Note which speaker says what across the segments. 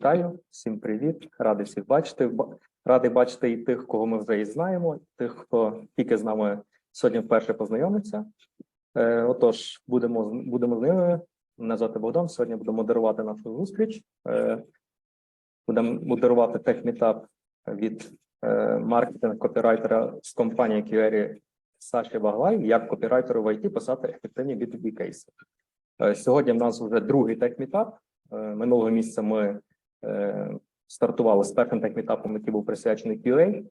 Speaker 1: Вітаю, всім привіт, радий всіх бачити. Радий бачити і тих, кого ми вже і знаємо, і тих, хто тільки з нами сьогодні вперше познайомиться. Отож, будемо з ними. Мене звати Богдан, сьогодні буду модерувати нашу зустріч. Будемо модерувати техмітап від маркетинг-копірайтера з компанії QERI Саші Баглай, як копірайтеру в IT писати ефективні B2B кейси. Сьогодні в нас вже другий техмітап. Минулого місяця ми стартували з першим техмітапом, який був присвячений QA.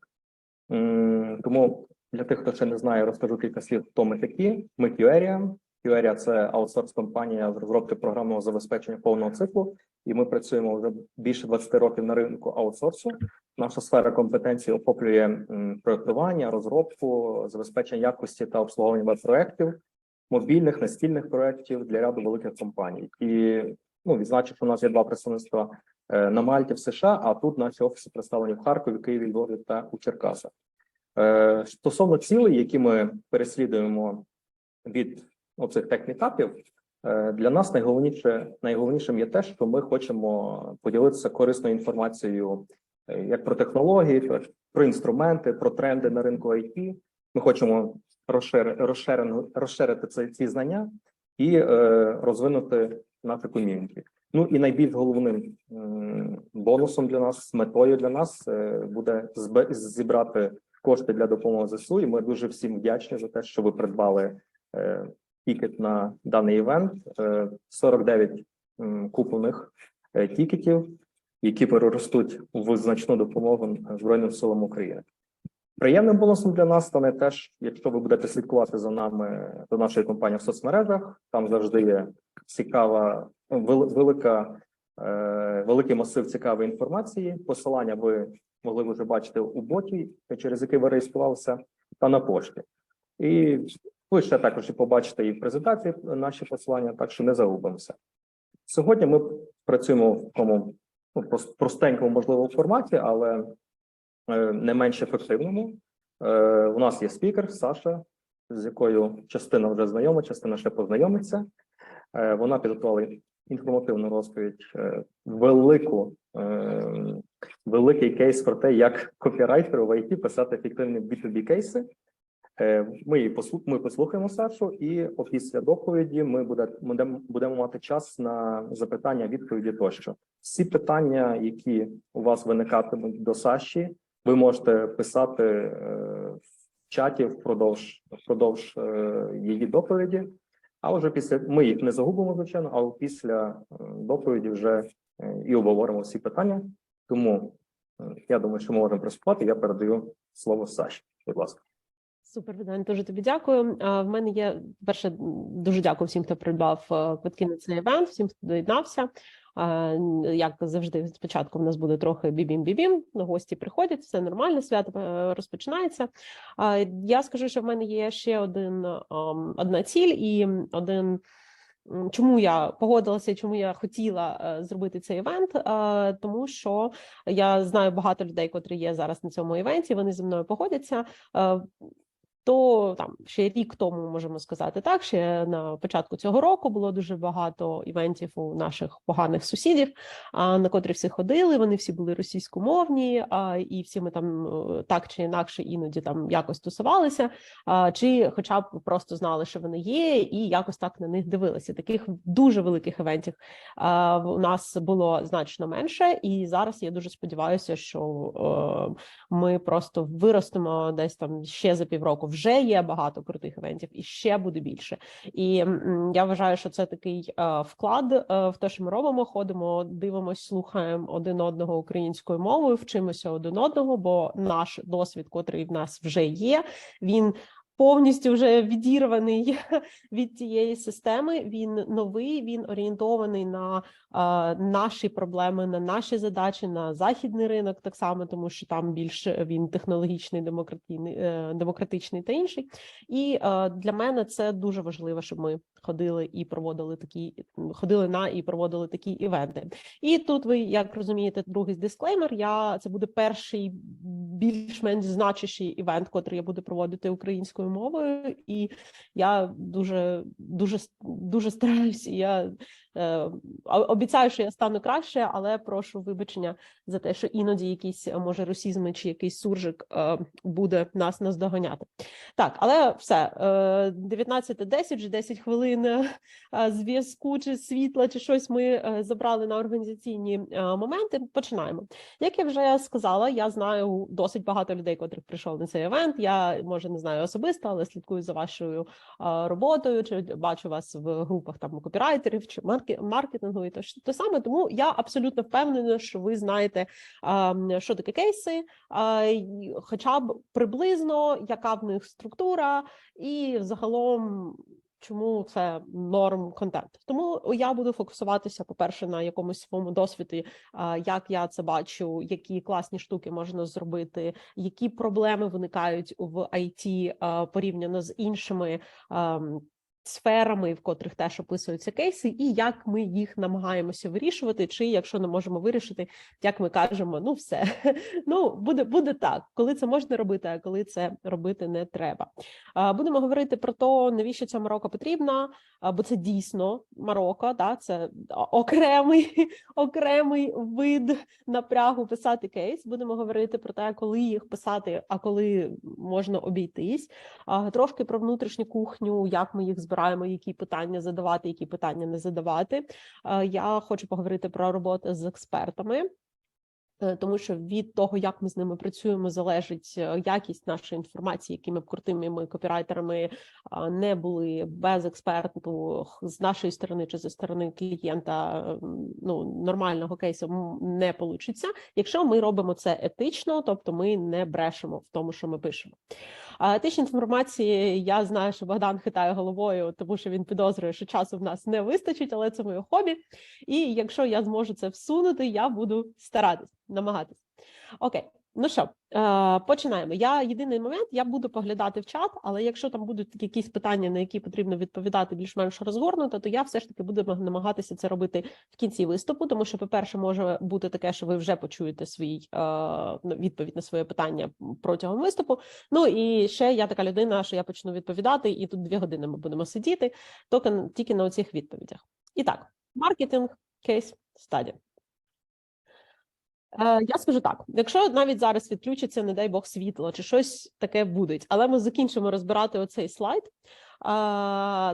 Speaker 1: Тому для тих, хто ще не знає, розкажу кілька слів, хто ми такі. Ми QERI. QERI – це аутсорс-компанія з розробки програмного забезпечення повного циклу, і ми працюємо вже більше 20 років на ринку аутсорсу. Наша сфера компетенції охоплює проєктування, розробку, забезпечення якості та обслуговування веб-проєктів, мобільних, настільних проєктів для ряду великих компаній. І відзначу, що у нас є два представництва на Мальті в США, а тут наші офіси представлені в Харкові, Києві, Львові та у Черкасах. Стосовно цілей, які ми переслідуємо від оцих техмітапів, для нас найголовнішим є те, що ми хочемо поділитися корисною інформацією як про технології, про інструменти, про тренди на ринку IT. Ми хочемо розширити ці знання і розвинути наше ком'юніті. Ну і найбільш головним бонусом для нас, метою для нас буде зібрати кошти для допомоги ЗСУ. І ми дуже всім вдячні за те, що ви придбали тікет на даний івент. 49 куплених тікетів, які переростуть в значну допомогу Збройним силам України. Приємним бонусом для нас стане теж, якщо ви будете слідкувати за нами, за нашою компанією в соцмережах, там завжди є цікава, великий масив цікавої інформації. Посилання ви могли вже бачити у боті, через який ви реєструвалися, та на пошті. І ви ще також побачите і в презентації наші посилання, так що не загубимося. Сьогодні ми працюємо в такому простенькому, можливо, форматі, але не менш ефективному. У нас є спікер Саша, з якою частина вже знайома, частина ще познайомиться. Вона підготувала інформативну розповідь, великий кейс про те, як копірайтеру в IT писати ефективні B2B кейси. Ми послухаємо Сашу, і після доповіді ми будемо мати час на запитання, відповіді тощо. Всі питання, які у вас виникатимуть до Саші, ви можете писати в чаті впродовж її доповіді, а вже ми їх не загубимо, звичайно, а після доповіді вже і обговоримо всі питання. Тому я думаю, що ми можемо приступати. Я передаю слово Саші. Будь ласка.
Speaker 2: Супер, Богдан, дуже тобі дякую. В мене є, перше, дуже дякую всім, хто придбав квитки на цей івент, всім, хто доєднався. Як завжди, спочатку в нас буде трохи бібім-бібім, гості приходять, все нормально, свято розпочинається. Я скажу, що в мене є ще одна ціль і чому я погодилася, чому я хотіла зробити цей івент, тому що я знаю багато людей, котрі є зараз на цьому івенті, вони зі мною погодяться. То ще рік тому, можемо сказати так, ще на початку цього року було дуже багато івентів у наших поганих сусідів, на котрі всі ходили, вони всі були російськомовні, і всі ми там так чи інакше іноді там якось тусувалися, чи хоча б просто знали, що вони є, і якось так на них дивилися. Таких дуже великих івентів у нас було значно менше, і зараз я дуже сподіваюся, що ми просто виростемо десь там ще за півроку. Вже є багато крутих івентів і ще буде більше. І я вважаю, що це такий вклад в те, що ми робимо, ходимо, дивимося, слухаємо один одного українською мовою, вчимося один одного, бо наш досвід, котрий в нас вже є, він повністю вже відірваний від тієї системи, він новий, він орієнтований на наші проблеми, на наші задачі, на західний ринок так само, тому що там більш він технологічний, демократичний та інший. І для мене це дуже важливо, щоб ми ходили на і проводили такі івенти. І тут ви, як розумієте, другий дисклеймер, це буде перший більш-менш значущий івент, котрий я буду проводити українською мовою, і я дуже стараюся, я Обіцяю, що я стану краще, але прошу вибачення за те, що іноді якісь, може, русізми чи якийсь суржик буде нас наздоганяти. Так, але все, 19:10, вже 10 хвилин зв'язку чи світла, чи щось ми забрали на організаційні моменти. Починаємо. Як я вже сказала, я знаю досить багато людей, котрих прийшов на цей івент. Я, може, не знаю особисто, але слідкую за вашою роботою, чи бачу вас в групах там копірайтерів, чи маркетингу і то саме. Тому я абсолютно впевнена, що ви знаєте, що таке кейси, хоча б приблизно, яка в них структура, і загалом чому це норм контент. Тому я буду фокусуватися, по-перше, на якомусь своєму досвіді, як я це бачу, які класні штуки можна зробити, які проблеми виникають в IT порівняно з іншими сферами, в котрих теж описуються кейси, і як ми їх намагаємося вирішувати, чи якщо не можемо вирішити, як ми кажемо, ну все, ну буде так, коли це можна робити, а коли це робити не треба. Будемо говорити про те, навіщо ця Марокко потрібна, бо це дійсно Марокко, да, це окремий вид напрягу писати кейс. Будемо говорити про те, коли їх писати, а коли можна обійтись. Трошки про внутрішню кухню, як ми їх збираємо, які питання задавати, які питання не задавати. Я хочу поговорити про роботу з експертами, тому що від того, як ми з ними працюємо, залежить якість нашої інформації, якими б крутими ми копірайтерами не були, без експерту з нашої сторони чи зі сторони клієнта, ну, нормального кейсу не получиться, якщо ми робимо це етично, тобто ми не брешемо в тому, що ми пишемо. Етичні інформації, я знаю, що Богдан хитає головою, тому що він підозрює, що часу в нас не вистачить, але це моє хобі. І якщо я зможу це всунути, я буду старатись, намагатись. Окей, ну що, починаємо. Єдиний момент, я буду поглядати в чат, але якщо там будуть якісь питання, на які потрібно відповідати більш-менш розгорнуто, то я все ж таки буду намагатися це робити в кінці виступу, тому що, по-перше, може бути таке, що ви вже почуєте відповідь на своє питання протягом виступу. Ну і ще я така людина, що я почну відповідати, і тут 2 години ми будемо сидіти, тільки на оцих відповідях. І так, маркетинг, кейс, стадія. Я скажу так, якщо навіть зараз відключиться, не дай Бог, світло, чи щось таке буде, але ми закінчимо розбирати оцей слайд,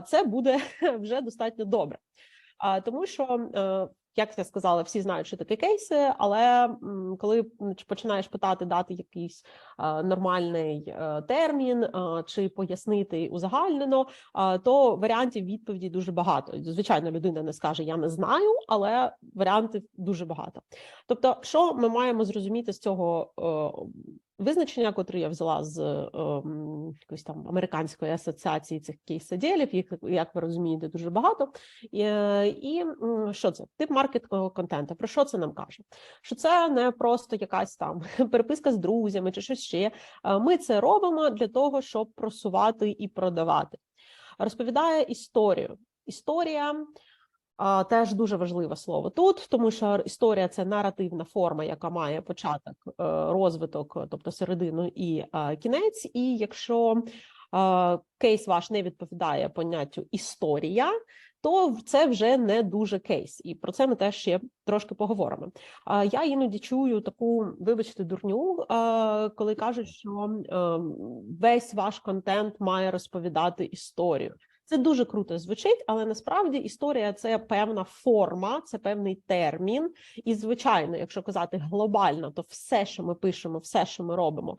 Speaker 2: це буде вже достатньо добре. Тому що, як я сказала, всі знають, що таке кейси, але коли починаєш питати, дати якийсь нормальний термін чи пояснити узагальнено, то варіантів відповіді дуже багато. Звичайно, людина не скаже «я не знаю», але варіантів дуже багато. Тобто, що ми маємо зрозуміти з цього визначення, котре я взяла з якоїсь там американської асоціації цих кейс-седелів, їх, як ви розумієте, дуже багато. І що це? Тип маркетингового контенту. Про що це нам каже? Що це не просто якась там переписка з друзями чи щось ще. Ми це робимо для того, щоб просувати і продавати. Розповідає історію. Історія теж дуже важливе слово тут, тому що історія – це наративна форма, яка має початок, розвиток, тобто середину і кінець. І якщо кейс ваш не відповідає поняттю історія, то це вже не дуже кейс. І про це ми теж ще трошки поговоримо. Я іноді чую таку, вибачте, дурню, коли кажуть, що весь ваш контент має розповідати історію. Це дуже круто звучить, але насправді історія – це певна форма, це певний термін. І, звичайно, якщо казати глобально, то все, що ми пишемо, все, що ми робимо,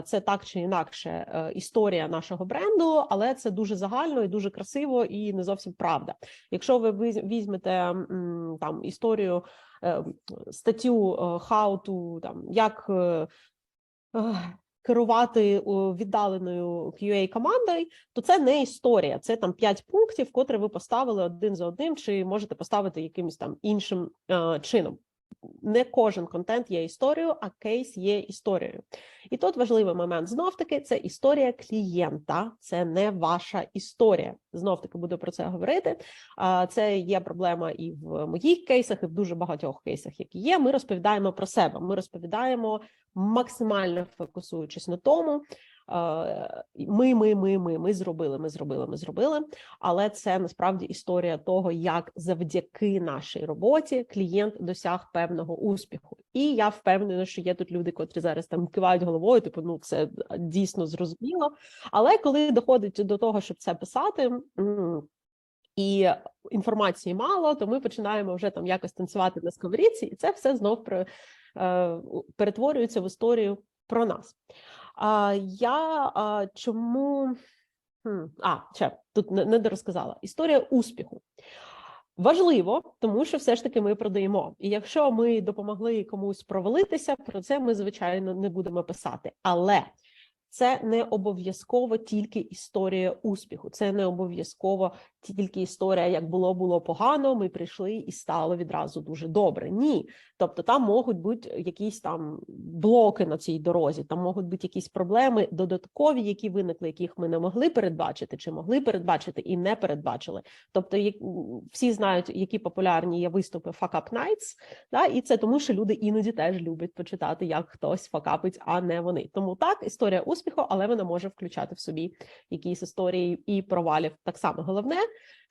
Speaker 2: це так чи інакше історія нашого бренду, але це дуже загально і дуже красиво і не зовсім правда. Якщо ви візьмете там історію, статтю how to, там, як керувати віддаленою QA-командою, то це не історія, це там 5 пунктів, котрі ви поставили один за одним, чи можете поставити якимось там іншим чином. Не кожен контент є історією, а кейс є історією. І тут важливий момент, знов-таки, це історія клієнта, це не ваша історія. Знов-таки буду про це говорити. Це є проблема і в моїх кейсах, і в дуже багатьох кейсах, які є. Ми розповідаємо про себе, ми розповідаємо максимально фокусуючись на тому, ми зробили, але це насправді історія того, як завдяки нашій роботі клієнт досяг певного успіху. І я впевнена, що є тут люди, котрі зараз там кивають головою, типу, ну це дійсно зрозуміло. Але коли доходить до того, щоб це писати, і інформації мало, то ми починаємо вже там якось танцювати на сковорідці, і це все знов перетворюється в історію про нас. Чому... ще тут не дорозказала. Історія успіху. Важливо, тому що все ж таки ми продаємо. І якщо ми допомогли комусь провалитися, про це ми, звичайно, не будемо писати. Але це не обов'язково тільки історія успіху. Це не обов'язково тільки історія, як було погано, ми прийшли і стало відразу дуже добре. Ні. Тобто там можуть бути якісь там блоки на цій дорозі, там можуть бути якісь проблеми додаткові, які виникли, яких ми не могли передбачити, чи могли передбачити і не передбачили. Тобто всі знають, які популярні є виступи Fuck Up Nights, да? І це тому, що люди іноді теж люблять почитати, як хтось факапить, а не вони. Тому так, історія успіху, але вона може включати в собі якісь історії і провалів. Так само головне,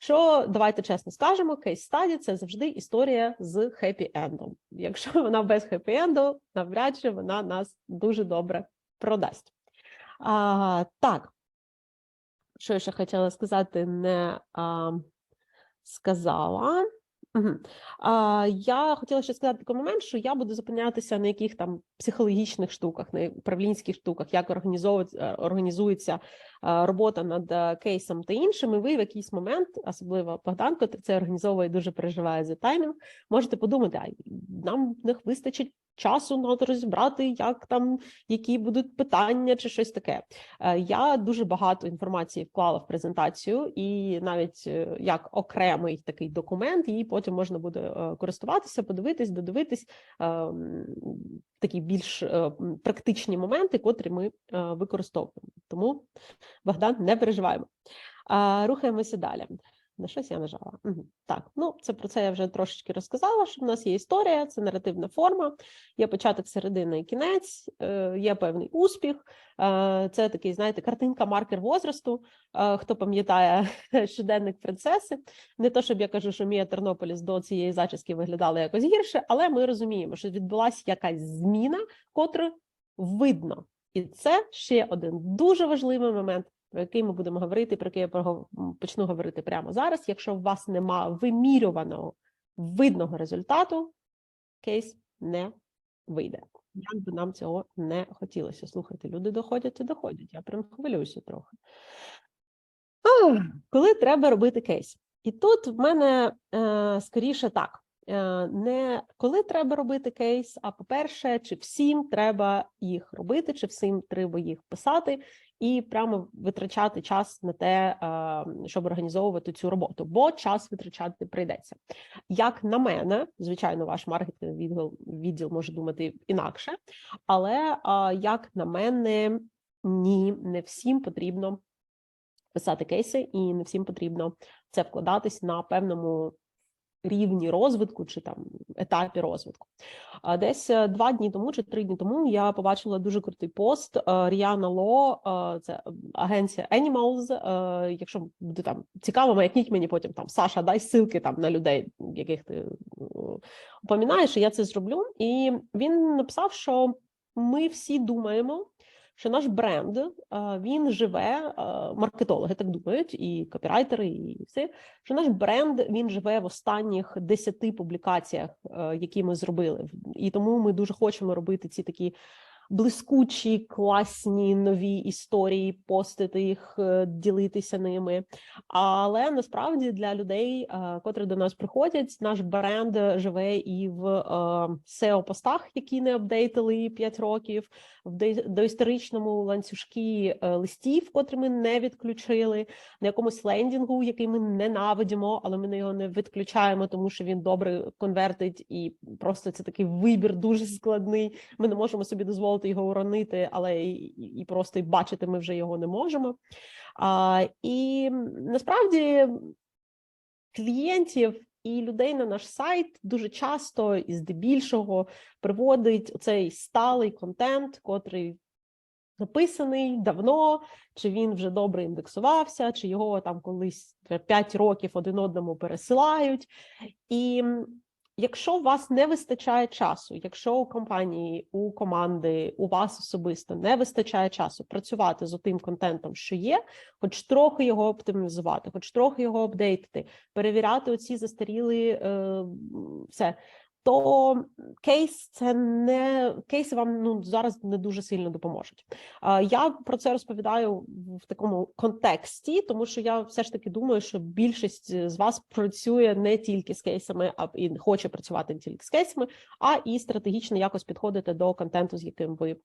Speaker 2: що, давайте чесно скажемо, кейс-стаді – це завжди історія з хеппі-ендом. Якщо вона без хеппі-енду, навряд чи вона нас дуже добре продасть. Так, що я ще хотіла сказати, не сказала. Я хотіла ще сказати такий момент, що я буду зупинятися на яких там психологічних штуках, на управлінських штуках, як організується робота над кейсом та іншим. І ви в якийсь момент, особливо Богдан, котрий це організовує, дуже переживає за таймінг, можете подумати, нам в них вистачить часу надо розібрати, як там, які будуть питання чи щось таке. Я дуже багато інформації вклала в презентацію, і навіть як окремий такий документ, її потім можна буде користуватися, подивитись, додивитись, такі більш практичні моменти, котрі ми використовуємо. Тому, Богдан, не переживаємо. Рухаємося далі. На щось я нажала. Так, ну, про це я вже трошечки розказала, що в нас є історія, це наративна форма, є початок, середина і кінець, є певний успіх. Це такий, знаєте, картинка, маркер возрасту. Хто пам'ятає щоденник принцеси. Не то, щоб я кажу, що Мія Тернополіс до цієї зачіски виглядала якось гірше, але ми розуміємо, що відбулася якась зміна, котру видно. І це ще один дуже важливий момент, про який ми будемо говорити, про який я почну говорити прямо зараз. Якщо у вас немає вимірюваного, видного результату, кейс не вийде. Як би нам цього не хотілося. Слухайте, люди доходять і доходять. Я прям хвилююся трохи. Коли треба робити кейс? І тут в мене скоріше так. Не коли треба робити кейс, а по-перше, чи всім треба їх робити, чи всім треба їх писати, і прямо витрачати час на те, щоб організовувати цю роботу, бо час витрачати прийдеться. Як на мене, звичайно, ваш маркетинговий відділ може думати інакше, але як на мене, ні, не всім потрібно писати кейси, і не всім потрібно це вкладатись на певному рівні розвитку чи там етапі розвитку. Десь 2 дні тому чи 3 дні тому я побачила дуже крутий пост Ріана Ло, це агенція Animals. Якщо буде там цікаво, маякніть мені потім там, Саша, дай ссылки там на людей, яких ти упоминаєш, і я це зроблю. І він написав, що ми всі думаємо, що наш бренд, він живе, маркетологи так думають, і копірайтери, і всі, що наш бренд, він живе в останніх 10 публікаціях, які ми зробили. І тому ми дуже хочемо робити ці такі блискучі, класні, нові історії, постити їх, ділитися ними. Але насправді для людей, котрі до нас приходять, наш бренд живе і в SEO-постах, які не апдейтили 5 років, в доісторичному ланцюжкі листів, котрі ми не відключили, на якомусь лендінгу, який ми ненавидимо, але ми його не відключаємо, тому що він добре конвертить, і просто це такий вибір дуже складний. Ми не можемо собі дозволити його уронити, але і просто бачити ми вже його не можемо. І насправді клієнтів і людей на наш сайт дуже часто і здебільшого приводить цей сталий контент, котрий написаний давно, чи він вже добре індексувався, чи його там колись 5 років один одному пересилають. І якщо у вас не вистачає часу, якщо у компанії, у команди, у вас особисто не вистачає часу працювати з тим контентом, що є, хоч трохи його оптимізувати, хоч трохи його апдейтити, перевіряти оці застаріли все, то кейси вам зараз не дуже сильно допоможуть. Я про це розповідаю в такому контексті, тому що я все ж таки думаю, що більшість з вас працює не тільки з кейсами, і хоче працювати не тільки з кейсами, а і стратегічно якось підходити до контенту, з яким ви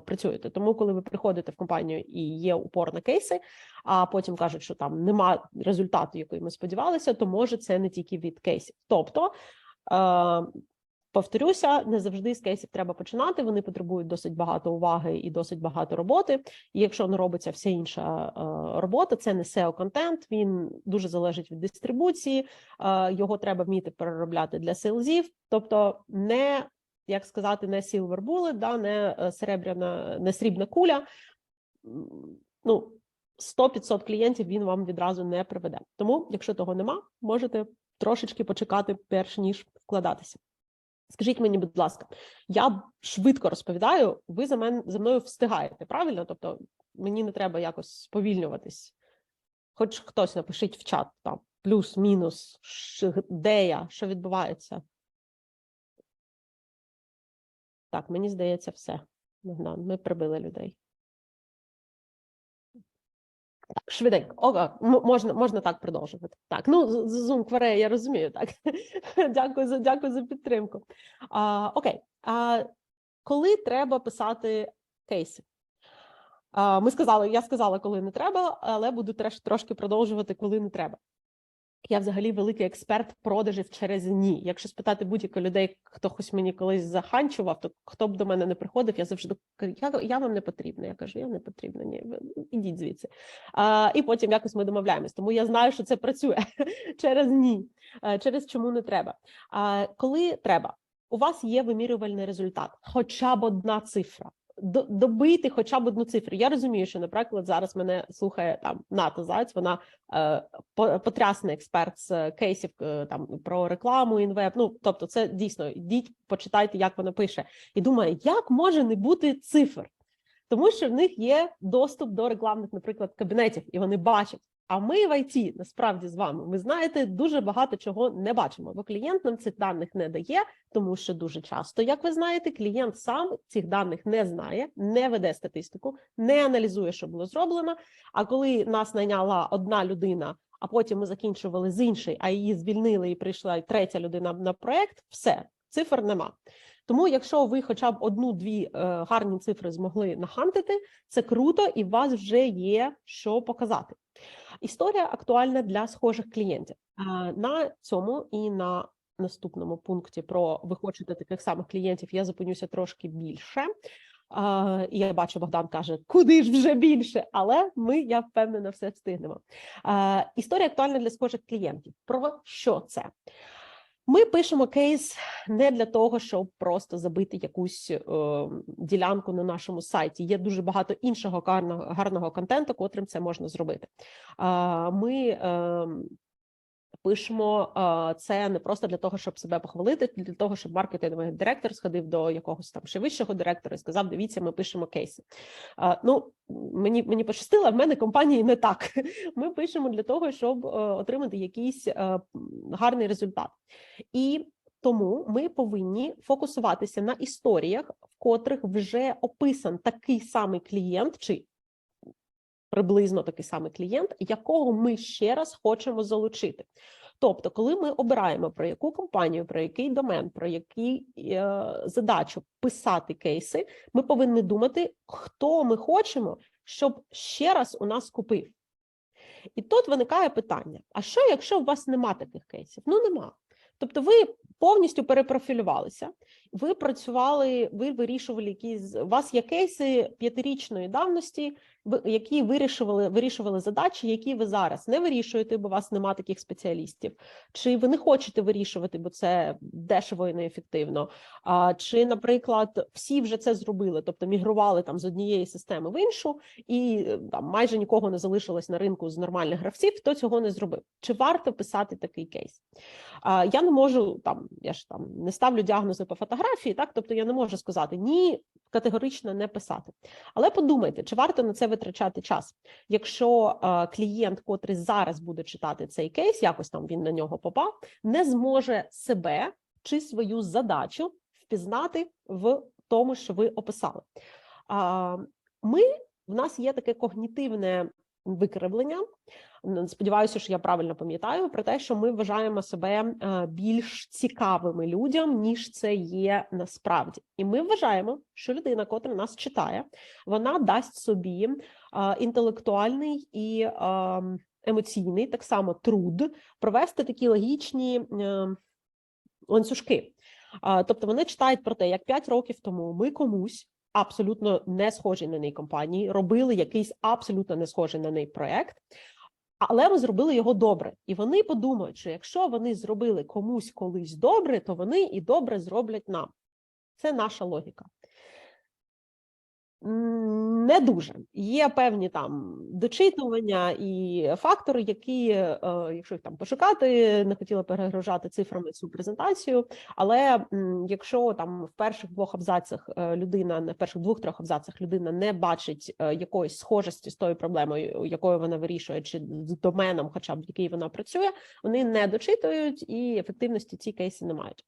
Speaker 2: працюєте. Тому, коли ви приходите в компанію і є упор на кейси, а потім кажуть, що там нема результату, який ми сподівалися, то може це не тільки від кейсів. Тобто, повторюся, не завжди з кейсів треба починати, вони потребують досить багато уваги і досить багато роботи. І якщо не робиться вся інша робота, це не SEO-контент, він дуже залежить від дистрибуції, його треба вміти переробляти для селзів, тобто не, як сказати, не silver bullet, да, не срібна куля, 100-500 клієнтів він вам відразу не приведе. Тому, якщо того нема, можете трошечки почекати, перш ніж вкладатися. Скажіть мені, будь ласка, я швидко розповідаю, ви за мною встигаєте, правильно? Тобто мені не треба якось сповільнюватись. Хоч хтось напишіть в чат, там, плюс-мінус, де я, що відбувається. Так, мені здається, все. Ми прибили людей. Так, швиденько. Можна так продовжувати. Так, Zoom кваре, я розумію, так. Дякую за підтримку. Окей. Коли треба писати кейси? Я сказала, коли не треба, але буду трошки продовжувати, коли не треба. Я взагалі великий експерт продажів через ні. Якщо спитати будь-яких людей, хто хоч мені колись заханчував, то хто б до мене не приходив, я завжди кажу, я вам не потрібна. Я кажу, я не потрібна, ні, ідіть звідси. І потім якось ми домовляємось. Тому я знаю, що це працює через ні, через чому не треба. Коли треба, у вас є вимірювальний результат, хоча б одна цифра. Добити хоча б одну цифру. Я розумію, що, наприклад, зараз мене слухає там Ната Заяць, вона потрясний експерт з кейсів там про рекламу, інвеб. Тобто це дійсно, йдіть, почитайте, як вона пише. І думає, як може не бути цифр? Тому що в них є доступ до рекламних, наприклад, кабінетів, і вони бачать. А ми в IT, насправді, з вами, ви знаєте, дуже багато чого не бачимо, бо клієнт нам цих даних не дає, тому що дуже часто, як ви знаєте, клієнт сам цих даних не знає, не веде статистику, не аналізує, що було зроблено, а коли нас найняла одна людина, а потім ми закінчували з іншої, а її звільнили і прийшла третя людина на проєкт, все, цифр нема. Тому, якщо ви хоча б одну-дві гарні цифри змогли нахантити, це круто, і у вас вже є що показати. Історія актуальна для схожих клієнтів. На цьому і на наступному пункті про ви хочете таких самих клієнтів я зупинюся трошки більше. І я бачу, Богдан каже, куди ж вже більше, але я впевнена, все встигнемо. Історія актуальна для схожих клієнтів. Про що це? Ми пишемо кейс не для того, щоб просто забити якусь ділянку на нашому сайті. Є дуже багато іншого гарного контенту, котрим це можна зробити. Ми пишемо це не просто для того, щоб себе похвалити, для того, щоб маркетинговий директор сходив до якогось там ще вищого директора і сказав, дивіться, ми пишемо кейси. Мені пощастило, а в мене компанії не так. Ми пишемо для того, щоб отримати якийсь гарний результат. І тому ми повинні фокусуватися на історіях, в котрих вже описан такий самий клієнт, чи приблизно такий самий клієнт, якого ми ще раз хочемо залучити. Тобто, коли ми обираємо, про яку компанію, про який домен, про яку задачу писати кейси, ми повинні думати, хто ми хочемо, щоб ще раз у нас купив. І тут виникає питання, а що, якщо у вас нема таких кейсів? Нема. Тобто ви повністю перепрофілювалися, ви працювали, ви вирішували якісь, у вас є кейси 5-річної давності, які вирішували задачі, які ви зараз не вирішуєте, бо у вас немає таких спеціалістів, чи ви не хочете вирішувати, бо це дешево і неефективно, чи, наприклад, всі вже це зробили, тобто мігрували там з однієї системи в іншу, і там майже нікого не залишилось на ринку з нормальних гравців, хто цього не зробив. Чи варто писати такий кейс? Я не можу, я ж не ставлю діагнози по фотографії, так, тобто я не можу сказати, ні, категорично не писати. Але подумайте, чи варто на це витрачати час? Якщо клієнт, котрий зараз буде читати цей кейс, якось там він на нього попав, не зможе себе чи свою задачу впізнати в тому, що ви описали. В нас є таке когнітивне викривлення, сподіваюся, що я правильно пам'ятаю, про те, що ми вважаємо себе більш цікавими людям, ніж це є насправді. І ми вважаємо, що людина, котра нас читає, вона дасть собі інтелектуальний і емоційний, так само труд, провести такі логічні ланцюжки. Тобто вони читають про те, як 5 років тому ми комусь, абсолютно не схожі на неї компанії, робили якийсь абсолютно не схожий на неї проєкт, але ми зробили його добре. І вони подумають, що якщо вони зробили комусь колись добре, то вони і добре зроблять нам. Це наша логіка. Не дуже. Є певні там дочитування і фактори, які, якщо їх там пошукати, не хотіла перегружати цифрами цю презентацію, але якщо там в перших 2 абзацах людина, в перших 2-3 абзацах людина не бачить якоїсь схожості з тою проблемою, якою вона вирішує, чи з доменом, хоча б в який вона працює, вони не дочитують і ефективності ці кейси не мають.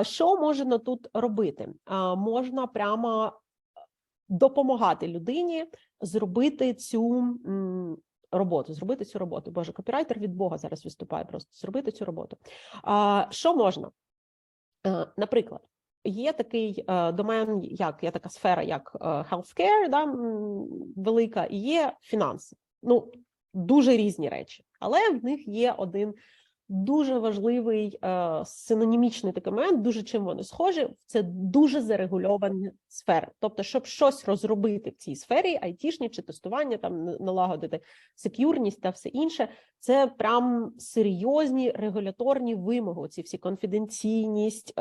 Speaker 2: Що можна тут робити? Можна прямо допомагати людині зробити цю роботу. Боже, копірайтер від Бога зараз виступає просто. Зробити цю роботу. Що можна? Наприклад, є такий домен, є така сфера, як healthcare, велика, і є фінанси. Дуже різні речі, але в них є один дуже важливий синонімічний такий момент, дуже чим вони схожі, це дуже зарегульовані сфери. Тобто, щоб щось розробити в цій сфері, айтішні чи тестування, там налагодити сек'юрність та все інше, це прям серйозні регуляторні вимоги, ці всі конфіденційність.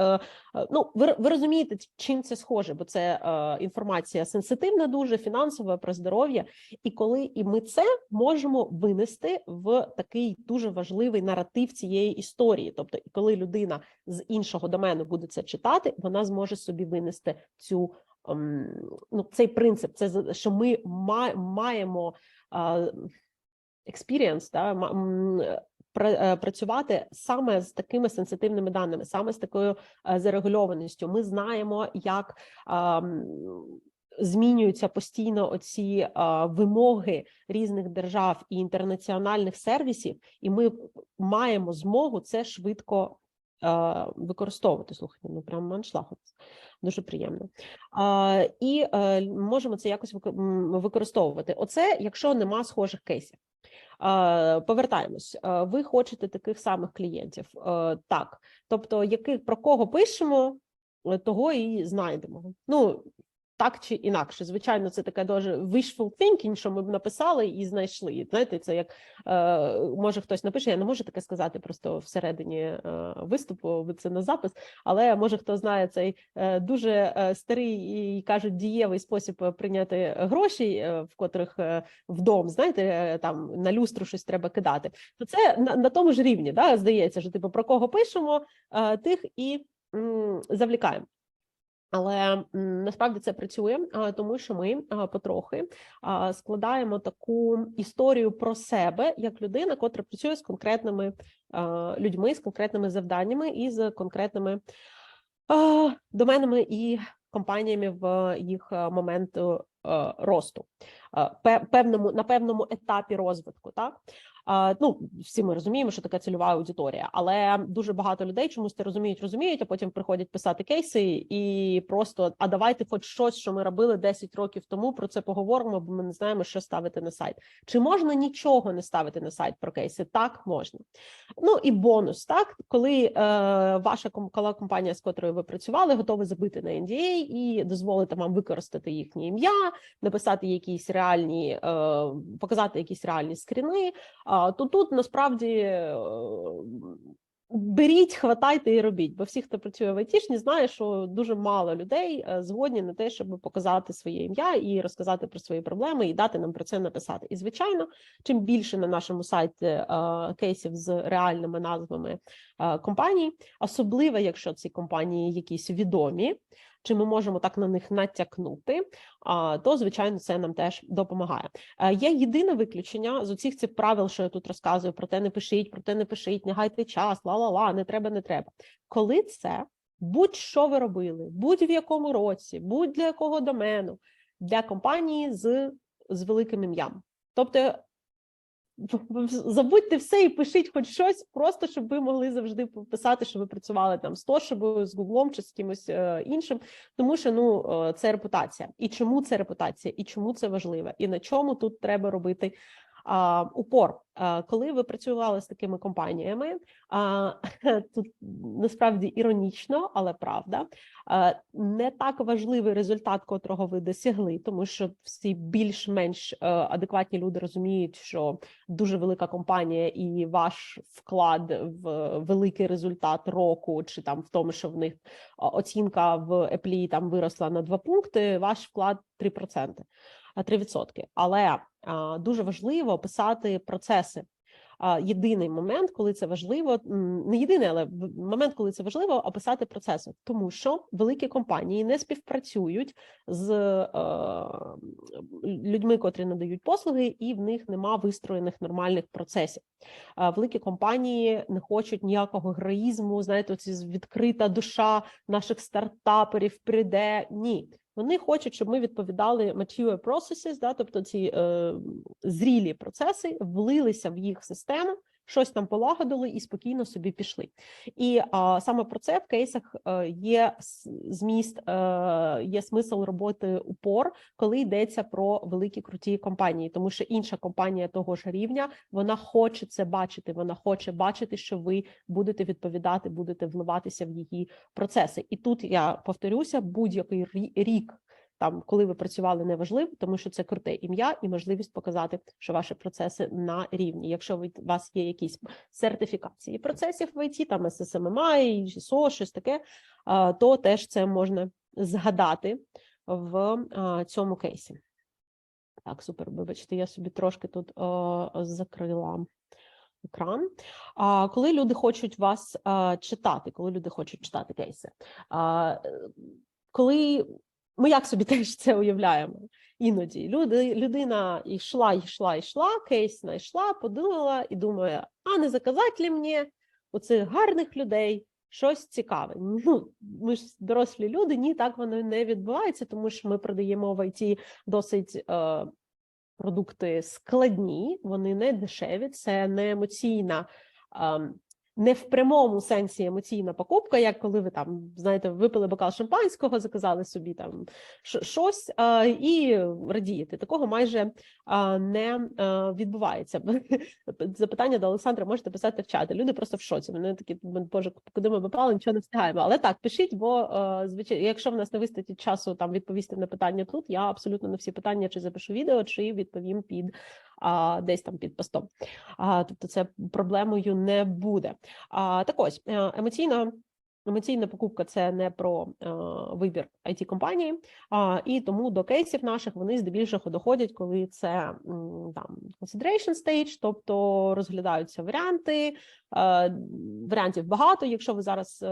Speaker 2: Ви розумієте, чим це схоже, бо це інформація сенситивна дуже, фінансова, про здоров'я. І ми це можемо винести в такий дуже важливий наратив цієї історії. Тобто, коли людина з іншого домену буде це читати, вона зможе собі винести цей принцип, це що ми маємо experience, працювати саме з такими сенситивними даними, саме з такою зарегульованістю. Ми знаємо, як змінюються постійно оці вимоги різних держав і інтернаціональних сервісів, і ми маємо змогу це швидко використовувати. Слухайте, прямо аншлаг. Дуже приємно. І можемо це якось використовувати. Оце, якщо нема схожих кейсів. Повертаємось. Ви хочете таких самих клієнтів. Так. Тобто, про кого пишемо, того і знайдемо. Так чи інакше. Звичайно, це таке дуже wishful thinking, що ми б написали і знайшли. Знаєте, це як, може хтось напише, я не можу таке сказати просто всередині виступу, це на запис, але може хто знає цей дуже старий і, кажуть, дієвий спосіб прийняти гроші, в котрих вдом, знаєте, там на люстру щось треба кидати. То це на тому ж рівні, здається, що типу про кого пишемо, тих і завлікаємо. Але насправді це працює, тому що ми потрохи складаємо таку історію про себе, як людина, котра працює з конкретними людьми, з конкретними завданнями і з конкретними доменами і компаніями в їх момент росту, на певному етапі розвитку. Так? Ну, всі ми розуміємо, що таке цільова аудиторія, але дуже багато людей чомусь це розуміють, а потім приходять писати кейси і просто, а давайте хоч щось, що ми робили 10 років тому, про це поговоримо, бо ми не знаємо, що ставити на сайт. Чи можна нічого не ставити на сайт про кейси? Так, можна. Ну і бонус, так, коли ваша компанія, з котрою ви працювали, готова забити на NDA і дозволити вам використати їхнє ім'я, написати якісь реальні, показати якісь реальні скріни, то тут насправді беріть, хватайте і робіть, бо всі, хто працює в айтішні, знає, що дуже мало людей згодні на те, щоб показати своє ім'я і розказати про свої проблеми, і дати нам про це написати. І, звичайно, чим більше на нашому сайті кейсів з реальними назвами компаній, особливо, якщо ці компанії якісь відомі, чи ми можемо так на них натякнути, то, звичайно, це нам теж допомагає. Є єдине виключення з усіх цих правил, що я тут розказую, про те не пишіть, не гайте час, не треба. Коли це, будь-що ви робили, будь-в якому році, будь-для якого домену, для компанії з великим ім'ям. Тобто, забудьте все і пишіть хоч щось, просто щоб ви могли завжди писати, що ви працювали там з Тошибою, з Гуглом чи з кимось іншим, тому що це репутація. І чому це репутація, і чому це важливо, і на чому тут треба робити упор. Коли ви працювали з такими компаніями, тут насправді іронічно, але правда, не так важливий результат, котрого ви досягли, тому що всі більш-менш адекватні люди розуміють, що дуже велика компанія і ваш вклад в великий результат року, чи там в тому, що в них оцінка в Apple там виросла на 2 пункти, ваш вклад 3%. 3%. Але дуже важливо писати процеси. Єдиний момент, коли це важливо, не єдиний, але момент, коли це важливо, описати процеси. Тому що великі компанії не співпрацюють з людьми, котрі надають послуги, і в них нема вистроєних нормальних процесів. Великі компанії не хочуть ніякого героїзму, знаєте, оці відкрита душа наших стартаперів прийде. Ні. Вони хочуть, щоб ми відповідали mature processes, тобто ці зрілі процеси є в їх систему, щось там полагодили і спокійно собі пішли. І саме про це в кейсах є зміст, є смисл роботи упор, коли йдеться про великі круті компанії, тому що інша компанія того ж рівня, вона хоче це бачити, вона хоче бачити, що ви будете відповідати, будете вливатися в її процеси. І тут я повторюся, будь-який рік, там, коли ви працювали, неважливо, тому що це круте ім'я і можливість показати, що ваші процеси на рівні. Якщо у вас є якісь сертифікації процесів в IT, там SSMMI, ISO, щось таке, то теж це можна згадати в цьому кейсі. Так, супер, вибачте, я собі трошки тут закрила екран. Коли люди хочуть вас читати, коли люди хочуть читати кейси, коли ми як собі теж це уявляємо? Іноді людина йшла, кейс знайшла, подумала і думає, а не заказати ли мені у цих гарних людей щось цікаве? Ну, ми ж дорослі люди, ні, так воно не відбувається, тому що ми продаємо в IT досить продукти складні, вони не дешеві, це не емоційна, не в прямому сенсі емоційна покупка, як коли ви там, знаєте, випили бокал шампанського, заказали собі там щось і радієте. Такого майже не відбувається. Запитання до Олександра можете писати в чаті. Люди просто в шоці. Вони такі, боже, куди ми попали, нічого не встигаємо. Але так, пишіть, бо, звичайно, якщо в нас не вистачить часу там відповісти на питання тут, я абсолютно на всі питання чи запишу відео, чи відповім десь там під постом. Тобто це проблемою не буде. Так ось, емоційна покупка – це не про вибір IT-компанії, і тому до кейсів наших вони здебільшого доходять, коли це там consideration stage, тобто розглядаються варіанти, варіантів багато. Якщо ви зараз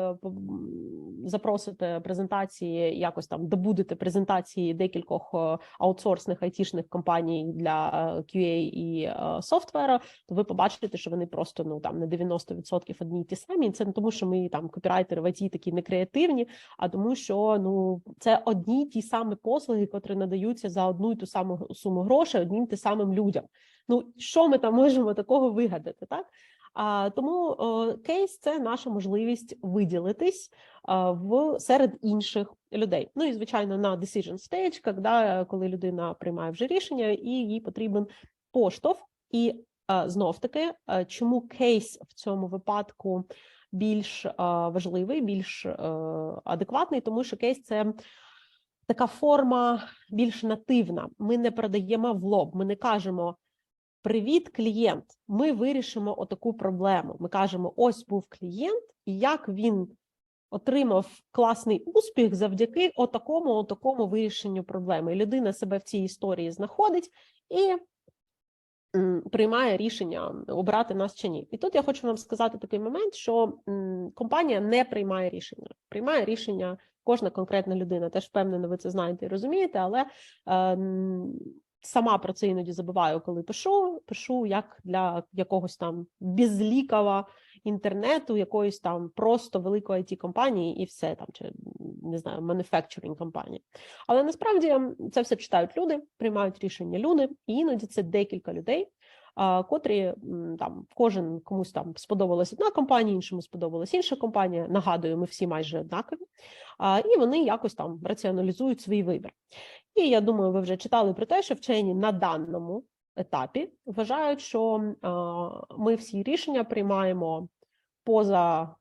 Speaker 2: запросите презентації, якось там добудете презентації декількох аутсорсних айтішних компаній для QA і софтвера, то ви побачите, що вони просто на 90% одні й ті самі. І це не тому, що ми там копірайтери в IT такі некреативні, а тому, що це одні й ті самі послуги, котрі надаються за одну й ту саму суму грошей одним й тим самим людям. Ну, що ми там можемо такого вигадати, так? Тому кейс – це наша можливість виділитись серед інших людей. Ну і, звичайно, на decision stage, коли людина приймає вже рішення і їй потрібен поштовх. І знов-таки, чому кейс в цьому випадку більш важливий, більш адекватний, тому що кейс – це така форма більш нативна. Ми не продаємо в лоб, ми не кажемо «Привіт, клієнт, ми вирішимо отаку проблему». Ми кажемо «Ось був клієнт, і як він отримав класний успіх завдяки отакому вирішенню проблеми». І людина себе в цій історії знаходить і приймає рішення, обрати нас чи ні. І тут я хочу вам сказати такий момент, що компанія не приймає рішення. Приймає рішення кожна конкретна людина. Теж впевнена, ви це знаєте і розумієте, але сама про це іноді забуваю, коли пишу як для якогось там безлікого інтернету, якоїсь там просто великої IT-компанії і все там, чи, не знаю, manufacturing компанії. Але насправді це все читають люди, приймають рішення люди, і іноді це декілька людей, котрі там комусь там сподобалась одна компанія, іншому сподобалась інша компанія. Нагадую, ми всі майже однакові. І вони якось там раціоналізують свій вибір. І я думаю, ви вже читали про те, що вчені на даному етапі вважають, що ми всі рішення приймаємо поза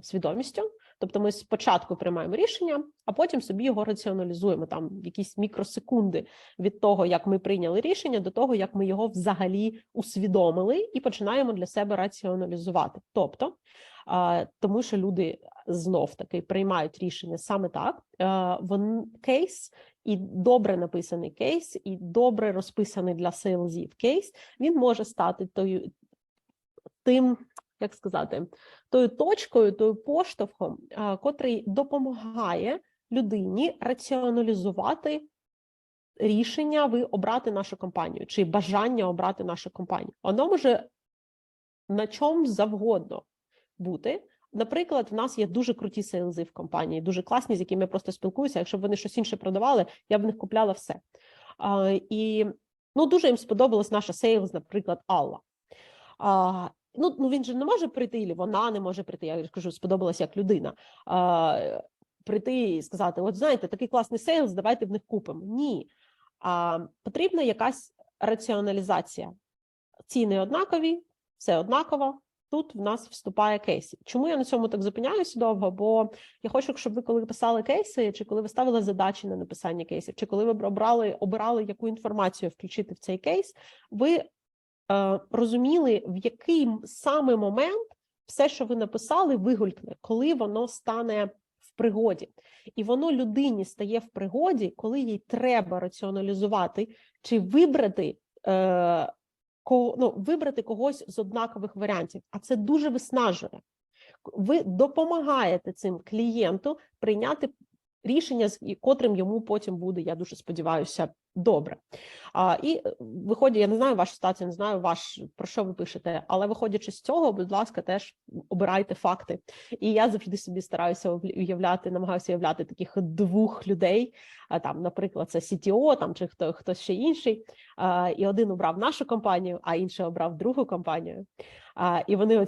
Speaker 2: свідомістю. Тобто ми спочатку приймаємо рішення, а потім собі його раціоналізуємо. Там якісь мікросекунди від того, як ми прийняли рішення, до того, як ми його взагалі усвідомили і починаємо для себе раціоналізувати. Тобто, тому що люди знов-таки приймають рішення саме так, кейс і добре написаний кейс, і добре розписаний для сейлзів кейс, він може стати тою точкою, тою поштовхом, котрий допомагає людині раціоналізувати рішення обрати нашу компанію, чи бажання обрати нашу компанію. Воно може на чому завгодно бути. Наприклад, в нас є дуже круті сейлзи в компанії, дуже класні, з якими я просто спілкуюся. Якщо б вони щось інше продавали, я б в них купляла все. І дуже їм сподобалась наша сейлз, наприклад, Алла. Він же не може прийти, і вона не може прийти, я кажу, сподобалась як людина, прийти і сказати, от знаєте, такий класний сейлз, давайте в них купимо. Ні. Потрібна якась раціоналізація. Ціни однакові, все однаково, тут в нас вступає кейс. Чому я на цьому так зупиняюся довго? Бо я хочу, щоб ви, коли писали кейси, чи коли ви ставили задачі на написання кейсів, чи коли ви обирали яку інформацію включити в цей кейс, ви розуміли, в який саме момент все, що ви написали, вигулькне, коли воно стане в пригоді. І воно людині стає в пригоді, коли їй треба раціоналізувати, чи вибрати когось з однакових варіантів. А це дуже виснажує. Ви допомагаєте цим клієнту прийняти рішення, з котрим йому потім буде, я дуже сподіваюся, добре. І виходить, я не знаю вашу ситуацію, не знаю про що ви пишете, але виходячи з цього, будь ласка, теж обирайте факти. І я завжди собі намагаюся уявляти таких двох людей, там, наприклад, це CTO, там, чи хтось ще інший, і один обрав нашу компанію, а інший обрав другу компанію. І вони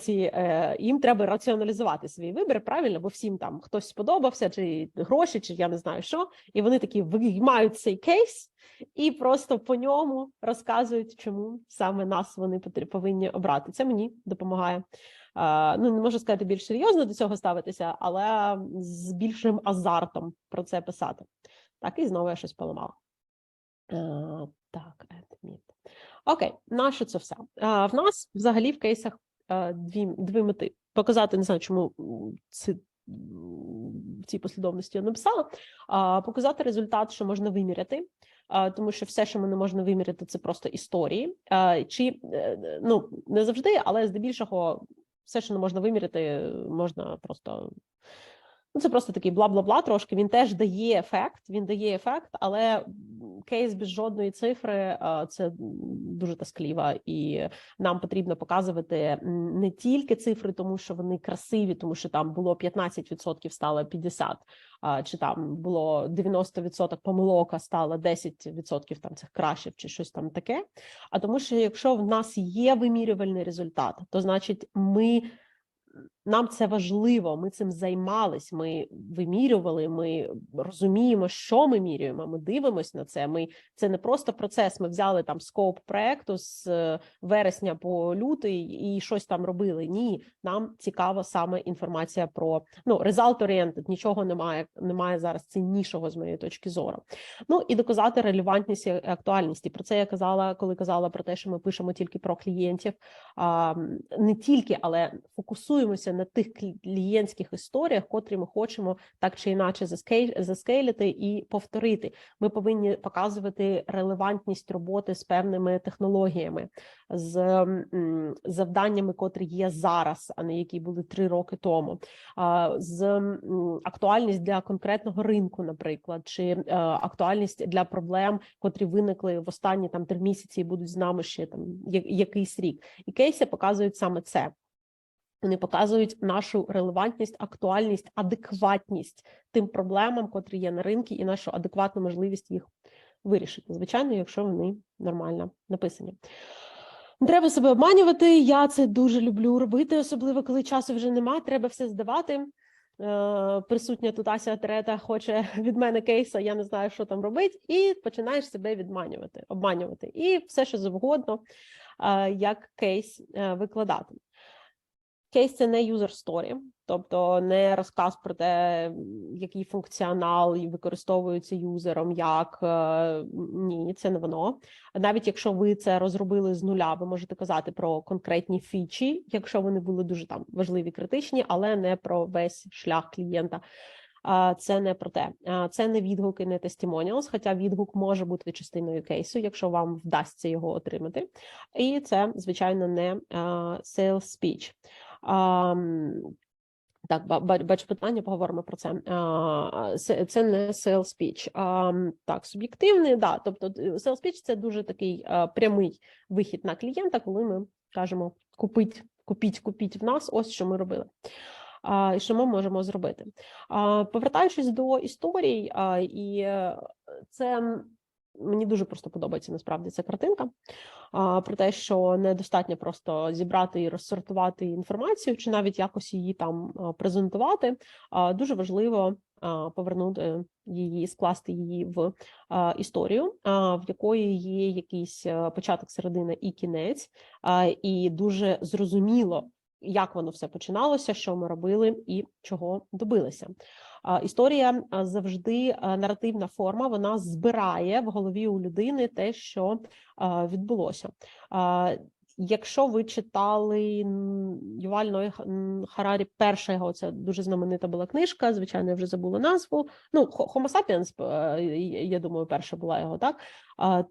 Speaker 2: їм треба раціоналізувати свій вибір, правильно, бо всім там хтось сподобався, чи гроші, чи я не знаю що, і вони такі виймають цей кейс і просто по ньому розказують, чому саме нас вони повинні обрати. Це мені допомагає. Не можу сказати більш серйозно до цього ставитися, але з більшим азартом про це писати. Так, і знову я щось поламала. Так, окей, наше це все. В нас взагалі в кейсах дві мети. Показати, не знаю, чому в цій послідовності я написала, показати результат, що можна виміряти, тому що все, що ми не можна виміряти, це просто історії. Не завжди, але здебільшого все, що не можна виміряти, можна просто... це просто такий бла-бла-бла трошки, він теж дає ефект, але кейс без жодної цифри це дуже тоскливо, і нам потрібно показувати не тільки цифри, тому що вони красиві, тому що там було 15%, стало 50%, чи там було 90% помилок, а стало 10% там цих кращих, чи щось там таке. А тому що якщо в нас є вимірювальний результат, то значить нам це важливо, ми цим займались, ми вимірювали, ми розуміємо, що ми міряємо, ми дивимося на це. Це не просто процес, ми взяли там скоп проекту з вересня по лютий і щось там робили. Ні, нам цікава саме інформація про, result-oriented, нічого немає зараз ціннішого з моєї точки зору. І доказати релевантність і актуальність. І про це я казала, коли казала про те, що ми пишемо тільки про клієнтів. Не тільки, але фокусуємося на тих клієнтських історіях, котрі ми хочемо так чи інакше заскейлити і повторити. Ми повинні показувати релевантність роботи з певними технологіями, з завданнями, котрі є зараз, а не які були 3 роки тому, з актуальність для конкретного ринку, наприклад, чи актуальність для проблем, котрі виникли в останні 3 місяці і будуть з нами ще якийсь рік. І кейси показують саме це. Вони показують нашу релевантність, актуальність, адекватність тим проблемам, котрі є на ринку, і нашу адекватну можливість їх вирішити. Звичайно, якщо вони нормально написані. Не треба себе обманювати, я це дуже люблю робити, особливо коли часу вже немає, треба все здавати. Присутня тут Ася Терета хоче від мене кейса, я не знаю, що там робити, і починаєш себе обманювати. І все, що завгодно, як кейс викладати. Кейс – це не user story, тобто не розказ про те, який функціонал використовується юзером, як ні, це не воно. Навіть якщо ви це розробили з нуля, ви можете казати про конкретні фічі, якщо вони були дуже важливі, критичні, але не про весь шлях клієнта. Це не про те. Це не відгуки, не testimonials, хоча відгук може бути частиною кейсу, якщо вам вдасться його отримати. І це, звичайно, не sales speech. Так, бачу питання, поговоримо про це. Це не sales speech. Так, суб'єктивний, да, тобто sales speech – це дуже такий прямий вихід на клієнта, коли ми кажемо купіть в нас, ось що ми робили. І що ми можемо зробити. Повертаючись до історій, і це мені дуже просто подобається насправді ця картинка, про те, що недостатньо просто зібрати і розсортувати інформацію, чи навіть якось її там презентувати. Дуже важливо повернути її, скласти її в історію, в якої є якийсь початок, середина і кінець, і дуже зрозуміло, як воно все починалося, що ми робили і чого добилися. Історія завжди наративна форма, вона збирає в голові у людини те, що відбулося. Якщо ви читали Юваль Ной Харарі, перша його, це дуже знаменита була книжка, звичайно, я вже забула назву, Homo sapiens, я думаю, перша була його, так?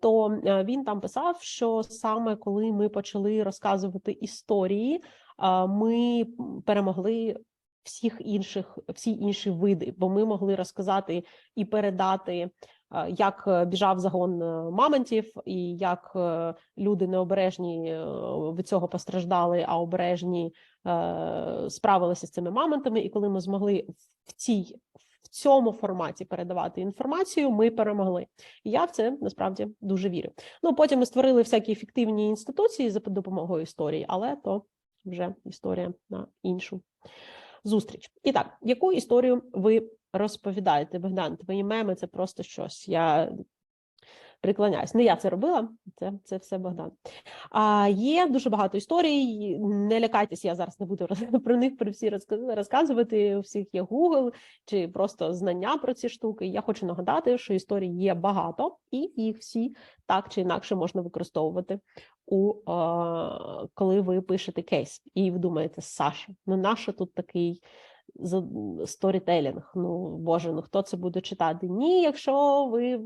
Speaker 2: То він там писав, що саме коли ми почали розказувати історії, ми перемогли всі інші види, бо ми могли розказати і передати, як біжав загон мамонтів, і як люди необережні від цього постраждали, а обережні справилися з цими мамонтами. І коли ми змогли в цьому форматі передавати інформацію, ми перемогли. І я в це, насправді, дуже вірю. Потім ми створили всякі фіктивні інституції за допомогою історії, але то вже історія на іншу зустріч. І так, яку історію ви розповідаєте, Богдан? Твої меми – це просто щось. Я приклоняюсь. Не я це робила, це все Богдан. Є дуже багато історій, не лякайтесь, я зараз не буду про них про всі розказувати, у всіх є Google, чи просто знання про ці штуки. Я хочу нагадати, що історій є багато, і їх всі так чи інакше можна використовувати, коли ви пишете кейс. І ви думаєте, Саша, нащо тут такий сторітелінг? Боже, хто це буде читати? Ні, якщо ви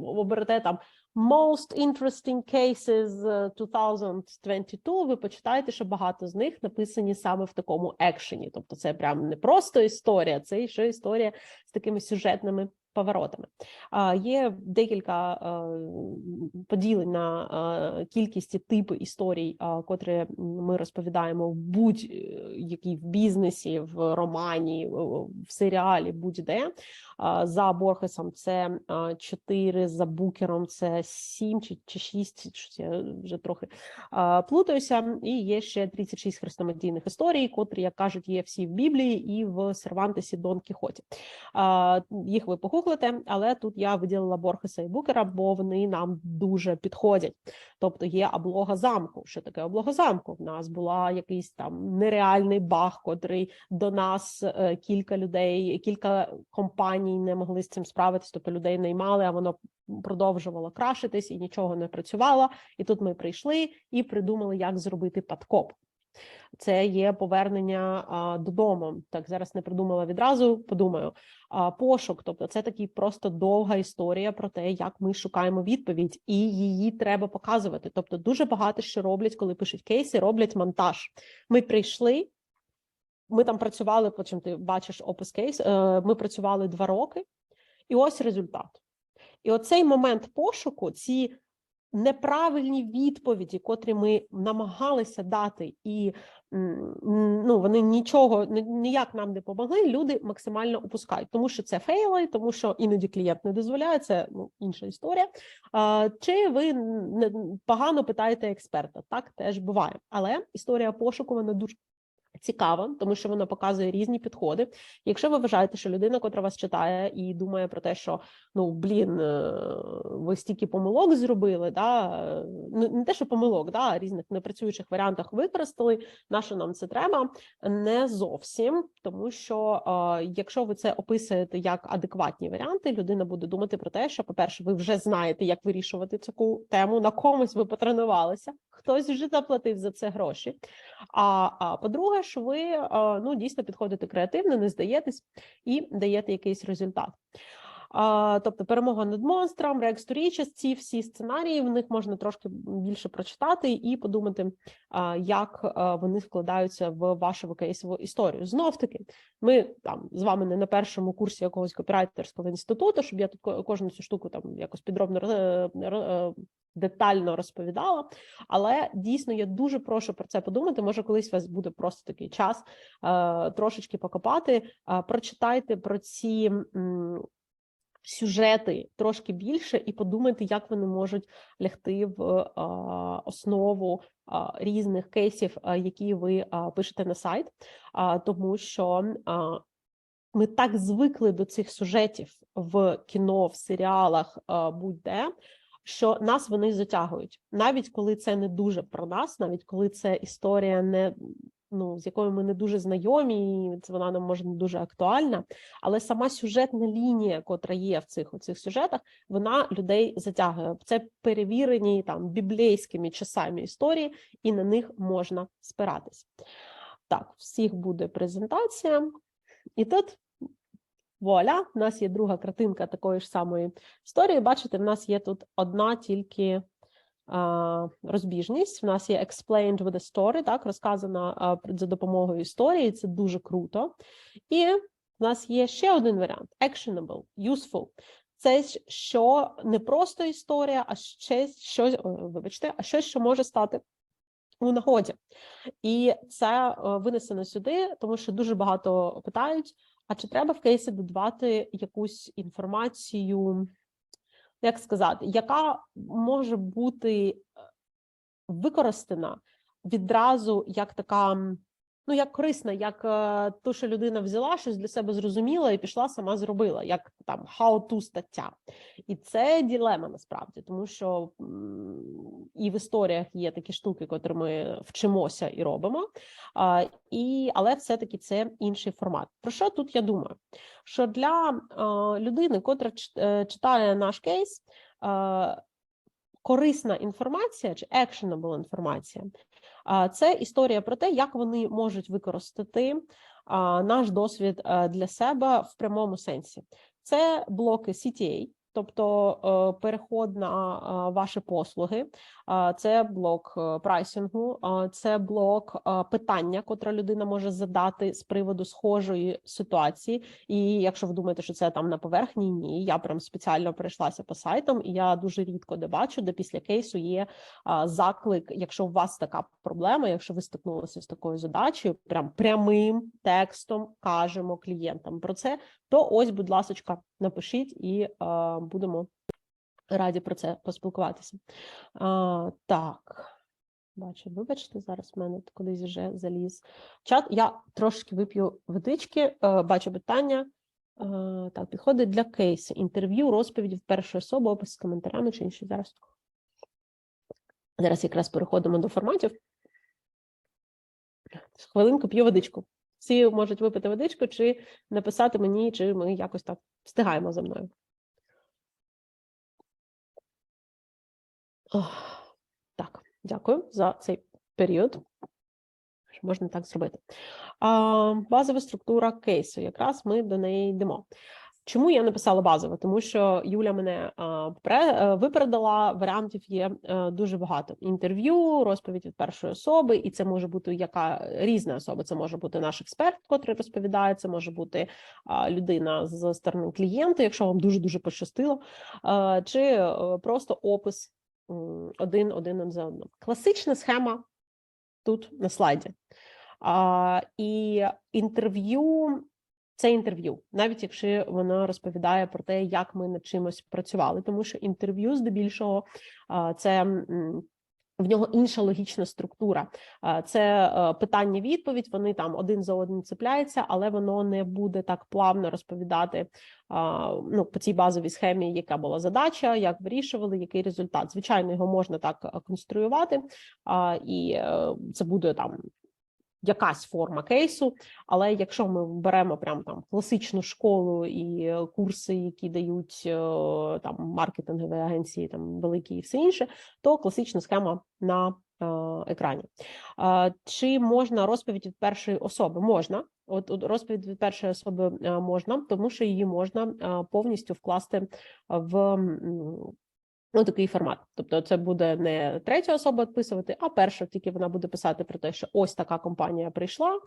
Speaker 2: оберете там Most Interesting Cases 2022, ви почитаєте, що багато з них написані саме в такому екшені. Тобто це прям не просто історія, це ще історія з такими сюжетними поворотами. Є декілька поділень на кількість і типи історій, котрі ми розповідаємо в будь-якій в бізнесі, в романі, в серіалі, будь-де. За Борхесом це 4, за Букером це 7 чи 6, я вже трохи плутаюся. І є ще 36 хрестоматійних історій, котрі, як кажуть, є всі в Біблії і в Сервантесі Дон Кіхоті. Їх ви погуглите, але тут я виділила Борхеса і Букера, бо вони нам дуже підходять. Тобто є облога замку. Що таке облога замку? В нас була якийсь там нереальний баг, котрий до нас кілька людей, кілька компаній не могли з цим справитися, тобто людей наймали, а воно продовжувало крашитись і нічого не працювало. І тут ми прийшли і придумали, як зробити подкоп. Це є повернення додому. Так, зараз не придумала відразу, подумаю. Пошук, тобто це такий просто довга історія про те, як ми шукаємо відповідь, і її треба показувати. Тобто дуже багато що роблять, коли пишуть кейси, роблять монтаж. Ми прийшли, ми там працювали, потім ти бачиш опис кейс, ми працювали 2 роки, і ось результат. І оцей момент пошуку, ці неправильні відповіді, котрі ми намагалися дати, і вони ніяк нам не помогли, люди максимально опускають, тому що це фейли, тому що іноді клієнт не дозволяє, це інша історія. Чи ви погано питаєте експерта? Так теж буває. Але історія пошуку, вона дуже цікава, тому що вона показує різні підходи. Якщо ви вважаєте, що людина, котра вас читає і думає про те, що, ви стільки помилок зробили, не те, що помилок, різних непрацюючих варіантах використали, на що нам це треба, не зовсім, тому що якщо ви це описуєте як адекватні варіанти, людина буде думати про те, що, по-перше, ви вже знаєте, як вирішувати цю тему, на комусь ви потренувалися, хтось вже заплатив за це гроші, а по-друге, що ви дійсно підходите креативно, не здаєтесь і даєте якийсь результат. Тобто перемога над монстром, Rags to Riches, ці всі сценарії, в них можна трошки більше прочитати і подумати, як вони вкладаються в вашу кейсову історію. Знов-таки, ми там з вами не на першому курсі якогось копірайтерського інституту, щоб я тут кожну цю штуку там якось підробно детально розповідала, але дійсно я дуже прошу про це подумати, може колись у вас буде просто такий час трошечки покопати, прочитайте про ці сюжети трошки більше і подумайте, як вони можуть лягти в основу різних кейсів, які ви пишете на сайт, тому що ми так звикли до цих сюжетів в кіно, в серіалах, будь-де, що нас вони затягують. Навіть коли це не дуже про нас, навіть коли це історія не з якою ми не дуже знайомі, і вона нам може не дуже актуальна, але сама сюжетна лінія, котра є в цих сюжетах, вона людей затягує. Це перевірені там біблійськими часами історії, і на них можна спиратись. Так, всіх буде презентація. І тут, вуаля, у нас є друга картинка такої ж самої історії. Бачите, в нас є тут одна тільки розбіжність. У нас є explained with a story, так, розказана за допомогою історії, це дуже круто. І в нас є ще один варіант, actionable, useful. Це що не просто історія, а ще щось, щось, що може стати у нагоді. І це винесено сюди, тому що дуже багато питають, а чи треба в кейсі додавати якусь інформацію, як сказати, яка може бути використана відразу як така, як корисна, як то, що людина взяла, щось для себе зрозуміла і пішла, сама зробила, як там how-to стаття. І це дилема насправді, тому що і в історіях є такі штуки, котрі ми вчимося і робимо, але все-таки це інший формат. Про що тут я думаю? Що для людини, котра читає наш кейс, корисна інформація чи actionable інформація – це історія про те, як вони можуть використати наш досвід для себе в прямому сенсі. Це блоки CTA, тобто переход на ваші послуги, це блок прайсингу, це блок питання, котре людина може задати з приводу схожої ситуації. І якщо ви думаєте, що це там на поверхні, ні, я прям спеціально пройшлася по сайтам, і я дуже рідко де бачу, де після кейсу є заклик, якщо у вас така проблема, якщо ви стикнулися з такою задачею, прям прямим текстом кажемо клієнтам про це, то ось, будь ласочка, напишіть і будемо раді про це поспілкуватися. Так, бачу, вибачте, зараз в мене кудись вже заліз чат. Я трошки вип'ю водички, бачу питання. Так, підходить для кейсу. Інтерв'ю, розповіді в першу особу, опис з коментарями чи інші. Зараз якраз переходимо до форматів. Хвилинку п'ю водичку. Всі можуть випити водичку, чи написати мені, чи ми якось так встигаємо за мною. Так, дякую за цей період. Можна так зробити. Базова структура кейсу. Якраз ми до неї йдемо. Чому я написала базово? Тому що Юля мене випередила, варіантів є дуже багато. Інтерв'ю, розповідь від першої особи, і це може бути яка різна особа. Це може бути наш експерт, котрий розповідає, це може бути людина з сторони клієнта, якщо вам дуже-дуже пощастило, чи просто опис один за одним. Класична схема тут на слайді. І інтерв'ю – це інтерв'ю, навіть якщо вона розповідає про те, як ми над чимось працювали, тому що інтерв'ю здебільшого це в нього інша логічна структура. Це питання-відповідь, вони там один за одним цепляються, але воно не буде так плавно розповідати по цій базовій схемі, яка була задача, як вирішували, який результат. Звичайно, його можна так конструювати, і це буде там якась форма кейсу, але якщо ми беремо прям там класичну школу і курси, які дають там маркетингові агенції, там великі і все інше, то класична схема на екрані. Чи можна розповідь від першої особи? Можна. От розповідь від першої особи можна, тому що її можна повністю вкласти в такий формат. Тобто це буде не третя особа відписувати, а перша, тільки вона буде писати про те, що ось така компанія прийшла,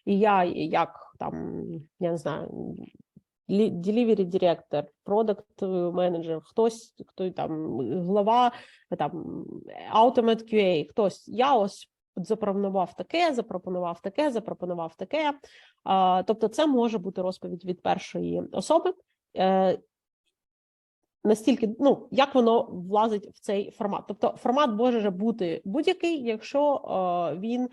Speaker 2: і я, як там, я не знаю, delivery director, product manager, хтось, хто там, глава, там, Automate QA, хтось, я ось запропонував таке. Тобто це може бути розповідь від першої особи. Настільки, як воно влазить в цей формат. Тобто формат може бути будь-який, якщо він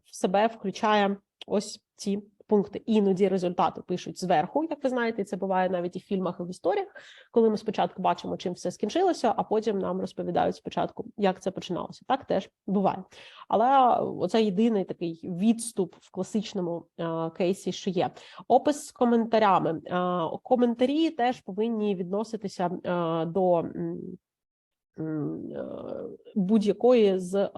Speaker 2: в себе включає ось ці пункти. Іноді результати пишуть зверху, як ви знаєте, це буває навіть і в фільмах, і в історіях, коли ми спочатку бачимо, чим все скінчилося, а потім нам розповідають спочатку, як це починалося. Так теж буває. Але оце єдиний такий відступ в класичному кейсі, що є. Опис з коментарями. Коментарі теж повинні відноситися до будь-якої з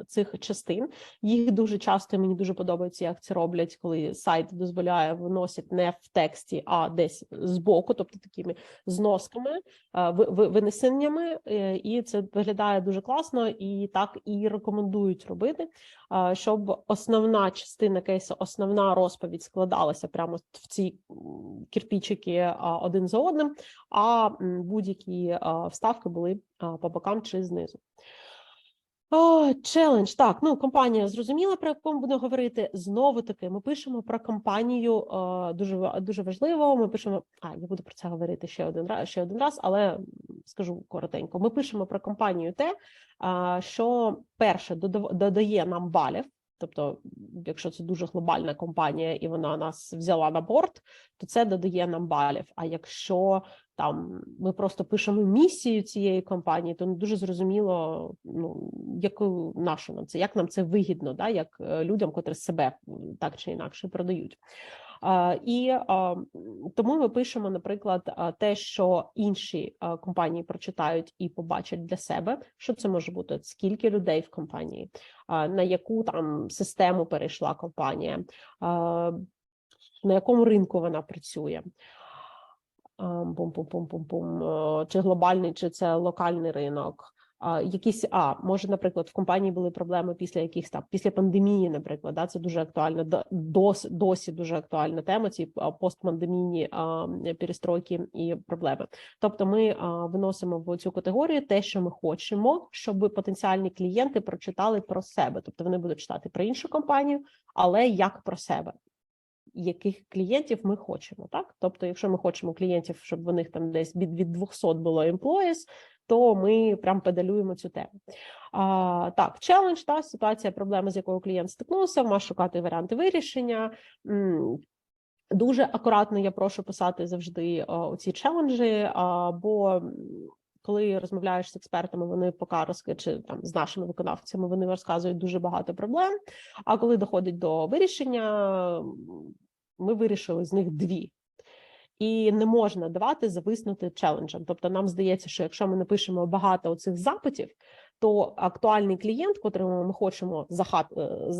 Speaker 2: цих частин. Їх дуже часто, мені дуже подобається, як це роблять, коли сайт дозволяє, виносять не в тексті, а десь збоку, тобто такими зносками, винесеннями, і це виглядає дуже класно, і так і рекомендують робити, щоб основна частина кейсу, основна розповідь складалася прямо в ці кирпичики один за одним, а будь-які вставки були по бокам чи знизу. Челендж. Так, компанія зрозуміла, про яку будемо говорити. Знову таки, ми пишемо про компанію, дуже важливо, ми пишемо, я буду про це говорити ще один раз, але скажу коротенько. Ми пишемо про компанію те, що перше додає нам балів. Тобто, якщо це дуже глобальна компанія і вона нас взяла на борт, то це додає нам балів. А якщо там ми просто пишемо місію цієї компанії, то не дуже зрозуміло, яку нашу нам це, як нам це вигідно, да, як людям, котрі себе так чи інакше продають. І тому ми пишемо, наприклад, те, що інші компанії прочитають і побачать для себе, що це може бути, скільки людей в компанії, на яку там систему перейшла компанія, на якому ринку вона працює. чи глобальний, чи це локальний ринок. Може, наприклад, в компанії були проблеми після якихось там, після пандемії, наприклад, да, це дуже актуально, досі дуже актуальна тема, ці постпандемійні перестройки і проблеми. Тобто ми виносимо в цю категорію те, що ми хочемо, щоб потенціальні клієнти прочитали про себе. Тобто вони будуть читати про іншу компанію, але як про себе. Яких клієнтів ми хочемо, так? Тобто, якщо ми хочемо клієнтів, щоб в них там десь від 200 було employees, то ми прям педалюємо цю тему. Так, челендж, та ситуація, проблема, з якою клієнт стикнувся, має шукати варіанти вирішення. Дуже акуратно я прошу писати завжди оці челенджі, бо коли розмовляєш з експертами, вони чи там з нашими виконавцями, вони розказують дуже багато проблем, а коли доходить до вирішення, ми вирішили з них 2. І не можна давати зависнути челенджам. Тобто нам здається, що якщо ми напишемо багато оцих запитів, то актуальний клієнт, котрому ми хочемо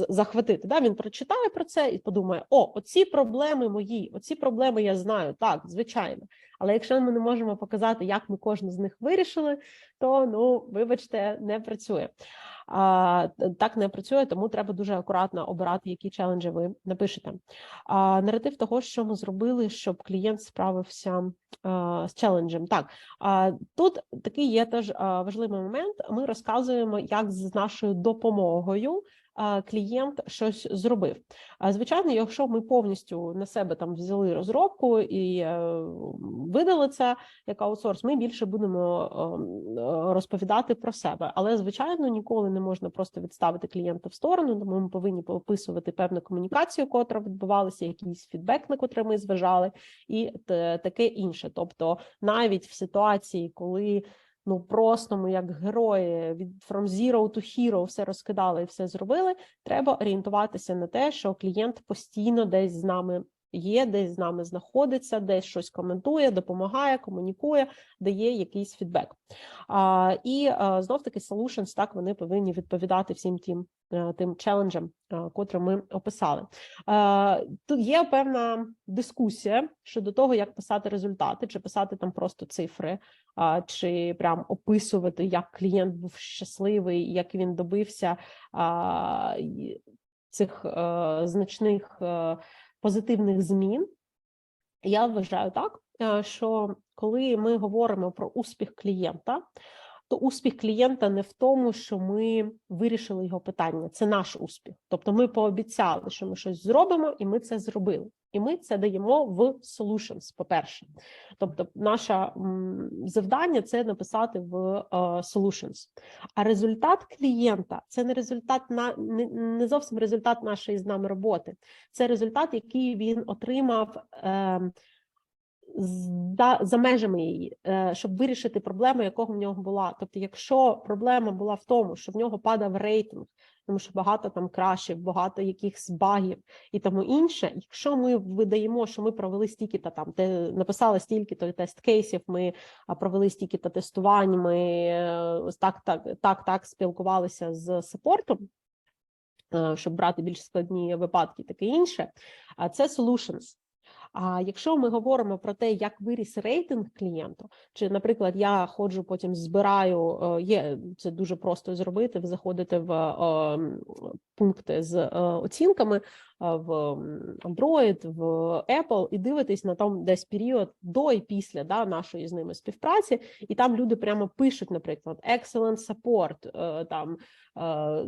Speaker 2: захватити, да, він прочитає про це і подумає, оці проблеми мої, оці проблеми я знаю, так, звичайно. Але якщо ми не можемо показати, як ми кожну з них вирішили, то, вибачте, не працює. Так не працює, тому треба дуже акуратно обирати, які челенджі ви напишете. Наратив того, що ми зробили, щоб клієнт справився з челенджем. Так, тут такий є теж важливий момент. Ми розказуємо, як з нашою допомогою клієнт щось зробив. Звичайно, якщо ми повністю на себе там взяли розробку і видали це як аутсорс, ми більше будемо розповідати про себе. Але, звичайно, ніколи не можна просто відставити клієнта в сторону, тому ми повинні описувати певну комунікацію, котра відбувалася, якийсь фідбек, на котрий ми зважали, і таке інше. Тобто навіть в ситуації, коли просто ми як герої від from zero to hero все розкидали і все зробили, треба орієнтуватися на те, що клієнт постійно десь з нами є, десь з нами знаходиться, десь щось коментує, допомагає, комунікує, дає якийсь фідбек. І знов-таки solutions, так, вони повинні відповідати всім тим челенджам, котрі ми описали. Тут є певна дискусія щодо того, як писати результати, чи писати там просто цифри, чи прям описувати, як клієнт був щасливий, як він добився цих значних позитивних змін. Я вважаю так, що коли ми говоримо про успіх клієнта, то успіх клієнта не в тому, що ми вирішили його питання. Це наш успіх. Тобто ми пообіцяли, що ми щось зробимо, і ми це зробили. І ми це даємо в solutions, по-перше. Тобто наше завдання – це написати в solutions. А результат клієнта – це не результат, не зовсім результат нашої з нами роботи. Це результат, який він отримав за межами її, щоб вирішити проблему, якого в нього була. Тобто, якщо проблема була в тому, що в нього падав рейтинг, тому що багато там крашів, багато якихось багів і тому інше, якщо ми видаємо, що ми провели стільки-то там, написали стільки-то тест-кейсів, ми провели стільки-то тестувань, ми так спілкувалися з саппортом, щоб брати більш складні випадки, таке інше, це solutions. А якщо ми говоримо про те, як виріс рейтинг клієнту, чи, наприклад, я ходжу, потім збираю, це дуже просто зробити, ви заходите в пункти з оцінками в Android, в Apple і дивитесь на там десь період до і після нашої з ними співпраці, і там люди прямо пишуть, наприклад, excellent support, там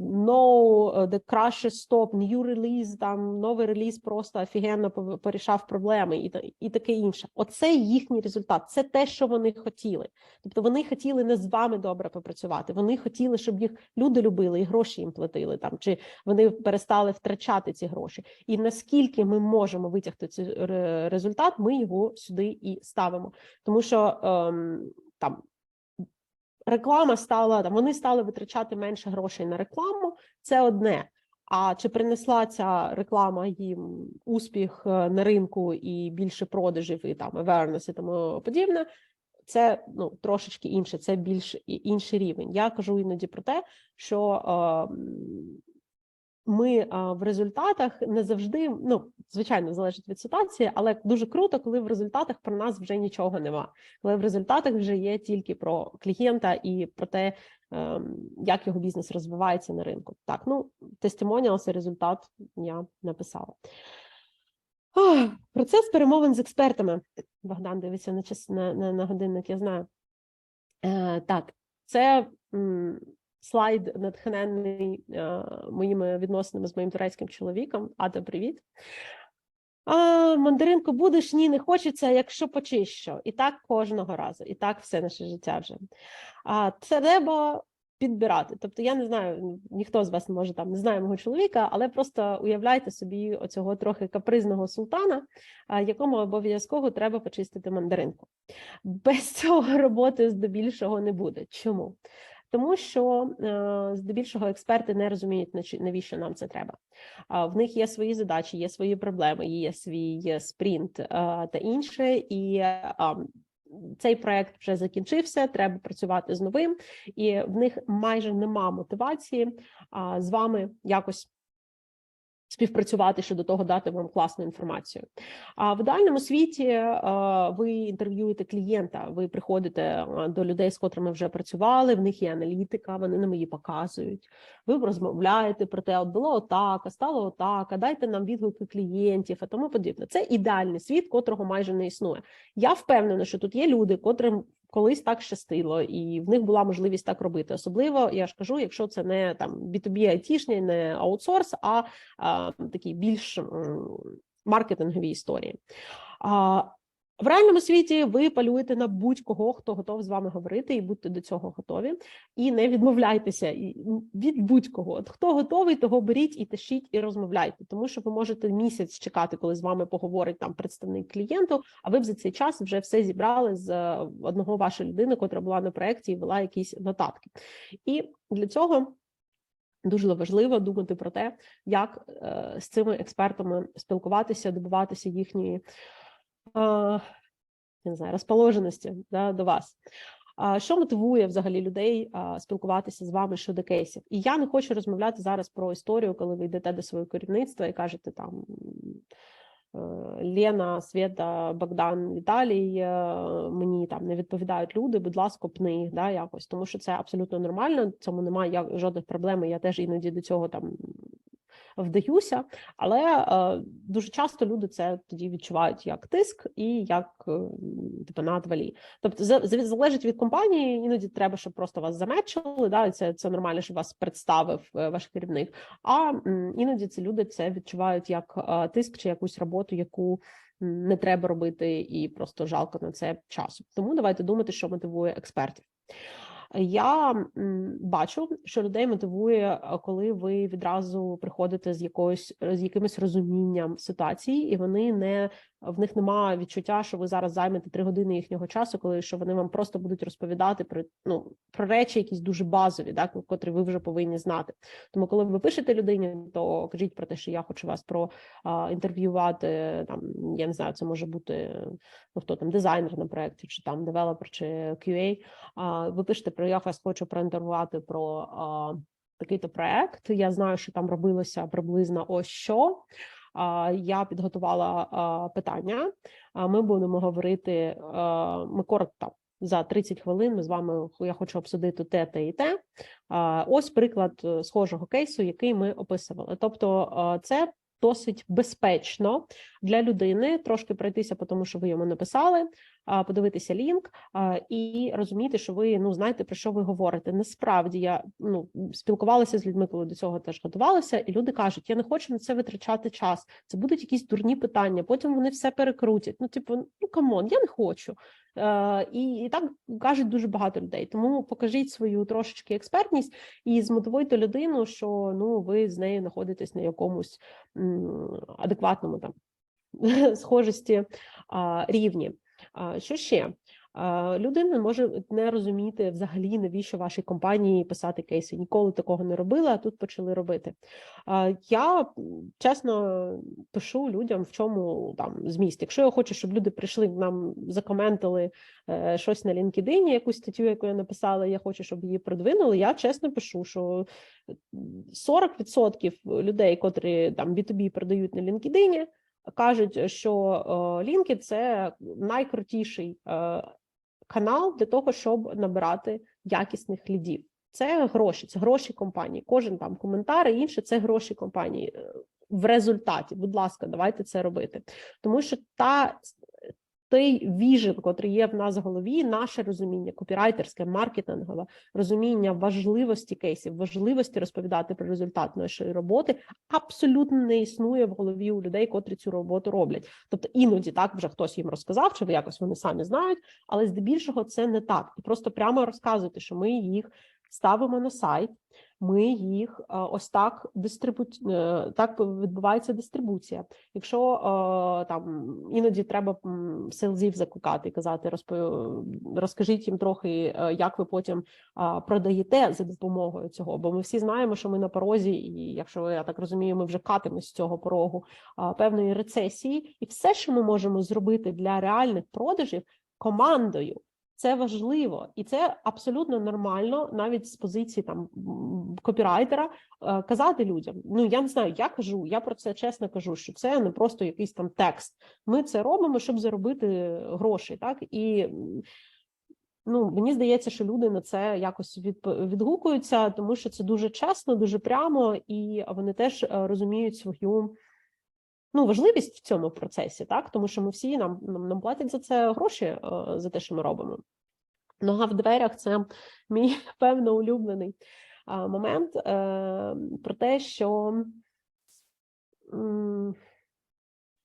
Speaker 2: no, the crash stop, new release, там новий реліз просто офігенно порішав проблеми і таке інше. Оце їхній результат, це те, що вони хотіли. Тобто вони хотіли не з вами добре попрацювати, вони хотіли, щоб їх люди любили і гроші їм платили, там, чи вони перестали втрачати ці гроші. І наскільки ми можемо витягти цей результат, ми його сюди і ставимо. Тому що там реклама стала, вони стали витрачати менше грошей на рекламу, це одне. А чи принесла ця реклама їм успіх на ринку і більше продажів, і там awareness і тому подібне, це трошечки інше, це більш інший рівень. Я кажу іноді про те, що ми в результатах не завжди, ну, звичайно, залежить від ситуації, але дуже круто, коли в результатах про нас вже нічого нема. Коли в результатах вже є тільки про клієнта і про те, як його бізнес розвивається на ринку. Так, ну, testimonials і результат я написала. Процес перемовин з експертами. Богдан дивиться на час, на годинник, я знаю. Так, це слайд натхнений моїми відносинами з моїм турецьким чоловіком. Ада, привіт. Мандаринку будеш? Ні, не хочеться, якщо почищу. І так кожного разу, і так все наше життя вже. Це треба підбирати. Тобто я не знаю, ніхто з вас, може, там не знає мого чоловіка, але просто уявляйте собі оцього трохи капризного султана, якому обов'язково треба почистити мандаринку. Без цього роботи здебільшого не буде. Чому? Тому що здебільшого експерти не розуміють, навіщо нам це треба. В них є свої задачі, є свої проблеми, є свій спринт та інше, і цей проект вже закінчився, треба працювати з новим, і в них майже нема мотивації з вами якось співпрацювати, щодо того дати вам класну інформацію. А в ідеальному світі ви інтерв'юєте клієнта, ви приходите до людей, з котрими вже працювали, в них є аналітика, вони нам її показують. Ви розмовляєте про те, от було отак, а стало отак, а дайте нам відгуки клієнтів, а тому подібне. Це ідеальний світ, котрого майже не існує. Я впевнена, що тут є люди, котрим колись так щастило, і в них була можливість так робити. Особливо, я ж кажу, якщо це не там B2B айтішні, не аутсорс, а такі більш маркетингові історії. В реальному світі ви полюєте на будь-кого, хто готов з вами говорити, і будьте до цього готові. І не відмовляйтеся від будь-кого. От хто готовий, того беріть і тащіть, і розмовляйте. Тому що ви можете місяць чекати, коли з вами поговорить там представник клієнту, а ви б за цей час вже все зібрали з одного вашої людини, котра була на проєкті і вела якісь нотатки. І для цього дуже важливо думати про те, як з цими експертами спілкуватися, добиватися їхньої не знаю, розположеності до вас. Що мотивує взагалі людей спілкуватися з вами щодо кейсів? І я не хочу розмовляти зараз про історію, коли ви йдете до свого керівництва і кажете там Лена, Света, Богдан, Віталій, мені там не відповідають люди, будь ласка, пни їх, да, якось. Тому що це абсолютно нормально, в цьому немає жодних проблем, я теж іноді до цього там вдаюся, але дуже часто люди це тоді відчувають як тиск і як типу на отвалі. Тобто залежить від компанії, іноді треба, щоб просто вас замечили, да, це нормально, щоб вас представив ваш керівник, а іноді ці люди це відчувають як тиск чи якусь роботу, яку не треба робити і просто жалко на це часу. Тому давайте думати, що мотивує експертів. Я бачу, що людей мотивує, коли ви відразу приходите з якимось розумінням ситуації, і в них немає відчуття, що ви зараз займете 3 години їхнього часу, що вони вам просто будуть розповідати про речі якісь дуже базові, так, котрі ви вже повинні знати. Тому коли ви пишете людині, то кажіть про те, що я хочу вас проінтерв'ювати, там, я не знаю, це може бути хто там, дизайнер на проєкті, чи там девелопер, чи QA. Ви пишете я вас хочу проінтерв'ювати про такий-то проект. Я знаю, що там робилося приблизно ось що. Я підготувала питання. Ми будемо говорити, ми коротко за 30 хвилин ми з вами, я хочу обсудити те і те. Ось приклад схожого кейсу, який ми описували. Тобто це досить безпечно для людини трошки пройтися по тому, що ви йому написали, подивитися лінк і розуміти, що ви знаєте, про що ви говорите. Насправді я спілкувалася з людьми, коли до цього теж готувалася, і люди кажуть, я не хочу на це витрачати час, це будуть якісь дурні питання, потім вони все перекрутять. Камон, я не хочу. І так кажуть дуже багато людей. Тому покажіть свою трошечки експертність і змотивуйте людину, що ви з нею знаходитесь на якомусь адекватному там схожості рівні. Що ще? Людина може не розуміти взагалі, навіщо вашій компанії писати кейси. Ніколи такого не робила, а тут почали робити. Я чесно пишу людям, в чому там зміст. Якщо я хочу, щоб люди прийшли, нам закоментили щось на LinkedIn, якусь статтю, яку я написала, я хочу, щоб її продвинули, я чесно пишу, що 40% людей, котрі там B2B продають на LinkedIn, кажуть, що LinkedIn – це найкрутіший канал для того, щоб набирати якісних лідів. Це гроші компанії. Кожен там коментар і інше – це гроші компанії. В результаті, будь ласка, давайте це робити. Тому що той віжен, котрий є в нас в голові, наше розуміння, копірайтерське, маркетингове, розуміння важливості кейсів, важливості розповідати про результат нашої роботи, абсолютно не існує в голові у людей, котрі цю роботу роблять. Тобто іноді так вже хтось їм розказав, чи якось вони самі знають, але здебільшого це не так. І просто прямо розказуйте, що ми їх ставимо на сайт, ми їх ось так так відбувається дистрибуція. Якщо там іноді треба селзів закликати і казати, розкажіть їм трохи, як ви потім продаєте за допомогою цього, бо ми всі знаємо, що ми на порозі, і якщо я так розумію, ми вже катимось з цього порогу певної рецесії, і все, що ми можемо зробити для реальних продажів командою, це важливо, і це абсолютно нормально, навіть з позиції там копірайтера, казати людям. Ну, я не знаю, я про це чесно кажу, що це не просто якийсь там текст. Ми це робимо, щоб заробити гроші, так? І мені здається, що люди на це якось відгукуються, тому що це дуже чесно, дуже прямо, і вони теж розуміють свою важливість в цьому процесі, так? Тому що ми всі, нам платять за це гроші, за те, що ми робимо. Нога в дверях – це мій, певно, улюблений момент про те, що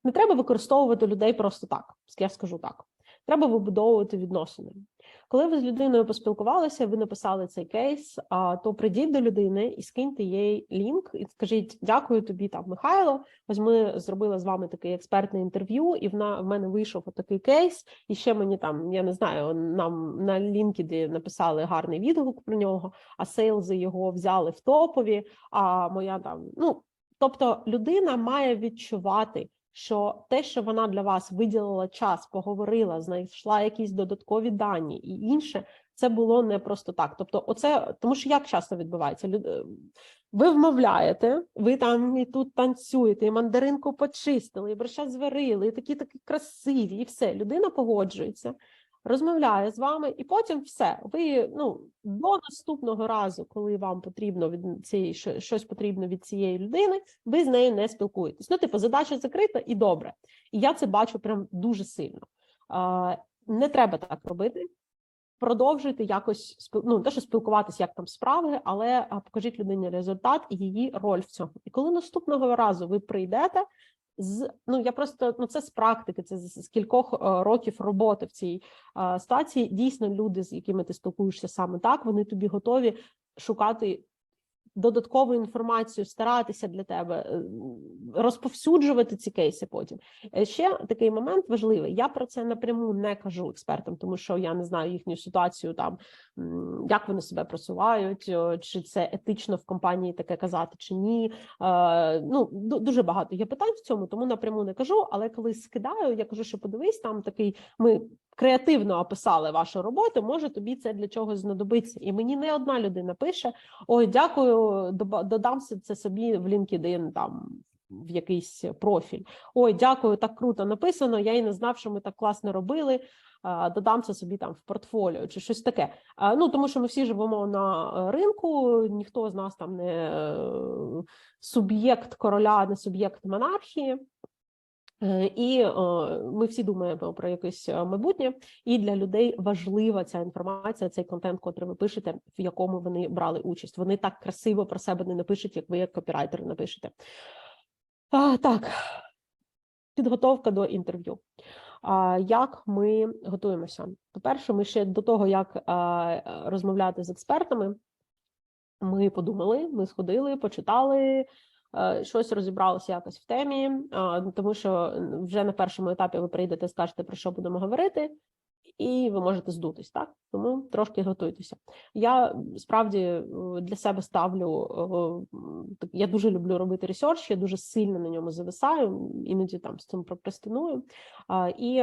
Speaker 2: не треба використовувати людей просто так, я скажу так. Треба вибудовувати відносини. Коли ви з людиною поспілкувалися, ви написали цей кейс, то прийдіть до людини і скиньте їй лінк, і скажіть: дякую тобі, там, Михайло, ось ми зробили з вами таке експертне інтерв'ю, і в мене вийшов такий кейс, і ще мені там, я не знаю, нам на LinkedIn написали гарний відгук про нього, а сейлзи його взяли в топові, а моя там, тобто людина має відчувати, що те, що вона для вас виділила час, поговорила, знайшла якісь додаткові дані і інше, це було не просто так. Тобто тому що як часто відбувається? Ви вмовляєте, ви там і тут танцюєте, і мандаринку почистили, і борща зварили, і такі красиві, і все. Людина погоджується, розмовляє з вами, і потім все. Ви, до наступного разу, коли вам потрібно щось потрібно від цієї людини, ви з нею не спілкуєтесь. Задача закрита і добре. І я це бачу прям дуже сильно. Не треба так робити. Продовжуйте якось, те, що спілкуватися, як там справи, але покажіть людині результат і її роль в цьому. І коли наступного разу ви прийдете, це з практики, це з кількох років роботи в цій ситуації. Дійсно, люди, з якими ти спілкуєшся саме так, вони тобі готові шукати додаткову інформацію, старатися для тебе, розповсюджувати ці кейси потім. Ще такий момент важливий. Я про це напряму не кажу експертам, тому що я не знаю їхню ситуацію, там, як вони себе просувають, чи це етично в компанії таке казати, чи ні. Дуже багато є питань в цьому, тому напряму не кажу, але коли скидаю, я кажу, що подивись, там такий, ми креативно описали вашу роботу, може тобі це для чогось знадобиться. І мені не одна людина пише: ой, дякую, додам це собі в LinkedIn, там, в якийсь профіль. Ой, дякую, так круто написано, я і не знав, що ми так класно робили, додам це собі там в портфоліо, чи щось таке. Тому що ми всі живемо на ринку, ніхто з нас там не суб'єкт короля, не суб'єкт монархії. І ми всі думаємо про якесь майбутнє, і для людей важлива ця інформація, цей контент, котрий ви пишете, в якому вони брали участь. Вони так красиво про себе не напишуть, як ви, як копірайтер, напишете. Так, підготовка до інтерв'ю. Як ми готуємося? По-перше, ми ще до того, як розмовляти з експертами, ми подумали, ми сходили, почитали, щось розібралося якось в темі, тому що вже на першому етапі ви прийдете, скажете, про що будемо говорити, і ви можете здутись, так? Тому трошки готуйтеся. Я справді для себе ставлю, я дуже люблю робити ресерч, я дуже сильно на ньому зависаю, іноді там з цим прокрастиную, і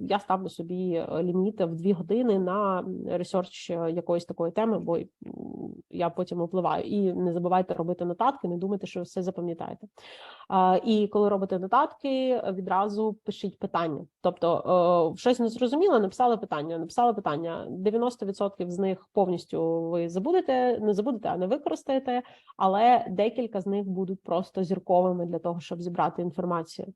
Speaker 2: я ставлю собі ліміт в 2 години на ресерч якоїсь такої теми, бо я потім впливаю. І не забувайте робити нотатки, не думайте, що ви все запам'ятаєте. І коли робите нотатки, відразу пишіть питання. Тобто щось не зрозуміло, написали питання. 90% з них повністю ви не забудете, а не використаєте, але декілька з них будуть просто зірковими для того, щоб зібрати інформацію.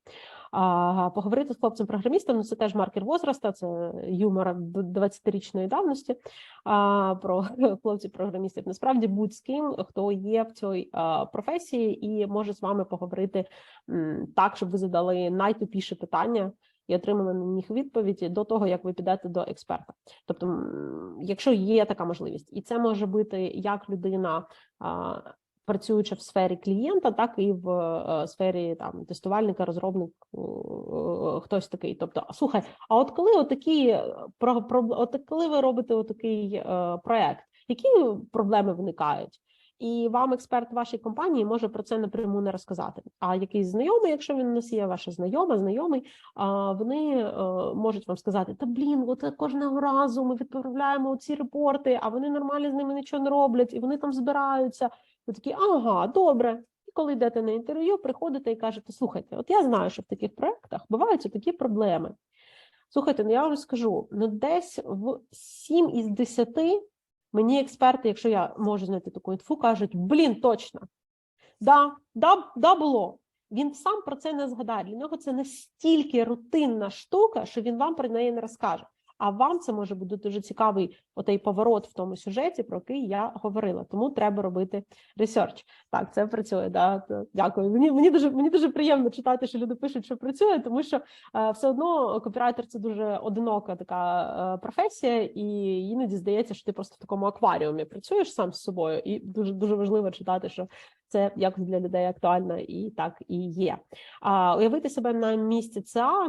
Speaker 2: Поговорити з хлопцем-програмістом, це теж маркер возраста, це юмор 20-річної давності про хлопців-програмістів. Насправді будь з ким, хто є в цій професії і може з вами поговорити так, щоб ви задали найтупіші питання і отримали на них відповіді до того, як ви підете до експерта. Тобто, якщо є така можливість, і це може бути як людина, працюючи в сфері клієнта, так і в сфері там тестувальника, розробник, хтось такий. Тобто, слухай, а от коли ви робите отакий проект, які проблеми виникають? І вам експерт вашій компанії може про це напряму не розказати. А якийсь знайомий, якщо він у нас є, ваша знайомий, вони можуть вам сказати, та блін, от кожного разу ми відправляємо ці репорти, а вони нормально з ними нічого не роблять, і вони там збираються. Ви такі, ага, добре. І коли йдете на інтерв'ю, приходите і кажете, слухайте, от я знаю, що в таких проєктах бувають такі проблеми. Слухайте, я вам скажу, десь в 7 із 10 мені експерти, якщо я можу знайти таку інфу, кажуть, блін, точно, да, було. Він сам про це не згадає. Для нього це настільки рутинна штука, що він вам про неї не розкаже. А вам це може бути дуже цікавий отей поворот в тому сюжеті, про який я говорила. Тому треба робити ресерч. Так, це працює, да. Дякую. Мені дуже приємно читати, що люди пишуть, що працює, тому що все одно копірайтер – це дуже одинока така професія, і іноді здається, що ти просто в такому акваріумі працюєш сам з собою, і дуже важливо читати, що це якось для людей актуально, і так і є. Уявити себе на місці ЦА,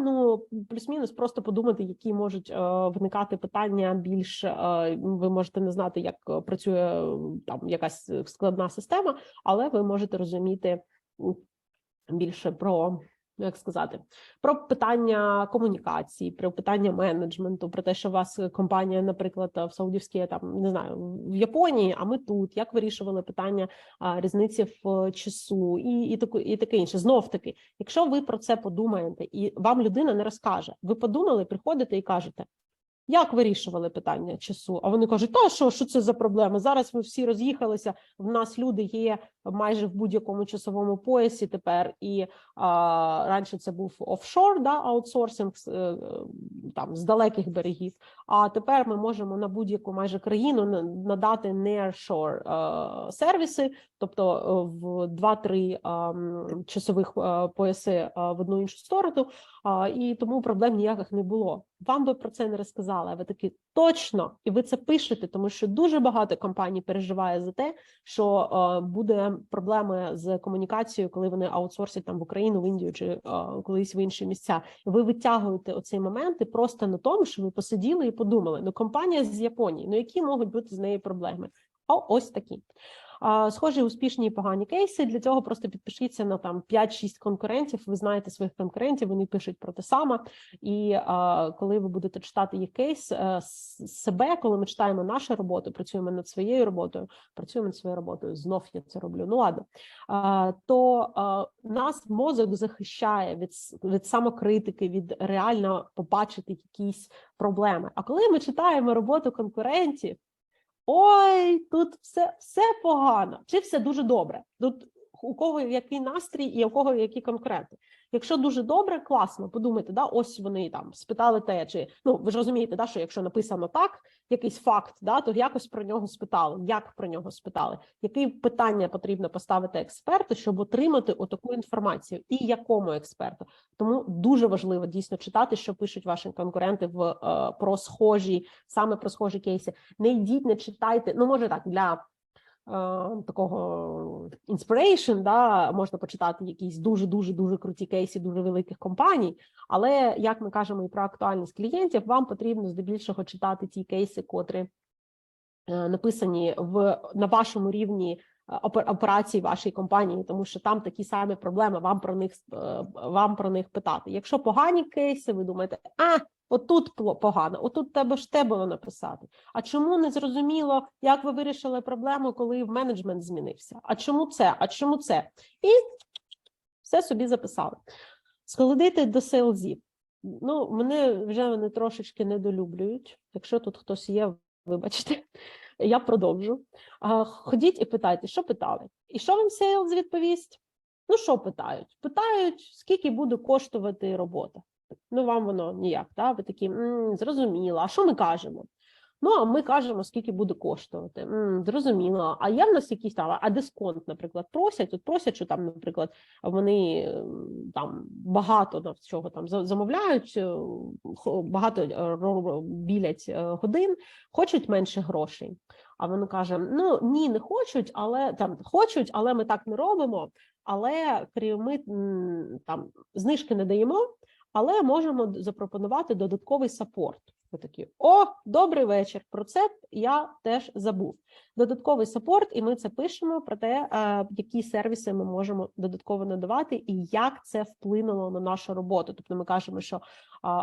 Speaker 2: плюс-мінус просто подумати, які можуть виникати питання більш, ви можете не знати, як працює там якась складна система, але ви можете розуміти більше про, про питання комунікації, про питання менеджменту, про те, що у вас компанія, наприклад, в Саудівській, там, не знаю, в Японії, а ми тут, як вирішували питання різниці в часу і таке інше. Знов таки, якщо ви про це подумаєте і вам людина не розкаже, ви подумали, приходите і кажете, як вирішували питання часу? А вони кажуть, що це за проблема? Зараз ми всі роз'їхалися, в нас люди є майже в будь-якому часовому поясі тепер, і раніше це був офшор, аутсорсинг там з далеких берегів, а тепер ми можемо на будь-яку майже країну надати nearshore сервіси, тобто в 2-3 часових пояси в одну іншу сторону, і тому проблем ніяких не було. Вам би про це не розказали, а ви такі, точно, і ви це пишете, тому що дуже багато компаній переживає за те, що буде проблеми з комунікацією, коли вони аутсорсять там в Україну, в Індію чи колись в інші місця. І ви витягуєте оцей момент просто на тому, що ви посиділи і подумали, компанія з Японії, які можуть бути з нею проблеми? Ось такі. Схожі успішні і погані кейси. Для цього просто підпишіться на там 5-6 конкурентів. Ви знаєте своїх конкурентів, вони пишуть про те саме. І коли ви будете читати їх кейс, себе, коли ми читаємо нашу роботу, працюємо над своєю роботою, знов я це роблю, ладно, то нас мозок захищає від самокритики, від реально побачити якісь проблеми. А коли ми читаємо роботу конкурентів, ой, тут все погано, чи все дуже добре. Тут у кого який настрій і у кого які конкуренти. Якщо дуже добре, класно, подумайте, ось вони там спитали те, чи, ви ж розумієте, що якщо написано так, якийсь факт, то якось про нього спитали, як про нього спитали, які питання потрібно поставити експерту, щоб отримати отаку інформацію, і якому експерту. Тому дуже важливо дійсно читати, що пишуть ваші конкуренти про схожі кейси. Не йдіть, не читайте, може так, для такого inspiration, да, можна почитати якісь дуже круті кейси дуже великих компаній, але, як ми кажемо і про актуальність клієнтів, вам потрібно здебільшого читати ті кейси, котрі написані на вашому рівні операцій вашої компанії, тому що там такі самі проблеми, вам про них питати. Якщо погані кейси, ви думаєте, отут погано, отут треба було написати. А чому не зрозуміло, як ви вирішили проблему, коли менеджмент змінився? А чому це? А чому це? І все собі записали. Сходити до селзів. Ну, мене вже вони трошечки недолюблюють. Якщо тут хтось є, вибачте, я продовжу. Ходіть і питайте, що питали? І що вам сейлз відповість? Ну, що питають? Питають, скільки буде коштувати робота. Ну, вам воно ніяк, так? Ви такі, зрозуміло. А що ми кажемо? Ну, а ми кажемо, скільки буде коштувати. Зрозуміло. А є в нас якісь там, а дисконт, наприклад, просять, що там, наприклад, вони там багато чого там замовляють, багато білять годин, хочуть менше грошей. А вони каже, ну, ні, не хочуть, але ми так не робимо, але ми там знижки не даємо, але можемо запропонувати додатковий саппорт. Ви такі, добрий вечір, про це я теж забув. Додатковий саппорт, і ми це пишемо про те, які сервіси ми можемо додатково надавати і як це вплинуло на нашу роботу. Тобто ми кажемо, що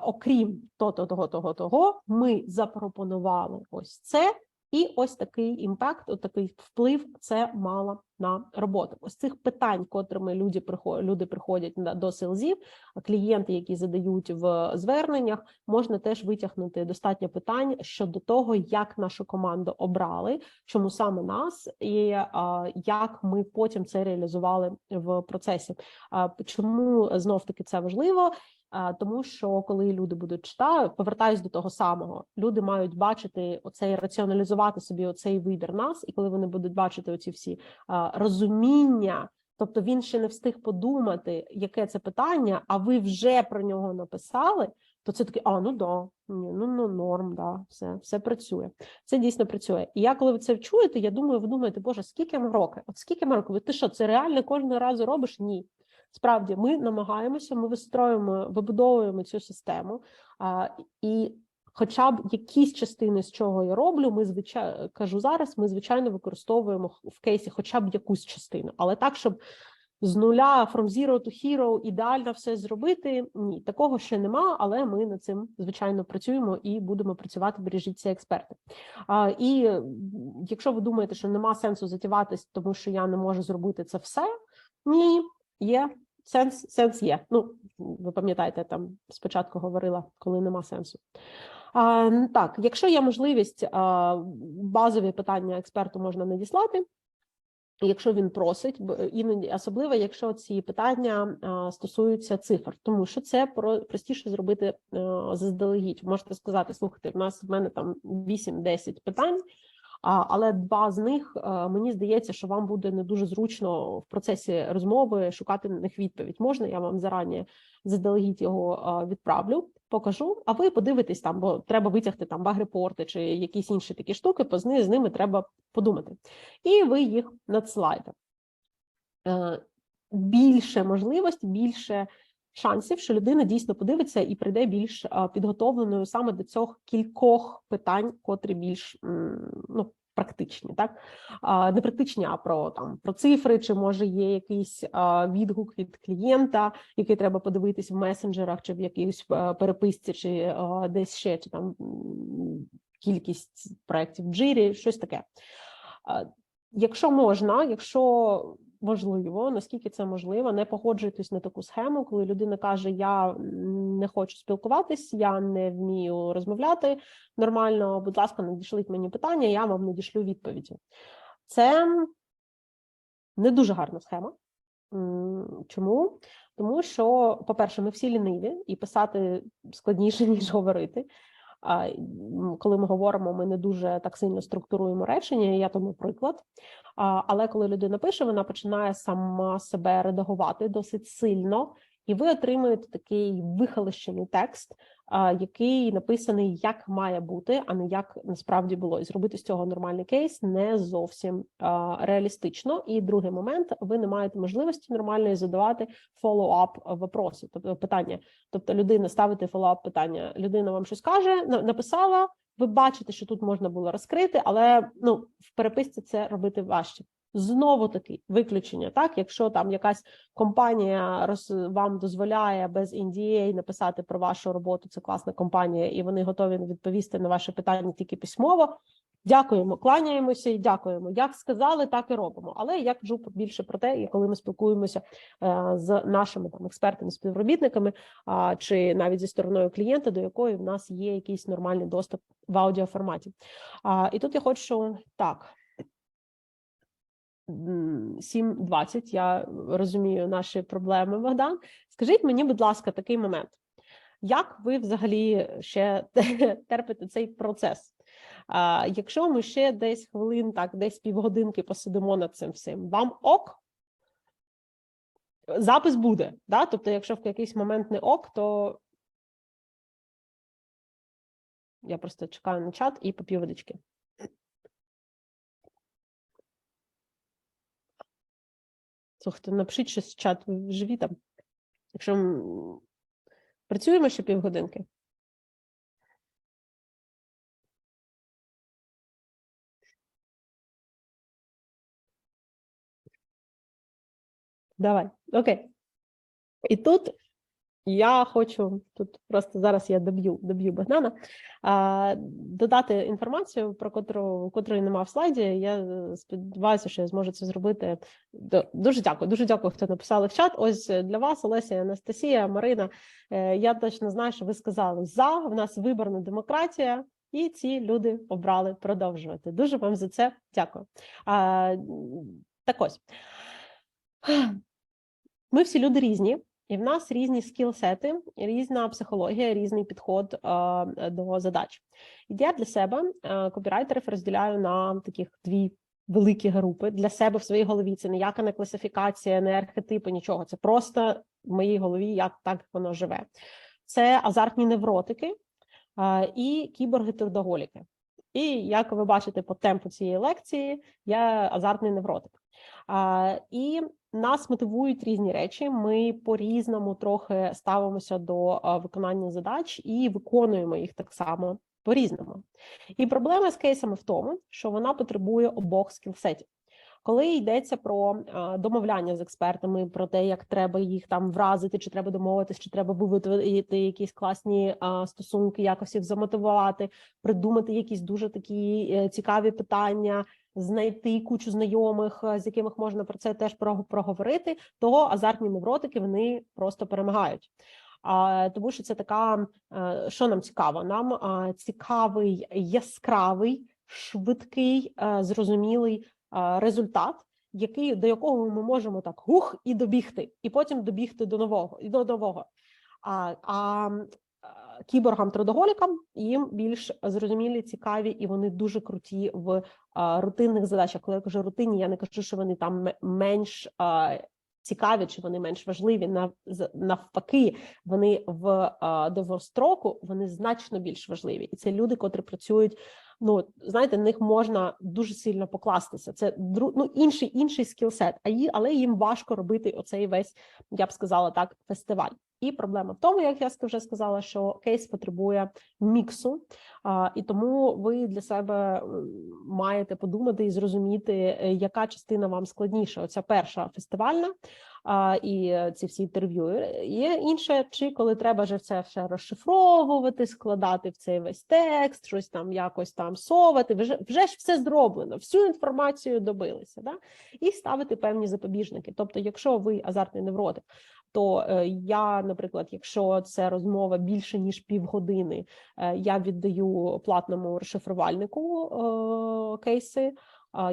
Speaker 2: окрім того, ми запропонували ось це, і ось такий імпакт, такий вплив це мало на роботу. Ось цих питань, котрими люди приходять до селзів, клієнти, які задають в зверненнях, можна теж витягнути достатньо питань щодо того, як нашу команду обрали, чому саме нас, і як ми потім це реалізували в процесі. Чому знов-таки це важливо? Тому що коли люди будуть читати, повертаюсь до того самого, люди мають бачити раціоналізувати собі оцей вибір нас, і коли вони будуть бачити оці всі розуміння, тобто він ще не встиг подумати, яке це питання, а ви вже про нього написали, то це таке, норм, да, все працює. Це дійсно працює. І коли ви це чуєте, ви думаєте, боже, скільки ми років? Ти що, це реально кожного разу робиш? Ні. Справді, ми намагаємося, ми вибудовуємо цю систему, і хоча б якісь частини з чого я роблю, ми звичайно використовуємо в кейсі хоча б якусь частину, але так, щоб з нуля, from zero to hero, ідеально все зробити, ні, такого ще нема, але ми над цим, звичайно, працюємо і будемо працювати, бережіть ці експерти. І якщо ви думаєте, що нема сенсу затіватись, тому що я не можу зробити це все, ні, є. Сенс є. Ну, ви пам'ятаєте, там спочатку говорила, коли нема сенсу. Так, якщо є можливість, базові питання експерту можна надіслати, якщо він просить, іноді, особливо, якщо ці питання стосуються цифр, тому що це простіше зробити заздалегідь. Можете сказати, слухайте, в мене там 8-10 питань, але 2 з них, мені здається, що вам буде не дуже зручно в процесі розмови шукати на них відповідь. Можна, я вам зарані заздалегідь його відправлю, покажу, а ви подивитесь там, бо треба витягти там баг-репорти чи якісь інші такі штуки, з ними треба подумати. І ви їх надсилаєте. Більше можливостей, більше шансів, що людина дійсно подивиться і прийде більш підготовленою саме до цих кількох питань, котрі більш практичні, так? Не практичні, а про цифри, чи може є якийсь відгук від клієнта, який треба подивитись в месенджерах, чи в якійсь переписці, чи десь ще, чи там кількість проєктів в Jira, щось таке. Якщо можливо, наскільки це можливо, не погоджуйтесь на таку схему, коли людина каже, я не хочу спілкуватись, я не вмію розмовляти нормально, будь ласка, надішліть мені питання, я вам надішлю відповіді. Це не дуже гарна схема. Чому? Тому що, по-перше, ми всі ліниві, і писати складніше, ніж говорити. Коли ми говоримо, ми не дуже так сильно структуруємо речення, я тому приклад. Але коли людина пише, вона починає сама себе редагувати досить сильно, і ви отримуєте такий вихолощений текст, який написаний як має бути, а не як насправді було. І зробити з цього нормальний кейс не зовсім реалістично. І другий момент, ви не маєте можливості нормальної задавати follow-up вопроси, тобто питання. Тобто людина ставите follow-up питання, людина вам щось каже, написала, ви бачите, що тут можна було розкрити, але в переписці це робити важче. Знову таки виключення, так, якщо там якась компанія вам дозволяє без NDA написати про вашу роботу, це класна компанія, і вони готові відповісти на ваше питання тільки письмово, дякуємо, кланяємося і дякуємо. Як сказали, так і робимо. Але я кажу більше про те, коли ми спілкуємося з нашими там експертами, співробітниками, чи навіть зі стороною клієнта, до якої в нас є якийсь нормальний доступ в аудіоформаті. І тут я хочу, так, 7:20, я розумію наші проблеми, Богдан. Скажіть мені, будь ласка, такий момент. Як ви взагалі ще терпите цей процес? Якщо ми ще десь хвилин, так, десь півгодинки посидимо над цим всім, вам ок? Запис буде, да? Тобто, якщо в якийсь момент не ок, то я просто чекаю на чат і поп'ю водички. Слухайте, напишіть щось в чат, ви живі там. Якщо працюємо ще півгодинки. Давай, окей. І тут я хочу, тут просто зараз я доб'ю Богдана, додати інформацію, про котрої немає в слайді. Я сподіваюся, що я зможу це зробити. Дуже дякую, хто написали в чат. Ось для вас, Олеся, Анастасія, Марина. Я точно знаю, що ви сказали «за», в нас виборна демократія, і ці люди обрали продовжувати. Дуже вам за це дякую. Так ось. Ми всі люди різні. І в нас різні скіл-сети, різна психологія, різний підход до задач. І я для себе копірайтерів розділяю на таких дві великі групи. Для себе в своїй голові це ніяка не класифікація, не архетипи, нічого. Це просто в моїй голові, як так воно живе. Це азартні невротики і кіборги-трудоголіки. І як ви бачите по темпу цієї лекції, я азартний невротик. І нас мотивують різні речі, ми по-різному трохи ставимося до виконання задач і виконуємо їх так само по-різному. І проблема з кейсами в тому, що вона потребує обох скілсетів. Коли йдеться про домовляння з експертами, про те, як треба їх там вразити, чи треба домовитись, чи треба виводити якісь класні стосунки, якось їх замотивувати, придумати якісь дуже такі цікаві питання, знайти кучу знайомих, з якими можна про це теж проговорити, то азартні невротики, вони просто перемагають. Тому що це така, що нам цікаво? Нам цікавий, яскравий, швидкий, зрозумілий результат, до якого ми можемо так і добігти, і потім добігти до нового. Кіборгам-трудоголікам їм більш зрозумілі, цікаві, і вони дуже круті в рутинних задачах. Коли я кажу рутинні, я не кажу, що вони там менш цікаві, чи вони менш важливі. Навпаки, вони в довгостроку, вони значно більш важливі. І це люди, котрі працюють, знаєте, на них можна дуже сильно покластися. Це інший скілсет, але їм важко робити оцей весь, я б сказала так, фестиваль. І проблема в тому, як я вже сказала, що кейс потребує міксу, і тому ви для себе маєте подумати і зрозуміти, яка частина вам складніша. Оця перша фестивальна, і ці всі інтерв'ю. Є інше, чи коли треба вже це все розшифровувати, складати в цей весь текст, щось там якось там совати, вже ж все зроблено, всю інформацію добилися, да? І ставити певні запобіжники. Тобто, якщо ви азартний невротик, то я, наприклад, якщо це розмова більше, ніж півгодини, я віддаю платному розшифрувальнику кейси,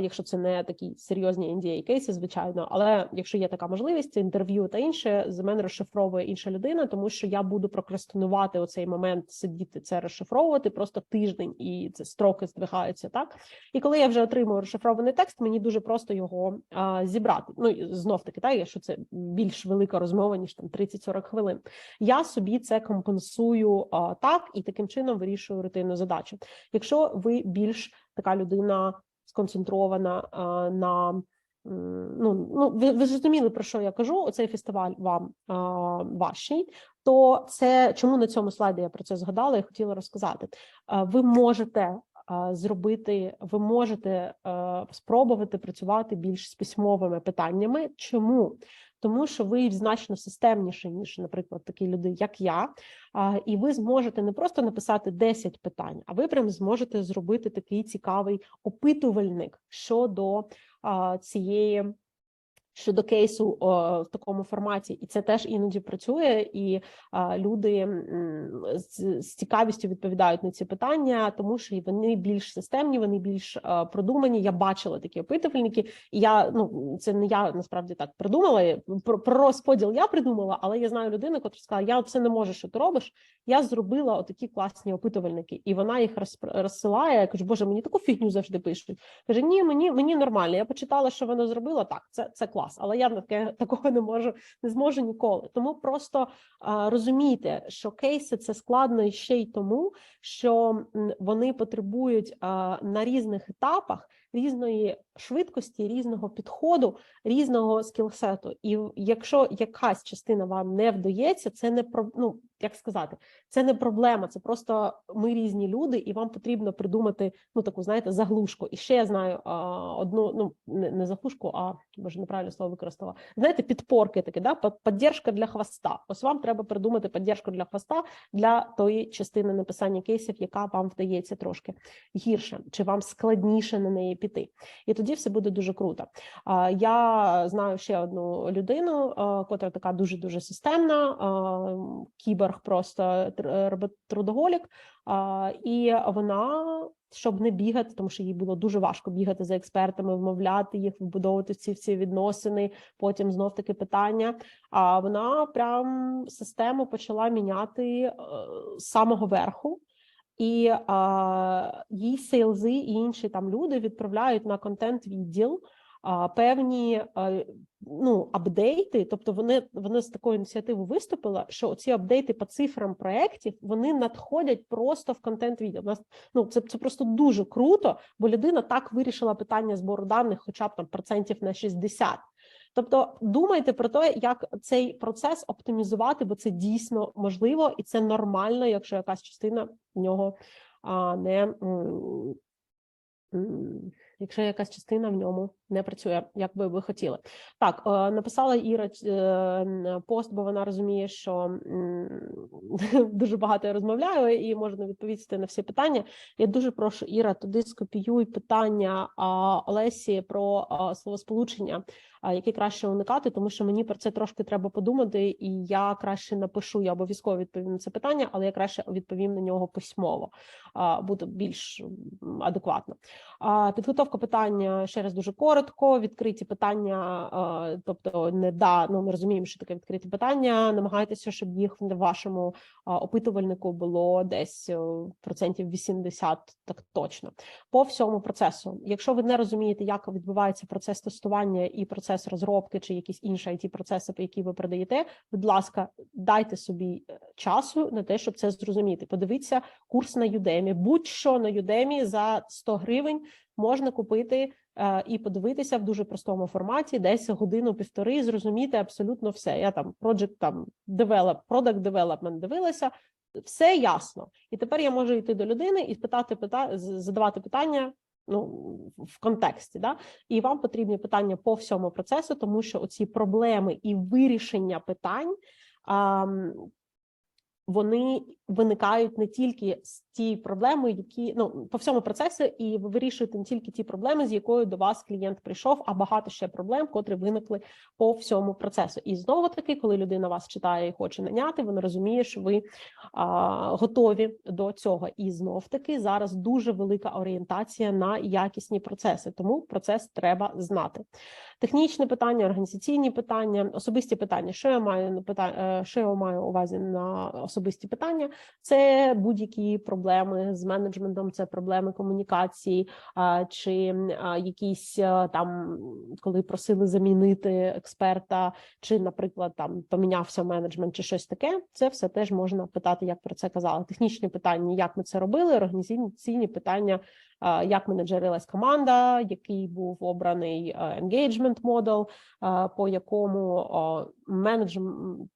Speaker 2: якщо це не такі серйозні NDA-кейси, звичайно, але якщо є така можливість, інтерв'ю та інше, з мене розшифровує інша людина, тому що я буду прокрастинувати оцей момент, сидіти це розшифровувати просто тиждень, і це строки здвигаються, так? І коли я вже отримую розшифрований текст, мені дуже просто його зібрати. Ну, знов-таки, так, якщо це більш велика розмова, ніж там 30-40 хвилин. Я собі це компенсую так, і таким чином вирішую рутинну задачу. Якщо ви більш така людина сконцентрована на ви зрозуміли, про що я кажу, оцей фестиваль вам важчий, то це, чому на цьому слайді я про це згадала і хотіла розказати. Ви можете ви можете спробувати працювати більш з письмовими питаннями. Чому? Тому що ви значно системніше, ніж, наприклад, такі люди, як я, і ви зможете не просто написати 10 питань, а ви прям зможете зробити такий цікавий опитувальник щодо щодо кейсу в такому форматі, і це теж іноді працює, і люди з цікавістю відповідають на ці питання, тому що вони більш системні, вони більш продумані. Я бачила такі опитувальники, і це не я насправді так придумала, про розподіл я придумала, але я знаю людину, яка сказала, я це не можу, що ти робиш, я зробила отакі класні опитувальники, і вона їх розсилає, я кажу, боже, мені таку фігню завжди пишуть. Каже, ні, мені нормально, я почитала, що вона зробила, так, це клас. Але я такого не зможу ніколи. Тому просто розумійте, що кейси – це складно і ще й тому, що вони потребують на різних етапах різної швидкості, різного підходу, різного скілсету. І якщо якась частина вам не вдається, це не це не проблема, це просто ми різні люди, і вам потрібно придумати, таку, знаєте, заглушку. І ще я знаю одну, не заглушку, а, може, неправильне слово використала. Знаєте, підпорки такі, да? Підтримка для хвоста. Ось вам треба придумати підтримку для хвоста для тої частини написання кейсів, яка вам вдається трошки гірше, чи вам складніше на неї піти. І тоді все буде дуже круто. Я знаю ще одну людину, котра така дуже-дуже системна, кіборг просто трудоголік, і вона, щоб не бігати, тому що їй було дуже важко бігати за експертами, вмовляти їх, вбудовувати всі відносини, потім знов-таки питання, а вона прям систему почала міняти з самого верху. І їй сейлзи і інші там люди відправляють на контент-відділ певні апдейти, тобто вони з такою ініціативою виступили, що ці апдейти по цифрам проєктів, вони надходять просто в контент-відділ. Це просто дуже круто, бо людина так вирішила питання збору даних хоча б там процентів на 60. Тобто думайте про те, як цей процес оптимізувати, бо це дійсно можливо і це нормально, якщо якась частина в нього якщо якась частина в ньому не працює, як би ви хотіли. Так, написала Іра пост, бо вона розуміє, що дуже багато я розмовляю і можна відповісти на всі питання. Я дуже прошу, Іра, туди скопіюй питання Олесі про словосполучення, які краще уникати, тому що мені про це трошки треба подумати, і я краще напишу, я обов'язково відповім на це питання, але я краще відповім на нього письмово, буде більш адекватно. Підготовка питання, ще раз дуже коротко, відкриті питання, тобто ми розуміємо, що таке відкриті питання, намагайтеся, щоб їх в вашому опитувальнику було десь процентів 80, так точно. По всьому процесу, якщо ви не розумієте, як відбувається процес тестування і процес розробки, чи якісь інші IT-процеси, які ви продаєте, будь ласка, дайте собі часу на те, щоб це зрозуміти. Подивіться курс на Udemy, будь-що на Udemy за 100 гривень можна купити і подивитися в дуже простому форматі, десь годину-півтори, зрозуміти абсолютно все. Я там Product Development дивилася, все ясно. І тепер я можу йти до людини і задавати питання в контексті. Да? І вам потрібні питання по всьому процесу, тому що оці проблеми і вирішення питань вони виникають не тільки з ті проблеми, які по всьому процесу, і ви вирішуєте не тільки ті проблеми, з якою до вас клієнт прийшов, а багато ще проблем, котрі виникли по всьому процесу. І знову таки, коли людина вас читає і хоче наняти, вона розуміє, що ви готові до цього. І знов таки зараз дуже велика орієнтація на якісні процеси, тому процес треба знати. Технічні питання, організаційні питання, особисті питання. Що я маю у увазі на особисті питання? Це будь-які проблеми з менеджментом, це проблеми комунікації, чи якісь там, коли просили замінити експерта, чи, наприклад, там помінявся менеджмент, чи щось таке. Це все теж можна питати, як про це казали. Технічні питання, як ми це робили, організаційні питання, як менеджерилась команда, який був обраний engagement model, по якому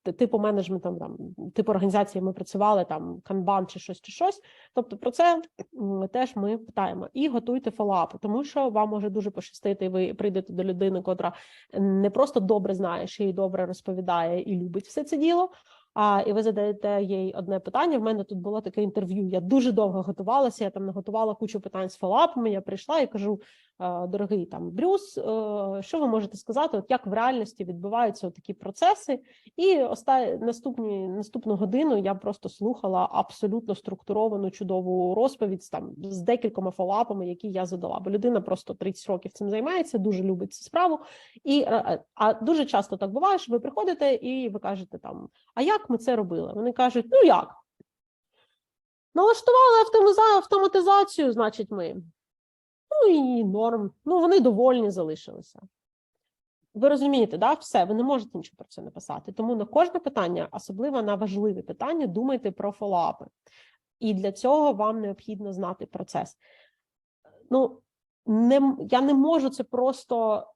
Speaker 2: типу менеджменту, типу організації ми працювали, там Kanban чи щось. Тобто про це теж ми питаємо. І готуйте фоллоуапи, тому що вам може дуже пощастити, і ви прийдете до людини, котра не просто добре знає, ще й добре розповідає і любить все це діло, і ви задаєте їй одне питання. В мене тут було таке інтерв'ю, я дуже довго готувалася, я там наготувала кучу питань з фоллоуапами, я прийшла і кажу: дорогий там Брюс, що ви можете сказати, от як в реальності відбуваються такі процеси? І наступну годину я просто слухала абсолютно структуровану, чудову розповідь там з декількома фоллоуапами, які я задала. Бо людина просто 30 років цим займається, дуже любить цю справу. А дуже часто так буває, що ви приходите і ви кажете там: а як ми це робили? Вони кажуть: ну як? Налаштували автоматизацію, значить ми. Ну і норм. Ну вони довольні залишилися. Ви розумієте, да? Все, ви не можете нічого про це написати. Тому на кожне питання, особливо на важливі питання, думайте про фоллоуапи. І для цього вам необхідно знати процес. Я не можу це просто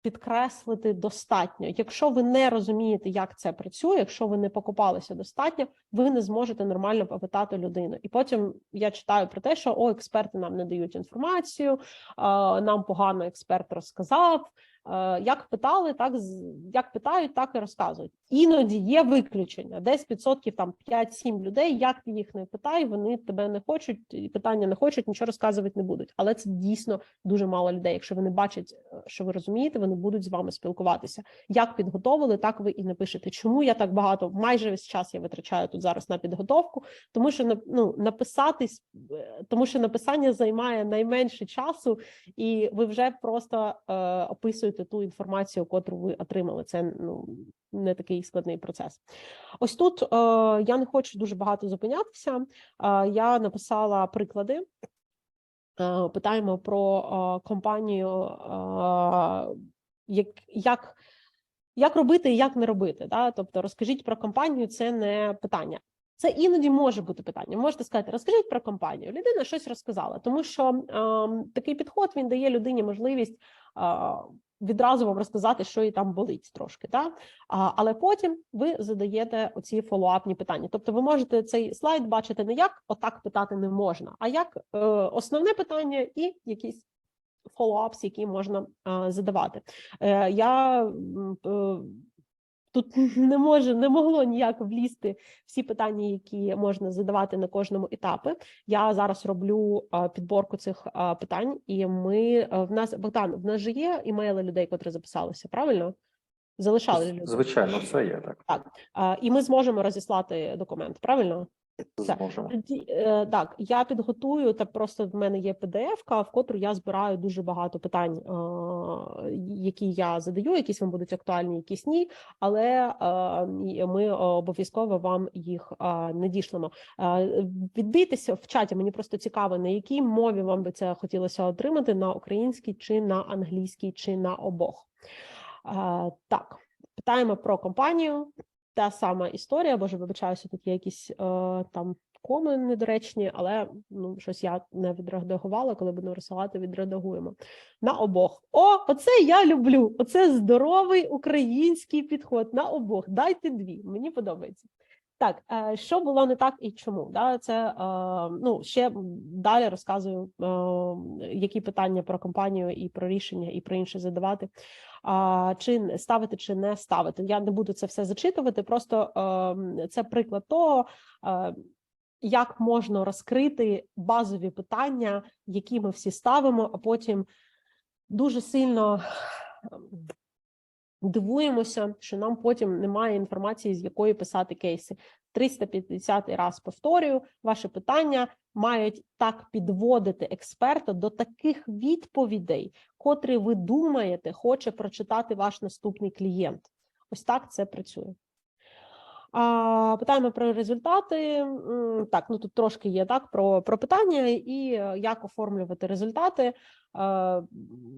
Speaker 2: підкреслити достатньо. Якщо ви не розумієте, як це працює, якщо ви не покопалися достатньо, ви не зможете нормально попитати людину. І потім я читаю про те, що експерти нам не дають інформацію, нам погано експерт розказав. Як питали, як питають, так і розказують. Іноді є виключення. Десь 5-7 людей, як ти їх не питай, вони тебе не хочуть, питання не хочуть, нічого розказувати не будуть. Але це дійсно дуже мало людей. Якщо вони бачать, що ви розумієте, вони будуть з вами спілкуватися. Як підготовили, так ви і напишете. Чому я так багато, майже весь час я витрачаю тут зараз на підготовку? Тому що написання займає найменше часу, і ви вже просто описуєте ту інформацію, котру ви отримали. Це не такий складний процес. Ось тут я не хочу дуже багато зупинятися. Я написала приклади. Питаємо про компанію, як робити і як не робити. Да? Тобто розкажіть про компанію, це не питання. Це іноді може бути питання. Можете сказати: розкажіть про компанію. Людина щось розказала, тому що такий підход, він дає людині можливість відразу вам розказати, що їй там болить трошки. Да? Але потім ви задаєте оці фоллоуапні питання. Тобто ви можете цей слайд бачити не як отак питати не можна, а як основне питання і якісь фоллоуапс, які можна задавати. Тут не могло ніяк влізти всі питання, які можна задавати на кожному етапі. Я зараз роблю підборку цих питань, і Богдан, в нас же є імейли людей, котрі записалися, правильно? Залишали люди?
Speaker 1: Звичайно, все є так.
Speaker 2: Так. І ми зможемо розіслати документ, правильно?
Speaker 1: Зможемо.
Speaker 2: Так, я підготую, та просто в мене є PDF-ка, в котру я збираю дуже багато питань, які я задаю, якісь вам будуть актуальні, якісь ні, але ми обов'язково вам їх надішлемо. Відбійтеся в чаті, мені просто цікаво, на якій мові вам би це хотілося отримати, на українській чи на англійській, чи на обох. Так, питаємо про компанію. Та сама історія, боже, вибачаюся, тут є якісь там коми недоречні, але щось я не відредагувала, коли будемо розсилати, відредагуємо. На обох. Оце я люблю, оце здоровий український підход, на обох. Дайте дві, мені подобається. Так, що було не так і чому? Да? Це ще далі розказую, які питання про компанію і про рішення, і про інше задавати. Чи ставити, чи не ставити. Я не буду це все зачитувати, просто це приклад того, як можна розкрити базові питання, які ми всі ставимо, а потім дуже сильно дивуємося, що нам потім немає інформації, з якої писати кейси. 350 раз повторюю, ваші питання мають так підводити експерта до таких відповідей, котрі ви думаєте, хоче прочитати ваш наступний клієнт. Ось так це працює. Питаємо про результати. Так, тут трошки є про питання і як оформлювати результати,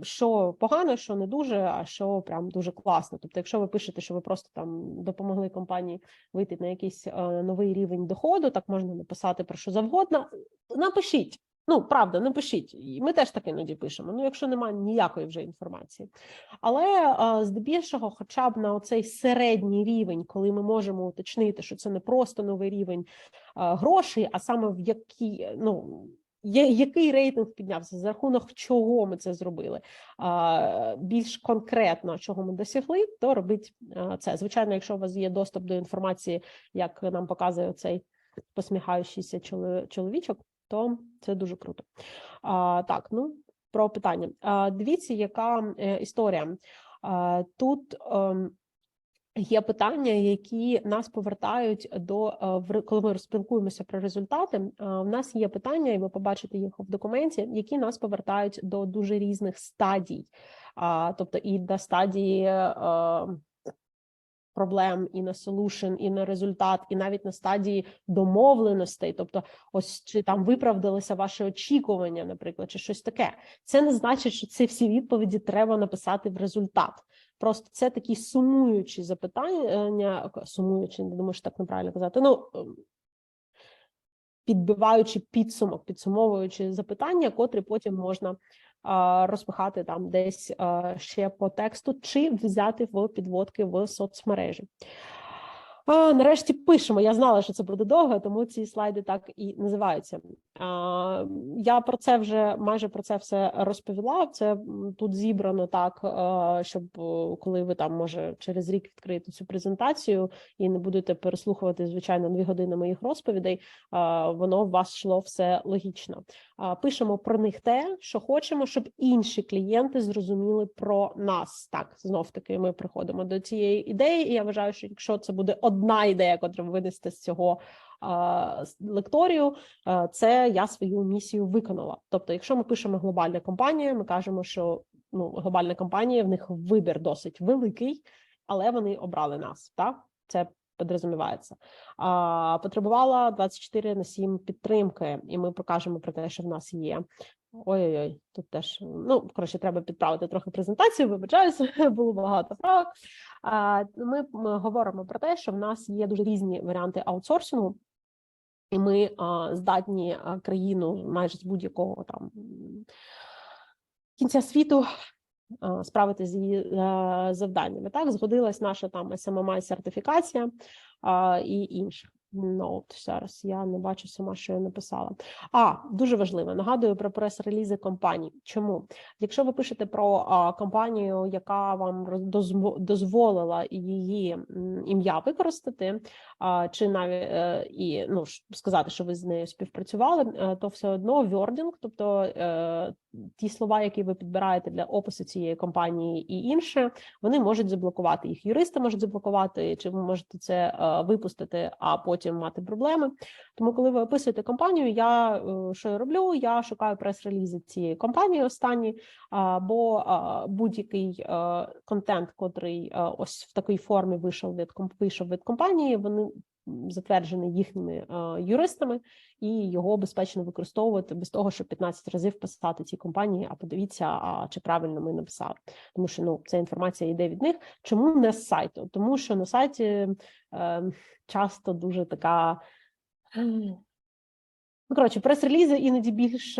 Speaker 2: що погано, що не дуже, а що прям дуже класно. Тобто, якщо ви пишете, що ви просто там допомогли компанії вийти на якийсь новий рівень доходу, так можна написати про що завгодно. Напишіть. Правда, напишіть. І ми теж так іноді пишемо, якщо немає ніякої вже інформації. Але здебільшого хоча б на оцей середній рівень, коли ми можемо уточнити, що це не просто новий рівень грошей, а саме в який рейтинг піднявся, за рахунок чого ми це зробили, більш конкретно, чого ми досягли, то робіть це. Звичайно, якщо у вас є доступ до інформації, як нам показує цей посміхаючийся чоловічок, то це дуже круто. Так, про питання. Дивіться, яка історія. Тут є питання, які нас повертають коли ми спілкуємося про результати, в нас є питання, і ви побачите їх в документі, які нас повертають до дуже різних стадій. Тобто і до стадії проблем, і на solution, і на результат, і навіть на стадії домовленостей, тобто ось чи там виправдалися ваші очікування, наприклад, чи щось таке. Це не значить, що ці всі відповіді треба написати в результат. Просто це такі сумуючі запитання, сумуючі, не думаю, що так неправильно казати, підбиваючи підсумок, підсумовуючи запитання, котрі потім можна розпихати там десь ще по тексту, чи взяти в підводки в соцмережі. Нарешті пишемо. Я знала, що це буде довго, тому ці слайди так і називаються. Я про це вже майже про це все розповіла. Це тут зібрано так, щоб коли ви там, може, через рік відкриєте цю презентацію і не будете переслухувати, звичайно, 2 години моїх розповідей, воно у вас йшло все логічно. Пишемо про них те, що хочемо, щоб інші клієнти зрозуміли про нас. Так, знов-таки ми приходимо до цієї ідеї, і я вважаю, що якщо це буде одна ідея, яку ви винести з цього лекторію, це я свою місію виконала. Тобто, якщо ми пишемо глобальна компанія, ми кажемо, що глобальна компанія, в них вибір досить великий, але вони обрали нас, так? Це підрозумівається. Потребувала 24/7 підтримки, і ми покажемо про те, що в нас є. Ой-ой-ой, тут теж, треба підправити трохи презентацію, вибачаюся, було багато правок. Ми говоримо про те, що в нас є дуже різні варіанти аутсорсингу, і ми здатні країну майже з будь-якого там кінця світу справитися з її завданнями. Так, згодилась наша там SMMI-сертифікація і інше. Зараз я не бачу сама, що я написала. Дуже важливо, нагадую про прес-релізи компаній. Чому? Якщо ви пишете про компанію, яка вам дозволила її ім'я використати, чи навіть сказати, що ви з нею співпрацювали, то все одно wording, тобто ті слова, які ви підбираєте для опису цієї компанії і інше, вони можуть заблокувати їх. Юристи можуть заблокувати, чи ви можете це випустити, а потім мати проблеми. Тому, коли ви описуєте компанію, що я роблю? Я шукаю прес-релізи цієї компанії останні, бо будь-який контент, котрий ось в такій формі вийшов від компанії, вони затверджений їхніми юристами, і його безпечно використовувати без того, щоб 15 разів писати цій компанії, подивіться, чи правильно ми написали. Тому що ця інформація йде від них. Чому не з сайту? Тому що на сайті часто дуже така Ну, коротше, прес-релізи іноді більш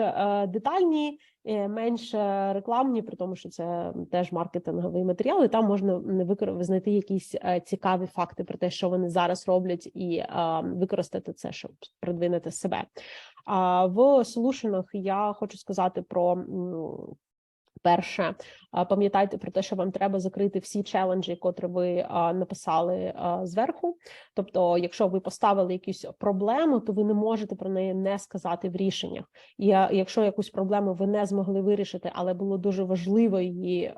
Speaker 2: детальні, менш рекламні, при тому, що це теж маркетинговий матеріал, і там можна знайти якісь цікаві факти про те, що вони зараз роблять, і використати це, щоб продвинути себе. А в солюшенах я хочу сказати про перше, пам'ятайте про те, що вам треба закрити всі челенджі, котрі ви написали зверху. Тобто, якщо ви поставили якусь проблему, то ви не можете про неї не сказати в рішеннях. І якщо якусь проблему ви не змогли вирішити, але було дуже важливо її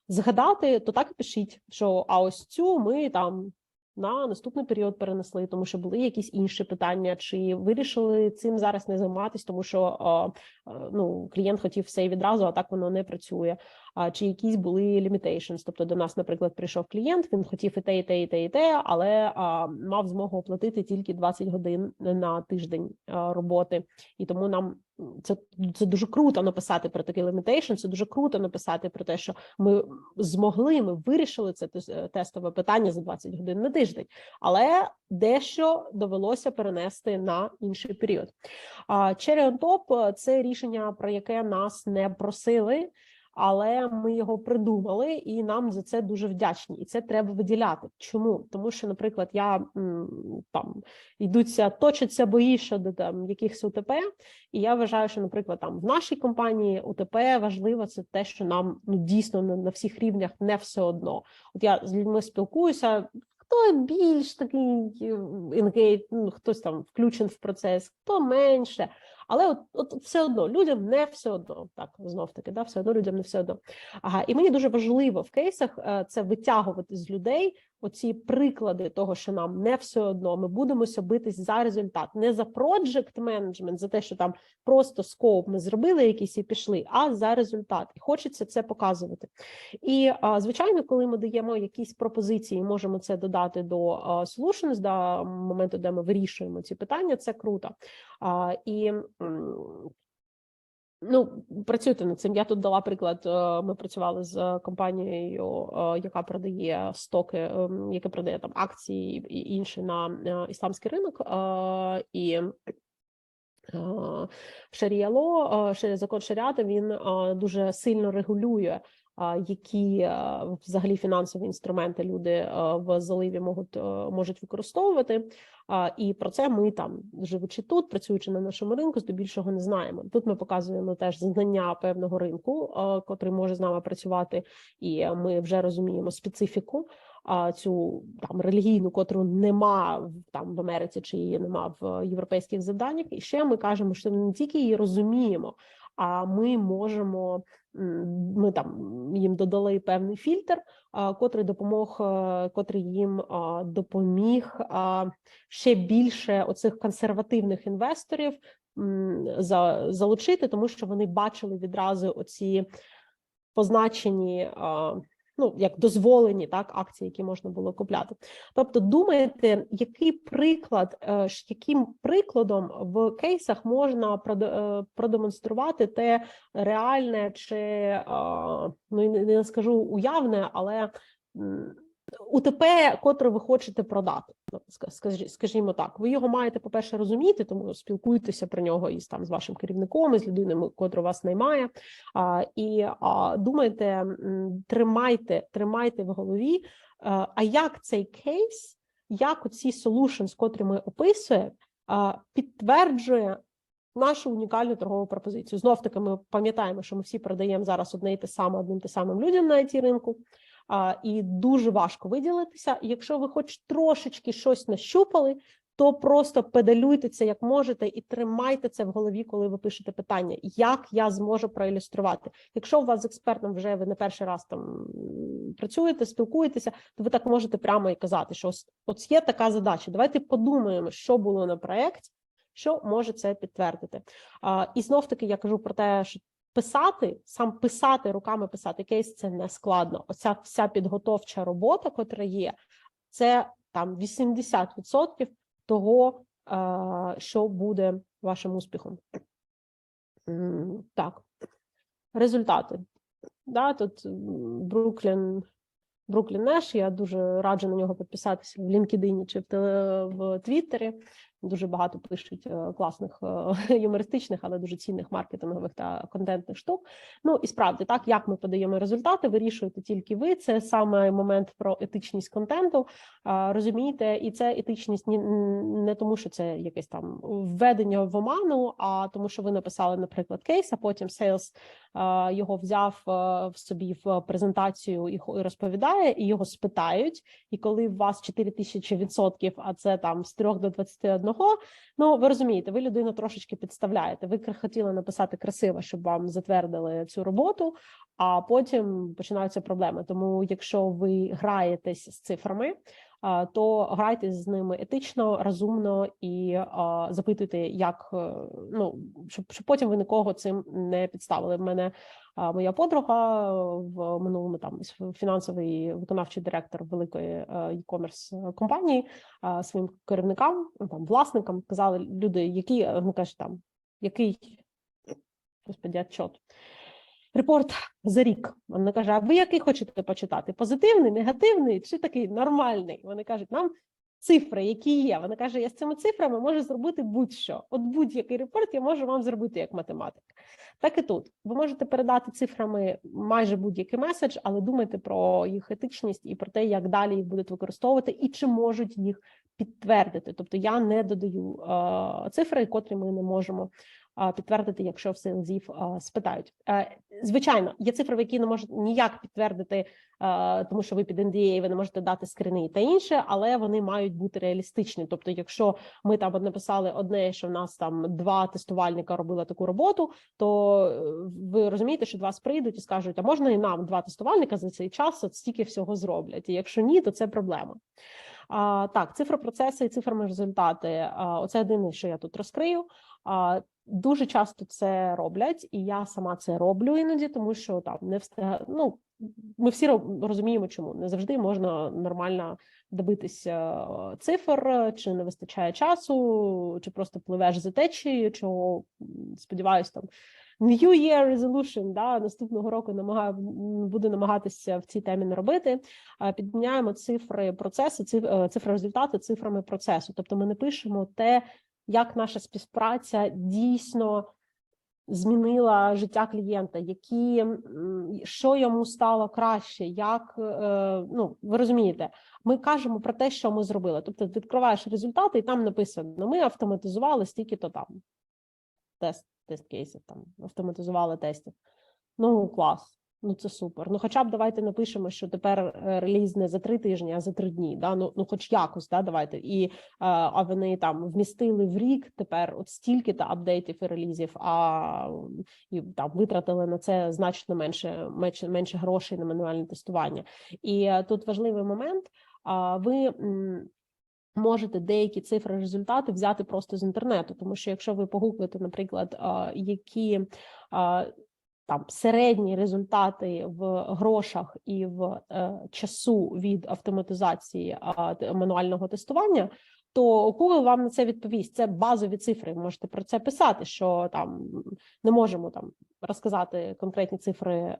Speaker 2: згадати, то так і пишіть, що а ось цю ми там на наступний період перенесли, тому що були якісь інші питання, чи вирішили цим зараз не займатися, тому що клієнт хотів все і відразу, а так воно не працює. Чи якісь були limitations, тобто до нас, наприклад, прийшов клієнт, він хотів і те, і те, і те, і те, але мав змогу оплатити тільки 20 годин на тиждень роботи, і тому нам це дуже круто написати про такий limitation, це дуже круто написати про те, що ми вирішили це тестове питання за 20 годин на тиждень, але дещо довелося перенести на інший період. Cherry on top – це рішення, про яке нас не просили, але ми його придумали, і нам за це дуже вдячні. І це треба виділяти. Чому? Тому що, наприклад, точаться бої щодо якихось УТП, і я вважаю, що, наприклад, в нашій компанії УТП важливо це те, що нам дійсно на всіх рівнях не все одно. От я з людьми спілкуюся, хто більш такий хтось там включен в процес, хто менше. Але от все одно, людям не все одно. Так, знов-таки, все одно людям не все одно. І мені дуже важливо в кейсах це витягувати з людей оці приклади того, що нам не все одно, ми будемо битись за результат. Не за project management, за те, що там просто скоп ми зробили якийсь і пішли, а за результат. І хочеться це показувати. І, звичайно, коли ми даємо якісь пропозиції, можемо це додати до solutions, до моменту, де ми вирішуємо ці питання, це круто. І працюйте над цим. Я тут дала приклад, ми працювали з компанією, яка продає стоки, яка продає там акції і інші на ісламський ринок, і закон шаріату, він дуже сильно регулює, які взагалі фінансові інструменти люди в заливі можуть використовувати. І про це ми живучи тут, працюючи на нашому ринку, здебільшого не знаємо. Тут ми показуємо теж знання певного ринку, котрий може з нами працювати, і ми вже розуміємо специфіку, цю релігійну, котру нема в Америці, чи її нема в європейських завданнях. І ще ми кажемо, що не тільки її розуміємо, а ми можемо, ми їм додали певний фільтр, котрий їм допоміг ще більше оцих консервативних інвесторів залучити, тому що вони бачили відразу оці позначені, як дозволені акції, які можна було купляти. Тобто думайте, яким прикладом в кейсах можна продемонструвати те реальне чи, не скажу уявне, але УТП, котре ви хочете продати, скажімо так. Ви його маєте, по-перше, розуміти, тому спілкуйтеся про нього із з вашим керівником, із людиною, котра вас наймає, і думайте, тримайте в голові, а як цей кейс, як оці solutions, котрі ми описуємо, підтверджує нашу унікальну торгову пропозицію. Знов-таки ми пам'ятаємо, що ми всі продаємо зараз одним те самим людям на IT-ринку, і дуже важко виділитися. І якщо ви хоч трошечки щось нащупали, то просто педалюйте це як можете і тримайте це в голові, коли ви пишете питання, як я зможу проілюструвати. Якщо у вас з експертом вже ви не перший раз працюєте, спілкуєтеся, то ви так можете прямо і казати, що ось є така задача, давайте подумаємо, що було на проєкті, що може це підтвердити. І знов-таки я кажу про те, що руками писати кейс – це не складно. Оця вся підготовча робота, котра є, це 80% того, що буде вашим успіхом. Так, результати. Тут Бруклін Неш, я дуже раджу на нього підписатися в LinkedIn чи в Твіттері. дуже багато пишуть класних юмористичних, але дуже цінних маркетингових та контентних штук. Ну і справді, так, як ми подаємо результати, вирішуєте тільки ви. Це саме момент про етичність контенту, розумієте, і це етичність не тому, що це якесь там введення в оману, а тому, що ви написали, наприклад, кейс, а потім сейлс його взяв в собі в презентацію і розповідає, і його спитають, і коли у вас 4000%, а це там з 3 до 21, ну, ви розумієте, ви людину трошечки підставляєте. Ви хотіли написати красиво, щоб вам затвердили цю роботу, а потім починаються проблеми. Тому якщо ви граєтесь з цифрами, то грайтесь з ними етично, розумно і запитуйте, як, ну, щоб потім ви нікого цим не підставили. В мене моя подруга в минулому там фінансовий виконавчий директор великої e-commerce компанії своїм керівникам, там власникам казали люди, які, ну каже, там який, господи, отчет, репорт за рік. Вона каже, а ви який хочете почитати? Позитивний, негативний чи такий нормальний? Вони кажуть, нам цифри, які є. Вона каже, я з цими цифрами можу зробити будь-що. От будь-який репорт я можу вам зробити як математик. Так і тут. Ви можете передати цифрами майже будь-який меседж, але думайте про їх етичність і про те, як далі їх будуть використовувати і чи можуть їх підтвердити. Тобто я не додаю цифри, котрі ми не можемо підтвердити, якщо в селзів спитають. Звичайно, є цифри, які не можуть ніяк підтвердити, тому що ви під NDA, ви не можете дати скрини та інше, але вони мають бути реалістичні. Тобто, якщо ми там написали одне, що в нас там 2 тестувальника робили таку роботу, то ви розумієте, що до вас прийдуть і скажуть, а можна і нам 2 тестувальника за цей час от стільки всього зроблять. І якщо ні, то це проблема. Так, цифропроцеси і цифрами результати. Оце єдине, що я тут розкрию. Дуже часто це роблять, і я сама це роблю іноді, тому що там не встигаю, ну, ми всі розуміємо, чому. Не завжди можна нормально добитися цифр, чи не вистачає часу, чи просто пливеш за течією, чого, сподіваюся, там, New Year Resolution, да, наступного року буду намагатися в цій темі не робити. Підміняємо цифри процесу, цифри результати цифрами процесу. Тобто ми не пишемо те, як наша співпраця дійсно змінила життя клієнта, що йому стало краще, як, ну, ви розумієте, ми кажемо про те, що ми зробили. Тобто відкриваєш результати, і там написано, ми автоматизували стільки-то там тест-кейсів, там, автоматизували тестів. Ну, клас. Ну, це супер. Ну, хоча б давайте напишемо, що тепер реліз не за 3 тижні, а за 3 дні. Да? Ну хоч якось, да, давайте. А вони там вмістили в рік тепер от стільки-то апдейтів і релізів, і там витратили на це значно менше грошей на мануальне тестування. І тут важливий момент. Ви можете деякі цифри результати взяти просто з інтернету, тому що якщо ви погуглите, наприклад, які там середні результати в грошах і в часу від автоматизації мануального тестування, то Google вам на це відповість. Це базові цифри. Ви можете про це писати, що там не можемо там розказати конкретні цифри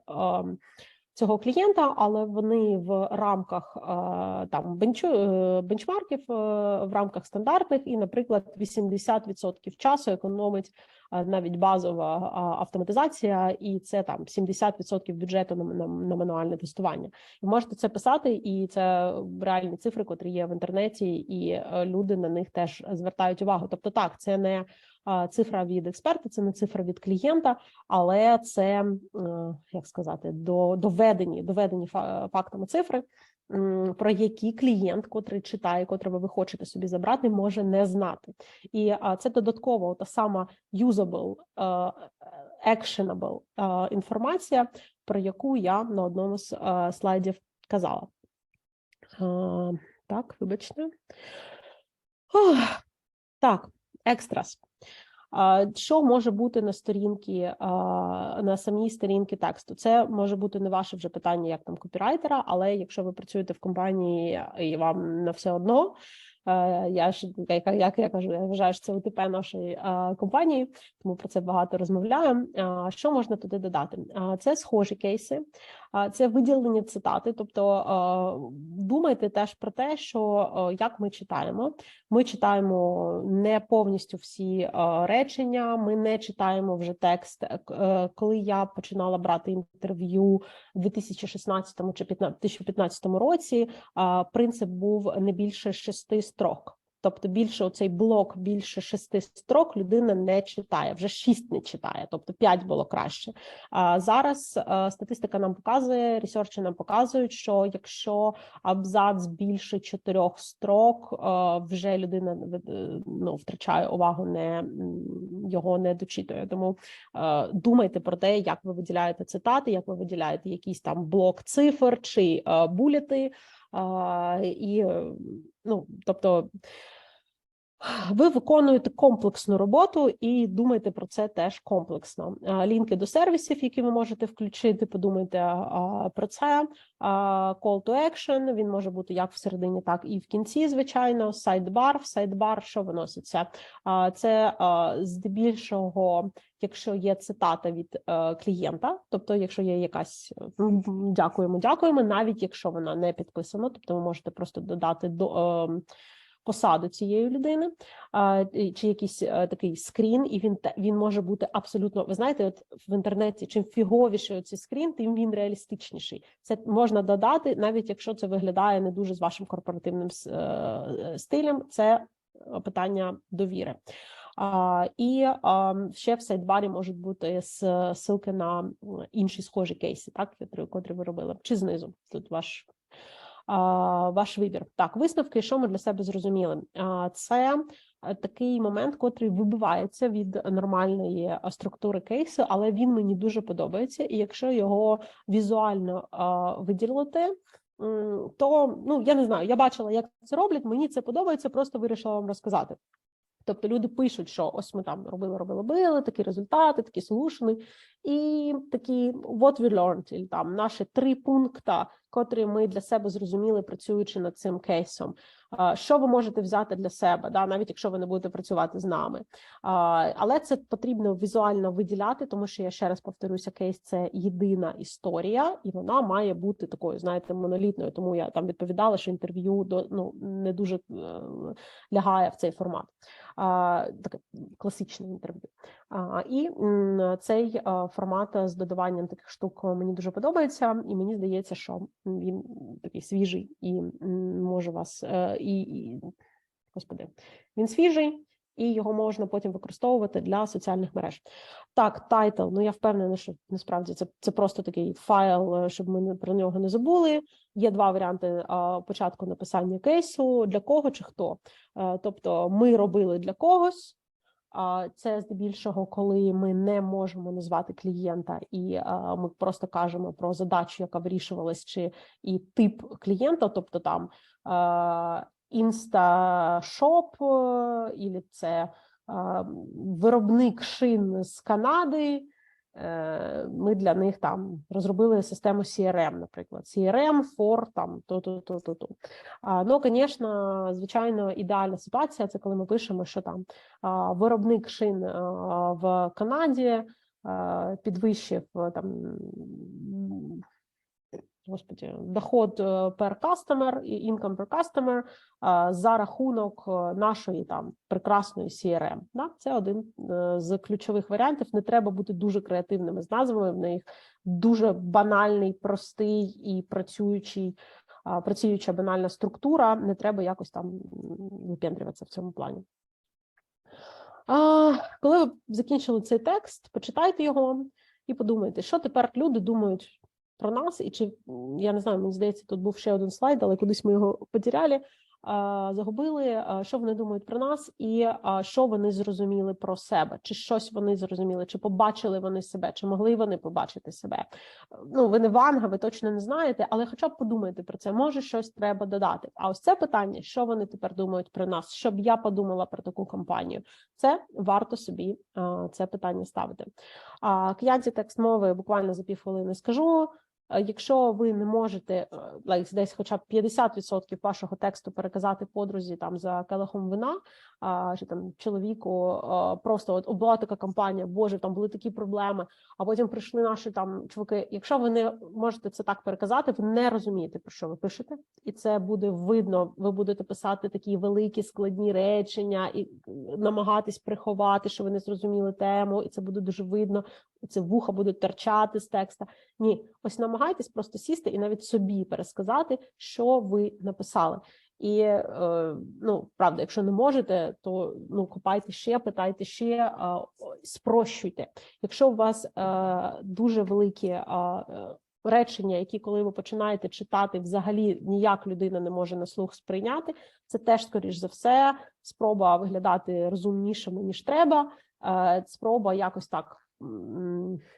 Speaker 2: цього клієнта, але вони в рамках там бенчмарків, в рамках стандартних, і, наприклад, 80% часу економить навіть базова автоматизація, і це там 70% бюджету на мануальне тестування. Ви можете це писати, і це реальні цифри, котрі є в інтернеті, і люди на них теж звертають увагу. Тобто так, це не цифра від експерта, це не цифра від клієнта, але це, як сказати, доведені фактами цифри, про які клієнт, котрий читає, котрого ви хочете собі забрати, може не знати. І це додатково та сама usable, actionable інформація, про яку я на одному з слайдів казала. Так, вибачте. Так, екстрас. Що може бути на сторінці, на самій сторінці тексту? Це може бути не ваше вже питання, як там копірайтера, але якщо ви працюєте в компанії і вам на все одно, Я ж, як я кажу, я вважаю, що це УТП нашої компанії, тому про це багато розмовляю. Що можна туди додати? Це схожі кейси, це виділені цитати, тобто думайте теж про те, що як ми читаємо. Ми читаємо не повністю всі речення, ми не читаємо вже текст. Коли я починала брати інтерв'ю у 2016 чи 2015 році, принцип був не більше 6 строк. Тобто більше оцей блок, більше 6 строк людина не читає, вже 6 не читає, тобто 5 було краще. Зараз статистика нам показує, ресерчі нам показують, що якщо абзац більше 4 строк, вже людина втрачає увагу, його не дочитує. Тому думайте про те, як ви виділяєте цитати, як ви виділяєте якийсь там блок цифр чи булети, тобто ви виконуєте комплексну роботу і думайте про це теж комплексно. Лінки до сервісів, які ви можете включити, подумайте про це. Call to action, він може бути як всередині, так і в кінці, звичайно. Сайдбар, що виноситься? Це здебільшого, якщо є цитата від клієнта, тобто якщо є якась дякуємо, навіть якщо вона не підписана, тобто ви можете просто додати до посаду цієї людини, чи якийсь такий скрін, і він може бути абсолютно, ви знаєте, от в інтернеті, чим фіговіший цей скрін, тим він реалістичніший. Це можна додати, навіть якщо це виглядає не дуже з вашим корпоративним стилем, це питання довіри. І ще в сайдбарі можуть бути ссылки на інші схожі кейси, так, котрі ви робили, чи знизу, тут ваш вибір. Так, висновки, що ми для себе зрозуміли. Це такий момент, котрий вибивається від нормальної структури кейсу, але він мені дуже подобається, і якщо його візуально виділити, то, я не знаю, я бачила, як це роблять, мені це подобається, просто вирішила вам розказати. Тобто люди пишуть, що ось ми там робили, такі результати, такі солюшени, і такі what we learned, і там наші 3 пункти, котрі ми для себе зрозуміли, працюючи над цим кейсом. Що ви можете взяти для себе, навіть якщо ви не будете працювати з нами. Але це потрібно візуально виділяти, тому що, я ще раз повторюся, кейс – це єдина історія, і вона має бути такою, знаєте, монолітною. Тому я там відповідала, що інтерв'ю не дуже лягає в цей формат. Таке класичне інтерв'ю. І цей формат з додаванням таких штук мені дуже подобається, і мені здається, що він такий свіжий і може вас... він свіжий, і його можна потім використовувати для соціальних мереж. Так, тайтл, я впевнена, що насправді це просто такий файл, щоб ми про нього не забули. Є 2 варіанти початку написання кейсу, для кого чи хто. Тобто ми робили для когось, це здебільшого, коли ми не можемо назвати клієнта, і ми просто кажемо про задачу, яка вирішувалась, і тип клієнта, тобто там Інсташоп, і це виробник шин з Канади. Ми для них там розробили систему CRM, наприклад. CRM for там то. Звісно, звичайно, ідеальна ситуація – це коли ми пишемо, що там виробник шин в Канаді підвищив там доход per customer і income per customer за рахунок нашої там прекрасної CRM. Це один з ключових варіантів. Не треба бути дуже креативними з назвами, в них дуже банальний, простий і працююча банальна структура, не треба якось там випендрюватися в цьому плані. Коли ви закінчили цей текст, почитайте його і подумайте, що тепер люди думають про нас, і чи, я не знаю, мені здається, тут був ще один слайд, але кудись ми його потеряли, загубили, що вони думають про нас і що вони зрозуміли про себе, чи щось вони зрозуміли, чи побачили вони себе, чи могли вони побачити себе. Ви не Ванга, ви точно не знаєте, але хоча б подумайте про це, може щось треба додати. А ось це питання, що вони тепер думають про нас, щоб я подумала про таку компанію, це варто собі це питання ставити. К'янці текст мови буквально за півхвилини скажу. Якщо ви не можете десь хоча б 50% вашого тексту переказати подрузі там за келихом вина, чи там чоловіку, просто от була така кампанія, боже, там були такі проблеми, а потім прийшли наші там чуваки. Якщо ви не можете це так переказати, ви не розумієте, про що ви пишете, і це буде видно. Ви будете писати такі великі складні речення і намагатись приховати, що ви не зрозуміли тему, і це буде дуже видно. Це вуха будуть торчати з текста. Ні, ось намагайтесь просто сісти і навіть собі пересказати, що ви написали. І, ну, правда, якщо не можете, то, ну, копайте ще, питайте ще, спрощуйте. Якщо у вас дуже великі речення, які, коли ви починаєте читати, взагалі ніяк людина не може на слух сприйняти, це теж, скоріш за все, спроба виглядати розумнішими, ніж треба, спроба якось так,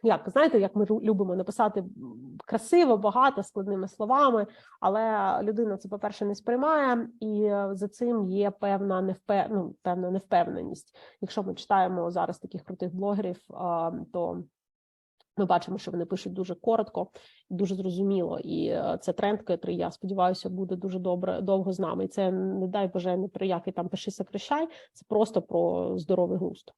Speaker 2: як, знаєте, як ми любимо написати красиво, багато, складними словами, але людина це, по-перше, не сприймає, і за цим є певна невпевненість. Якщо ми читаємо зараз таких крутих блогерів, то ми бачимо, що вони пишуть дуже коротко, дуже зрозуміло, і це тренд, який, я сподіваюся, буде дуже довго з нами. І це, не дай Боже, не про який там пиши, сокращай, це просто про здоровий глузд.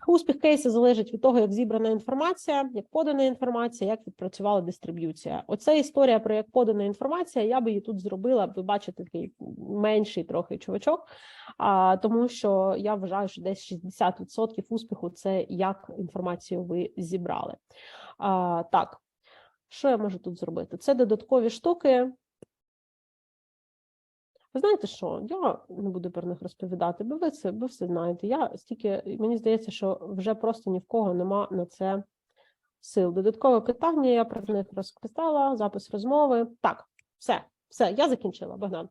Speaker 2: Успіх кейсу залежить від того, як зібрана інформація, як подана інформація, як відпрацювала дистриб'юція. Оце історія про як подана інформація, я би її тут зробила, ви бачите, такий менший трохи чувачок, тому що я вважаю, що десь 60% успіху – це як інформацію ви зібрали. Так, що я можу тут зробити? Це додаткові штуки. Ви знаєте що, я не буду про них розповідати, бо ви все знаєте. Мені здається, що вже просто ні в кого нема на це сил. Додаткове питання, я про них розписала, запис розмови. Так, все, я закінчила, Богдан.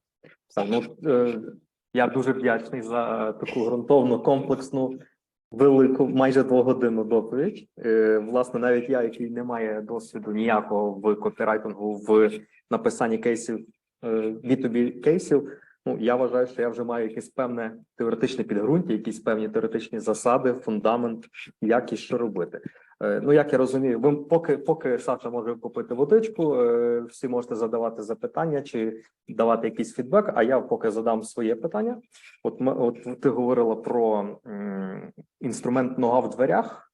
Speaker 1: Я дуже вдячний за таку ґрунтовну, комплексну, велику, майже 2-годинну доповідь. Власне, навіть я, який не має досвіду ніякого в копірайтингу, в написанні кейсів, B2B кейсів, ну, я вважаю, що я вже маю якесь певне теоретичне підґрунтя, якісь певні теоретичні засади, фундамент, як і що робити. Ну, як я розумію, ви поки Саша може попити водичку, всі можете задавати запитання чи давати якийсь фідбек, а я поки задам своє питання. От ти говорила про інструмент «Нога в дверях»,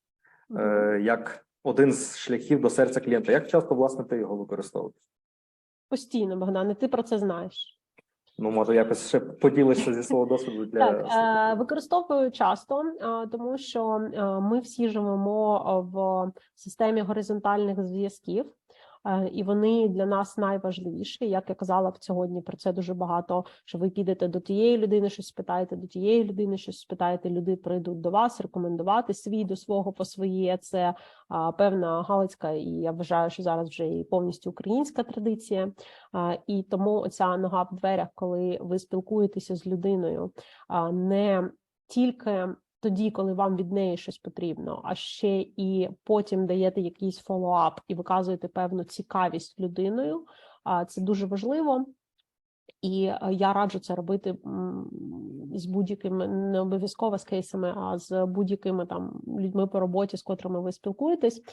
Speaker 1: як один з шляхів до серця клієнта. Як часто, власне, ти його використовуєш?
Speaker 2: Постійно, Богдане, ти про це знаєш.
Speaker 1: Ну, може, якось ще поділишся зі свого досвіду для
Speaker 2: так, використовую часто, тому що ми всі живемо в системі горизонтальних зв'язків, і вони для нас найважливіші. Як я казала сьогодні про це дуже багато, що ви підете до тієї людини, щось спитаєте, до тієї людини, щось спитаєте, люди прийдуть до вас, рекомендувати свій до свого по своє. Це певна галицька, і я вважаю, що зараз вже і повністю українська традиція. І тому оця нога в дверях, коли ви спілкуєтеся з людиною, не тільки тоді, коли вам від неї щось потрібно, а ще і потім даєте якийсь фоллоуап і виказуєте певну цікавість людиною, це дуже важливо. І я раджу це робити з будь-якими, не обов'язково з кейсами, а з будь-якими там людьми по роботі, з котрими ви спілкуєтесь.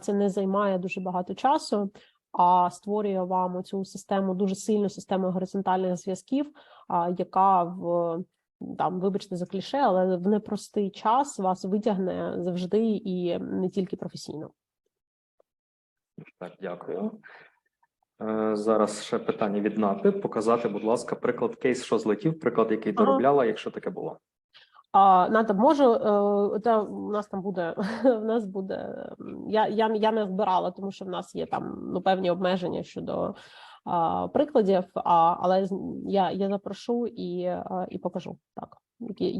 Speaker 2: Це не займає дуже багато часу, а створює вам цю систему, дуже сильну систему горизонтальних зв'язків, яка вибачте за кліше, але в непростий час вас витягне завжди і не тільки професійно.
Speaker 1: Так, дякую. Зараз ще питання від Нати. Показати, будь ласка, приклад кейс, що злетів, приклад, який доробляла, якщо таке було.
Speaker 2: Ната, можу, у нас там буде, я не збирала, тому що в нас є там певні обмеження щодо прикладів, але я запрошу і покажу. Так.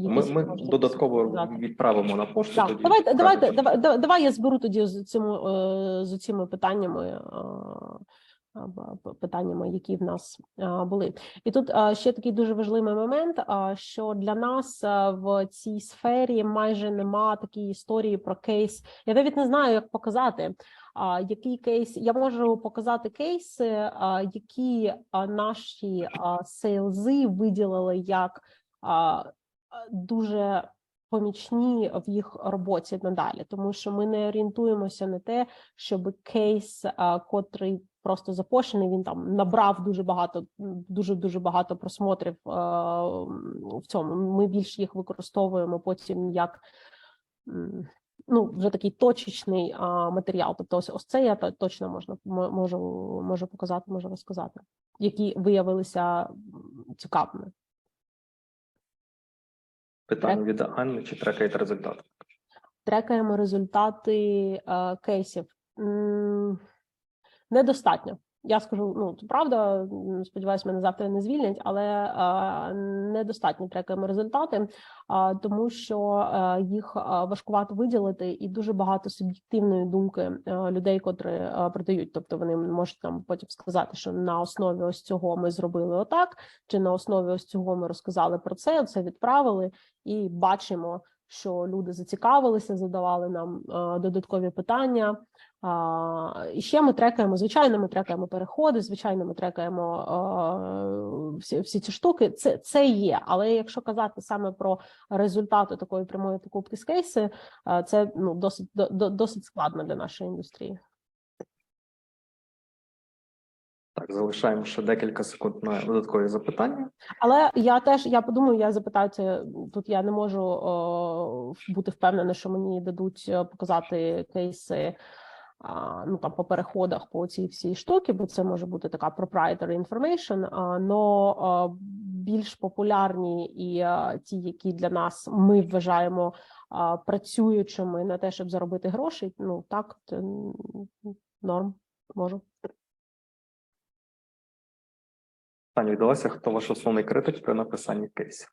Speaker 1: Ми додатково відправимо на пошту.
Speaker 2: Так, тоді давай я зберу тоді з цими питаннями, які в нас були. І тут ще такий дуже важливий момент, що для нас в цій сфері майже нема такої історії про кейс. Я навіть не знаю, як показати, який кейс. Я можу показати кейси, які наші сейлзи виділили як дуже помічні в їх роботі надалі, тому що ми не орієнтуємося на те, щоб кейс, котрий просто запущений, він там набрав дуже багато просмотрів в цьому. Ми більше їх використовуємо потім як вже такий точечний матеріал. Тобто ось це я точно можу показати, можу розказати, які виявилися цікавими.
Speaker 1: Питання від Анни, чи трекаєте результати?
Speaker 2: Трекаємо результати кейсів. Недостатньо. Я скажу, це правда, сподіваюся, мене завтра не звільнять, але недостатньо трекаємо результати, тому що їх важкувато виділити, і дуже багато суб'єктивної думки людей, котрі продають. Тобто вони можуть там потім сказати, що на основі ось цього ми зробили отак, чи на основі ось цього ми розказали про це відправили, і бачимо, що люди зацікавилися, задавали нам додаткові питання. І ще ми трекаємо, звичайно, ми трекаємо переходи, звичайно, ми трекаємо всі ці штуки. Це є, але якщо казати саме про результати такої прямої покупки з кейси, це досить складно для нашої індустрії.
Speaker 1: Так, залишаємо ще декілька секунд на додаткові запитання.
Speaker 2: Але я подумаю, я запитаю це, тут я не можу бути впевнена, що мені дадуть показати кейси по переходах по цій всій штуки, бо це може бути така proprietary information, но більш популярні і ті, які для нас ми вважаємо працюючими на те, щоб заробити гроші, так, це норм, можу.
Speaker 1: Таня, віддалося, хто ваш основний критик при написанні кейсів?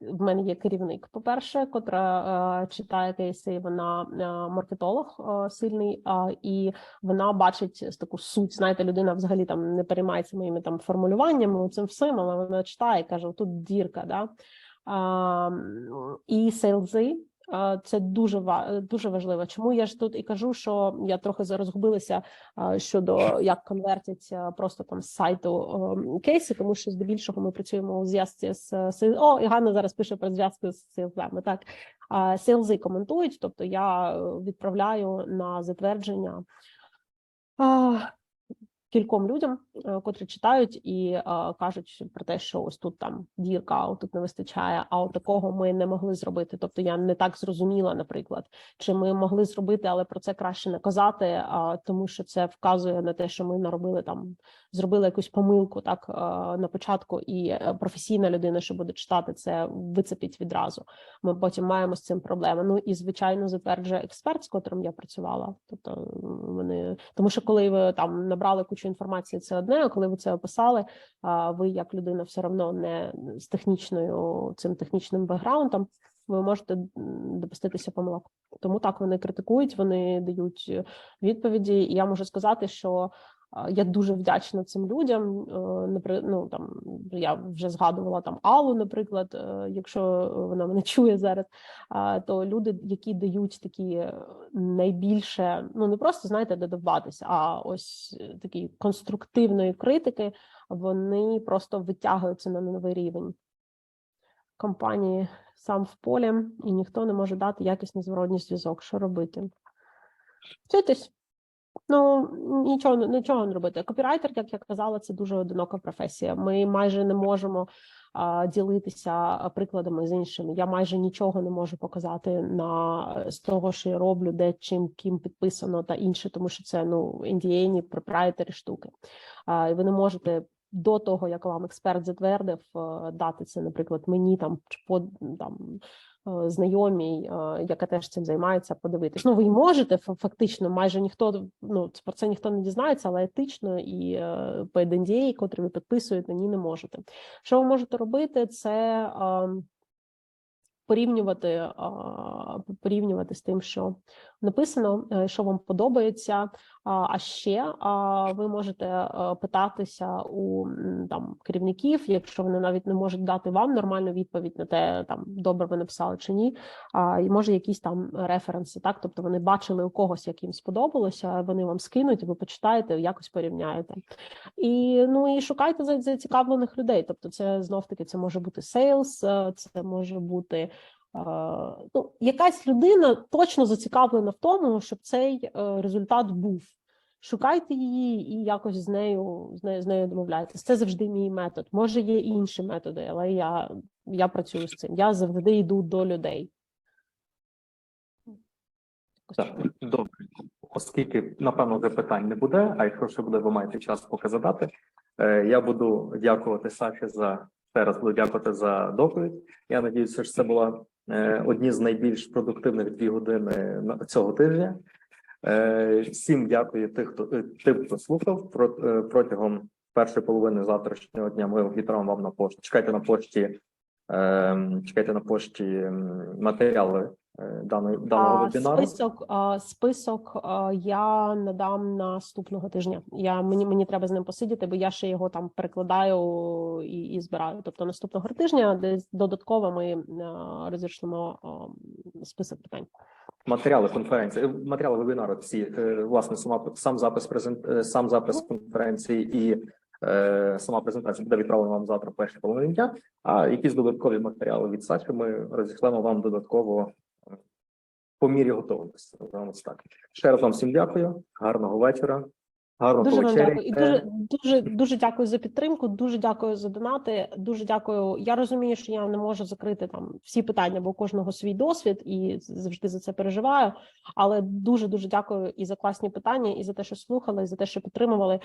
Speaker 2: В мене є керівник, по-перше, котра читає кейси, вона маркетолог сильний, і вона бачить таку суть. Знаєте, людина взагалі там не переймається моїми там формулюваннями, цим всім, але вона читає і каже, тут дірка, да? І сейлзи. Це дуже важливо. Чому я ж тут і кажу, що я трохи розгубилася щодо як конвертять просто там з сайту кейси, тому що здебільшого ми працюємо у зв'язці з і Ганна зараз пише про зв'язку з сейлзами. Так, сейлзи коментують, тобто я відправляю на затвердження кільком людям, котрі читають і кажуть про те, що ось тут там дірка, а тут не вистачає, а от такого ми не могли зробити. Тобто я не так зрозуміла, наприклад, чи ми могли зробити, але про це краще не казати, тому що це вказує на те, що ми зробили якусь помилку так на початку, і професійна людина, що буде читати, це вицепить відразу. Ми потім маємо з цим проблеми. І, звичайно, затверджує експерт, з котрим я працювала. Тобто тому що коли ви там набрали кучу інформації, це одне, а коли ви це описали, ви як людина все одно не з цим технічним бекграундом, ви можете допуститися помилок. Тому так, вони критикують, вони дають відповіді, і я можу сказати, що я дуже вдячна цим людям. Я вже згадувала там Аллу, наприклад, якщо вона мене чує зараз, то люди, які дають такі найбільше, не просто, знаєте, додаватися, а ось такі конструктивної критики, вони просто витягуються на новий рівень. Компанії сам в полі, і ніхто не може дати якісний зворотній зв'язок. Що робити? Вчитись. Нічого не робити. Копірайтер, як я казала, це дуже одинока професія. Ми майже не можемо ділитися прикладами з іншими. Я майже нічого не можу показати з того, що я роблю, де, чим, ким підписано та інше, тому що це, NDA-ні, пропрайетері штуки. І ви не можете до того, як вам експерт затвердив, дати це, наприклад, мені знайомій, яка теж цим займається, подивитись. Ви можете фактично, майже ніхто, про це ніхто не дізнається, але етично і по NDA, котрі ви підписуєте, ні, не можете. Що ви можете робити, це порівнювати з тим, що написано, що вам подобається. А ще ви можете питатися у там керівників, якщо вони навіть не можуть дати вам нормальну відповідь на те, там добре ви написали чи ні. І може якісь там референси, так, тобто вони бачили у когось, як їм сподобалося, вони вам скинуть, ви почитаєте, якось порівняєте. І шукайте зацікавлених людей. Тобто, це знов таки це може бути сейлс, це може бути. Якась людина точно зацікавлена в тому, щоб цей результат був. Шукайте її і якось з нею домовляйтесь. Це завжди мій метод. Може, є і інші методи, але я працюю з цим. Я завжди йду до людей.
Speaker 1: Так, добре. Оскільки, напевно, вже питань не буде, а якщо ще буде, ви маєте час поки задати. Я буду дякувати Саші ще раз буду дякувати за доповідь. Я надіюся, що це була одні з найбільш продуктивних 2 години цього тижня. Всім дякую тим, хто слухав. Протягом першої половини завтрашнього дня ми відправимо вам на пошту. Чекайте на пошті матеріали даного вебінару.
Speaker 2: Список я надам наступного тижня. Мені треба з ним посидіти, бо я ще його там перекладаю і збираю. Тобто наступного тижня десь додатково ми розійшлемо список питань.
Speaker 1: Матеріали конференції, матеріали вебінару всі, власне, сам запис конференції і сама презентація буде відправлена вам завтра в першій половині дня, а якісь додаткові матеріали від Саші ми розійшлемо вам додатково по мірі готовності. Так. Ще раз вам всім дякую, гарного вечора.
Speaker 2: Дуже вам дякую. І дуже дякую за підтримку, дуже дякую за донати, дуже дякую. Я розумію, що я не можу закрити там всі питання, бо у кожного свій досвід, і завжди за це переживаю, але дуже дякую і за класні питання, і за те, що слухали, і за те, що підтримували.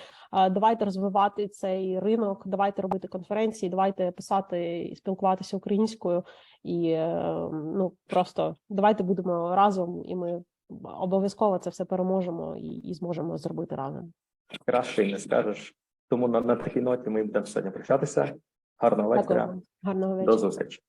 Speaker 2: Давайте розвивати цей ринок, давайте робити конференції, давайте писати і спілкуватися українською, і просто давайте будемо разом, і ми обов'язково це все переможемо і зможемо зробити разом.
Speaker 1: Краще й не скажеш. Тому на такій ноті ми будемо сьогодні прощатися. Гарного вечора.
Speaker 2: Гарного вечора.
Speaker 1: До зустрічі.